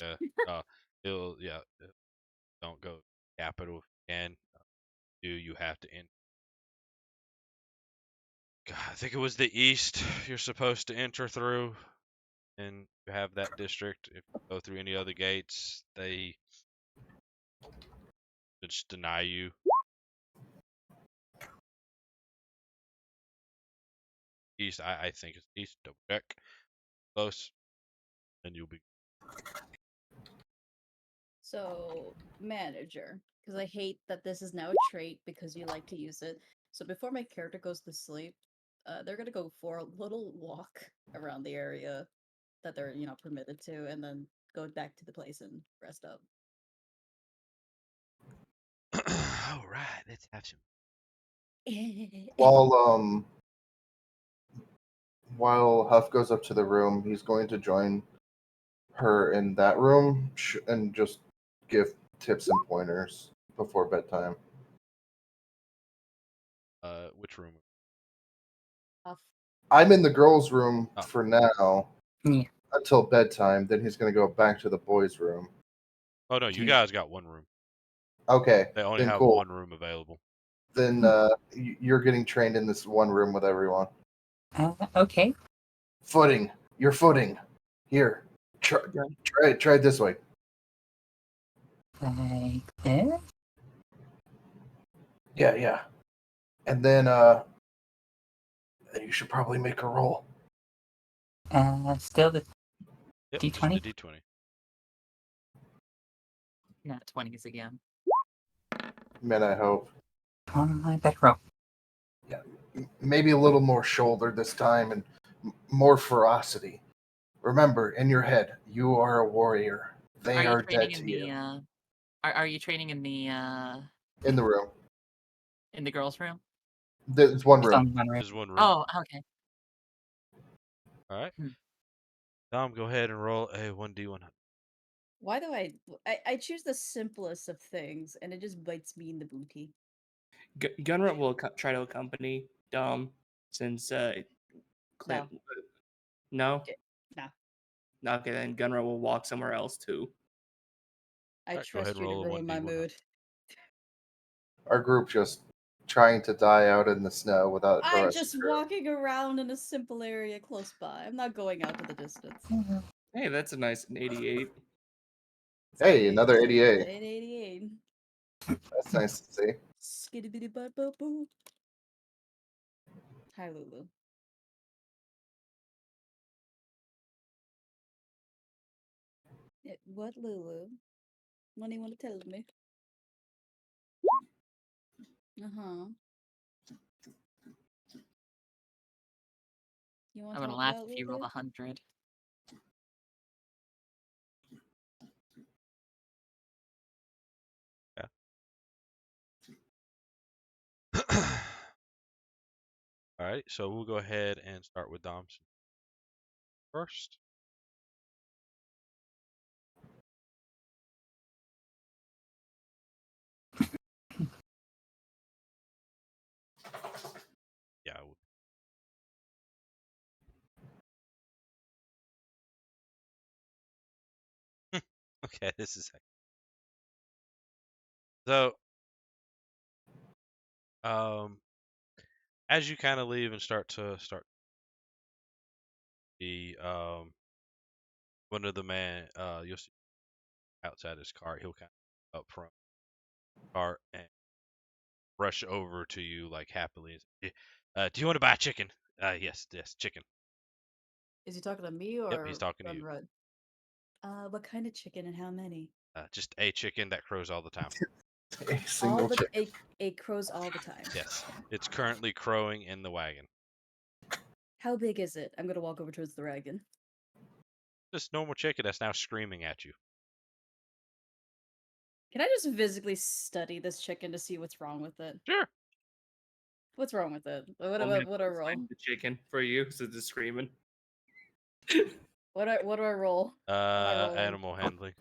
Yeah. Don't go capital if you can. You have to end. God, I think it was the east you're supposed to enter through, and you have that district. If you go through any other gates, they just deny you. East, I think it's east. Double check. Close, and you'll be. So, manager, because I hate that this is now a trait because you like to use it. So before my character goes to sleep, they're gonna go for a little walk around the area that they're, permitted to, and then go back to the place and rest up. All right, let's have some. While Huff goes up to the room, he's going to join her in that room and just give tips and pointers before bedtime. Which room? Off. I'm in the girls' room Oh. for now Yeah. until bedtime. Then he's going to go back to the boys' room. Oh no, you Yeah. guys got one room. Okay, They only then have cool. one room available. Then you're getting trained in this one room with everyone. Okay. Footing. Your footing. Here. Try it this way. Like this. Yeah. And then you should probably make a roll. Still the Yep, D20? Just the D20. Not 20s again. Man, I hope. on my back row. Maybe a little more shoulder this time and more ferocity. Remember, in your head, you are a warrior. They you are training dead in to the you. are you training in the In the room. girls' room? There's one Just room. on one row. There's one room. Oh, okay. All right. Hmm. Tom, go ahead and roll a 1d100. Why do I choose the simplest of things, and it just bites me in the booty. Gunrunner will try to accompany Dom since Clint. No. No. No. Okay, then Gunrunner will walk somewhere else too. I Alright, go ahead trust and you to roll a ruin my 1d100. mood. Our group just trying to die out in the snow without the I'm rest just of the group. walking around in a simple area close by. I'm not going out to the distance. Hey, that's a nice 88. Hey, another 88. 88. That's nice to see. Skitty bitty butt boo boo. Hi, Lulu. What, Lulu? What do you want to tell me? Uh-huh. You want I to would talk laugh about if you Lulu? rolled 100. All right, so we'll go ahead and start with Dom's. first. Yeah. Okay, this is so. As you kind of leave and start the one of the man, you'll see outside his car. He'll kind of up front car and rush over to you like happily. Do you want to buy chicken? Yes, chicken. Is he talking to me or Yep, he's talking to you. Red? What kind of chicken and how many? Just a chicken that crows all the time. A single chicken. A crows all the time. Yes, it's currently crowing in the wagon. How big is it? I'm gonna walk over towards the wagon. Just normal chicken that's now screaming at you. Can I just physically study this chicken to see what's wrong with it? Sure. What's wrong with it? What I'm do gonna I roll? find the chicken for you since it's screaming. What do I roll? rolling? Animal handling.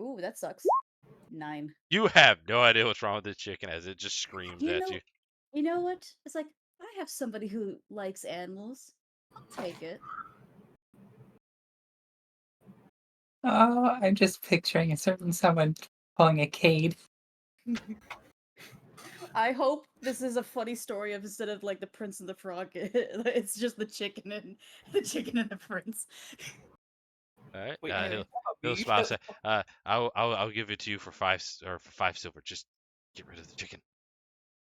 Ooh, that sucks. 9. You have no idea what's wrong with this chicken as it just screams You at know, you. you know what? It's like I have somebody who likes animals. Take it. Oh, I'm just picturing a certain someone pulling a Cade. I hope this is a funny story of instead of like the Prince and the Frog, it's just the chicken and the prince. All right. Wait, He'll smile and say, I'll give it to you for 5 silver. Just get rid of the chicken.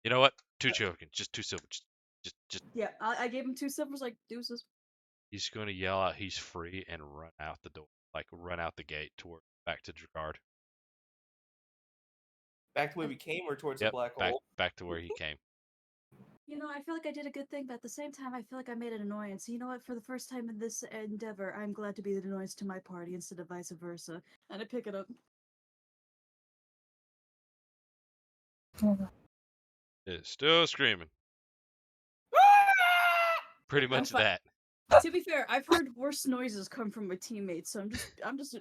You know what? 2 chicken, just 2 silver. Just. Yeah, I gave him 2 silvers, like deuces. He's going to yell out he's free and run out the door, like run out the gate toward back to Drakard. Back to where we came or towards Yep, the black back hole? back to where he came. You know, I feel like I did a good thing, but at the same time, I feel like I made an annoyance. You know what? For the first time in this endeavor, I'm glad to be the annoyance to my party instead of vice versa. And I pick it up. It's still screaming. Pretty much that. To be fair, I've heard worse noises come from my teammates, so I'm just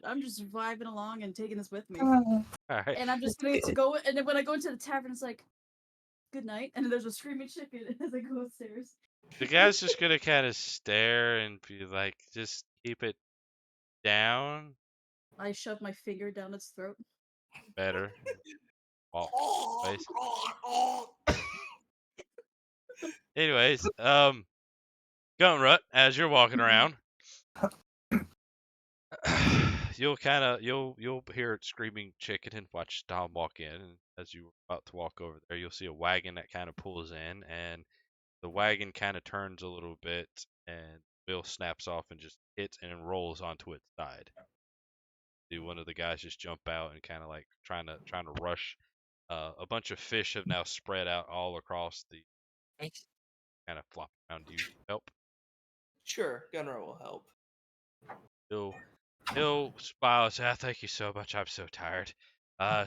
vibing along and taking this with me. All right. And I'm just going to go, and then when I go into the tavern, it's like, good night, and then there's a screaming chicken as I go upstairs. The guy's just gonna kind of stare and be like, just keep it down. I shove my finger down its throat. Better. Walk face. Anyways, Gunrut, as you're walking around, you'll hear it screaming chicken and watch Dom walk in. And as you're about to walk over there, you'll see a wagon that kind of pulls in, and the wagon kind of turns a little bit, and wheel snaps off and just hits and rolls onto its side. See one of the guys just jump out and kind of like trying to rush. A bunch of fish have now spread out all across the kind of flop around. Do you help? Sure, Gunnar will help. He'll smile and say, "Thank you so much. I'm so tired."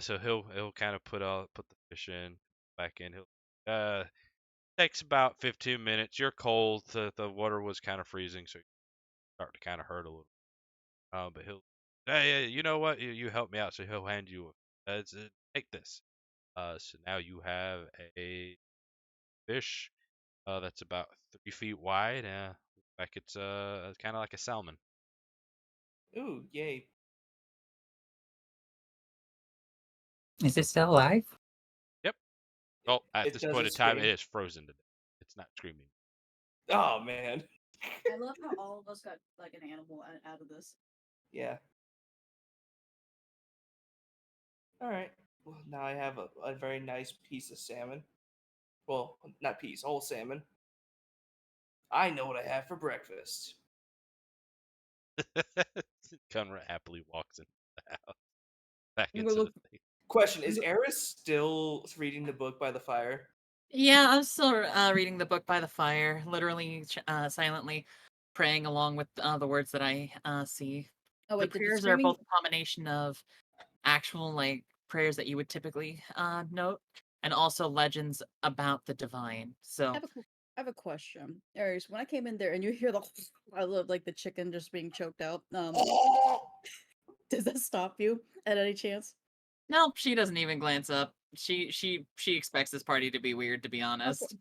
So he'll kind of put the fish in back in. He'll takes about 15 minutes. You're cold. The water was kind of freezing, so you start to kind of hurt a little. But he'll, hey, you know what? You helped me out, so he'll hand you. Take this. So now you have a fish that's about 3 feet wide. Like it's kind of like a salmon. Ooh, yay. Is it still alive? Yep. Oh, at It this point in doesn't time, scream. it is frozen to death. It's not screaming. Oh, man. I love how all of us got like an animal out of this. Yeah. Alright. Well, now I have a very nice piece of salmon. Well, not piece, whole salmon. I know what I have for breakfast. Conrad happily walks into the house. Back I'm into gonna the look- thing. Question, is Eris still reading the book by the fire? Yeah, I'm still reading the book by the fire, literally silently praying along with the words that I see. Oh wait, The did the prayers are screaming? both a combination of actual like prayers that you would typically note, and also legends about the divine. I So have a I have a question. Aries, when I came in there and you hear the I love like the chicken just being choked out, does that stop you at any chance? No, she doesn't even glance up. She expects this party to be weird, to be honest.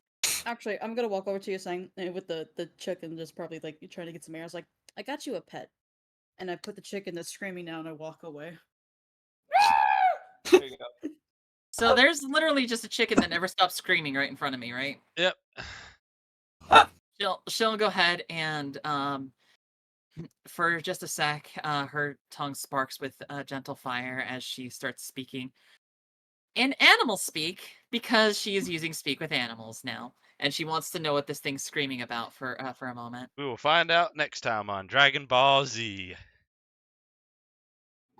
Actually, I'm gonna walk over to you saying with the chicken just probably like trying to get some air. I was like, I got you a pet. And I put the chicken that's screaming down and I walk away. There you go. So there's literally just a chicken that never stops screaming right in front of me, right? Yep. She'll go ahead and for just a sec, her tongue sparks with gentle fire as she starts speaking in animal speak because she is using speak with animals now, and she wants to know what this thing's screaming about for a moment. We will find out next time on Dragon Ball Z.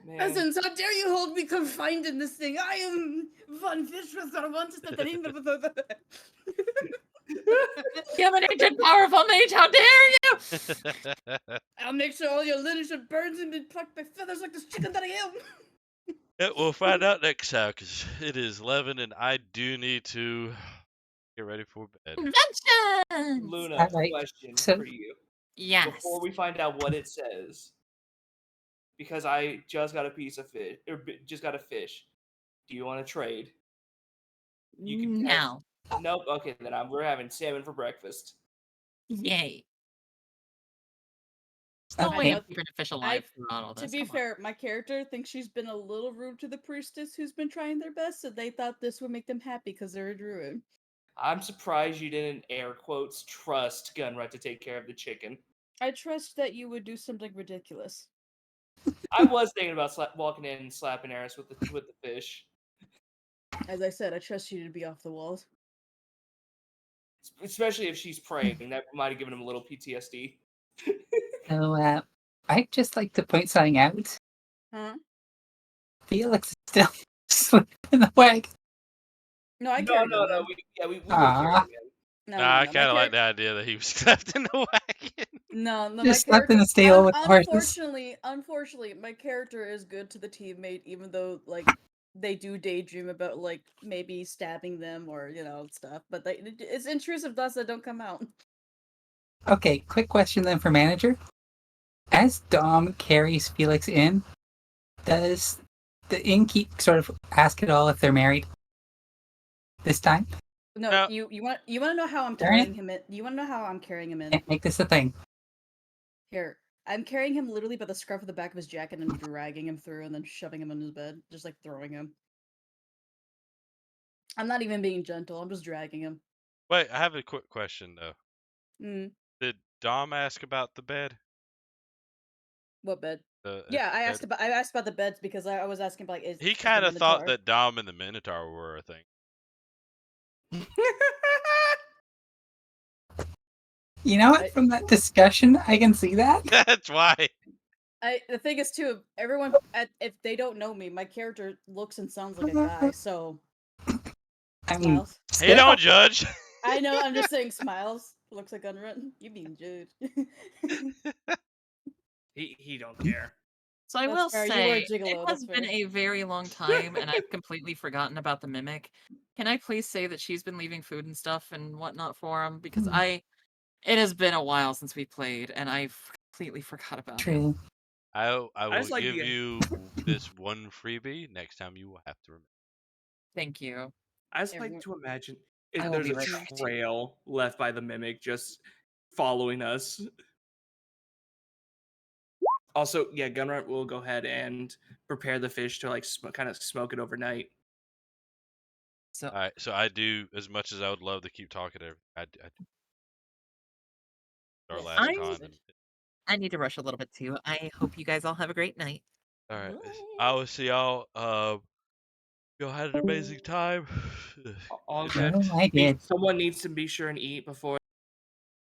Man. Peasants, how dare you hold me confined in this thing? I am Von Fish with You have an ancient powerful mage, how dare you! I'll make sure all your lineage of birds and be plucked by feathers like this chicken that I am. Yeah, we'll find out next time because it is 11 and I do need to get ready for bed. Inventions! Luna, Alright, question so- for you. Yes. Before we find out what it says, because I just got a piece of fish, or just got a fish. Do you want to trade? You can No. Nope. Okay, then we're having salmon for breakfast. Yay. Still Okay. waiting for keeping a fish alive I've- throughout all To this. be Come on. fair, my character thinks she's been a little rude to the priestess who's been trying their best, so they thought this would make them happy because they're a druid. I'm surprised you didn't air quotes trust Gunrut to take care of the chicken. I trust that you would do something ridiculous. I was thinking about walking in and slapping Eris with the fish, As I said, I trust you to be off the walls. especially if she's praying. That might have given him a little PTSD. So, I'd just like to point something out. Huh? Felix is still asleep in the wagon. No, I No, carried no, him. no. though. We Aw. carrying him. No, Nah, I no, kind of my like the idea that he was left in the wagon. No, no, Just my slept in character. the stable with the horses. Unfortunately, my character is good to the teammate, even though like they do daydream about like maybe stabbing them or stuff. But it's intrusive thoughts that don't come out. Okay, quick question then for manager. As Dom carries Felix in, does the innkeep sort of ask it all if they're married this time? No, No. you want to know how I'm Darn carrying it. him in? You want to know how I'm carrying him in? Can't make this a thing. Here, I'm carrying him literally by the scruff of the back of his jacket and dragging him through, and then shoving him in his bed, just like throwing him. I'm not even being gentle. I'm just dragging him. Wait, I have a quick question though. Mm, Did Dom ask about the bed? what bed? The Yeah, I bed? asked about the beds because I was asking about like is He is the kind of thought Minotaur- that Dom and the Minotaur were a thing. You know what? I- From that discussion, I can see that. That's why. The thing is too, everyone if they don't know me, my character looks and sounds like a guy, so I mean, smiles. He don't judge. I know, I'm just saying smiles. Looks like unwritten. You being judged. He don't care. So I That's will fair, you were a say, gigolo, it that's has been fair. a very long time, and I've completely forgotten about the mimic. Can I please say that she's been leaving food and stuff and whatnot for him? Because it has been a while since we played, and I've completely forgot about it. true. I will just like give the- you this one freebie. Next time you will have to remember. Thank you. I just Everyone- like to imagine I if will there's be a right back. trail left by the mimic just following us. Also, yeah, Gunrut will go ahead and prepare the fish to like kind of smoke it overnight. So All right, so I do as much as I would love to keep talking to. I do. Our Yes, last I'm- con. And, I need to rush a little bit too. I hope you guys all have a great night. all right, Bye. I will see y'all. Y'all had an amazing time. All If- good. Oh, I did. Someone needs to be sure and eat before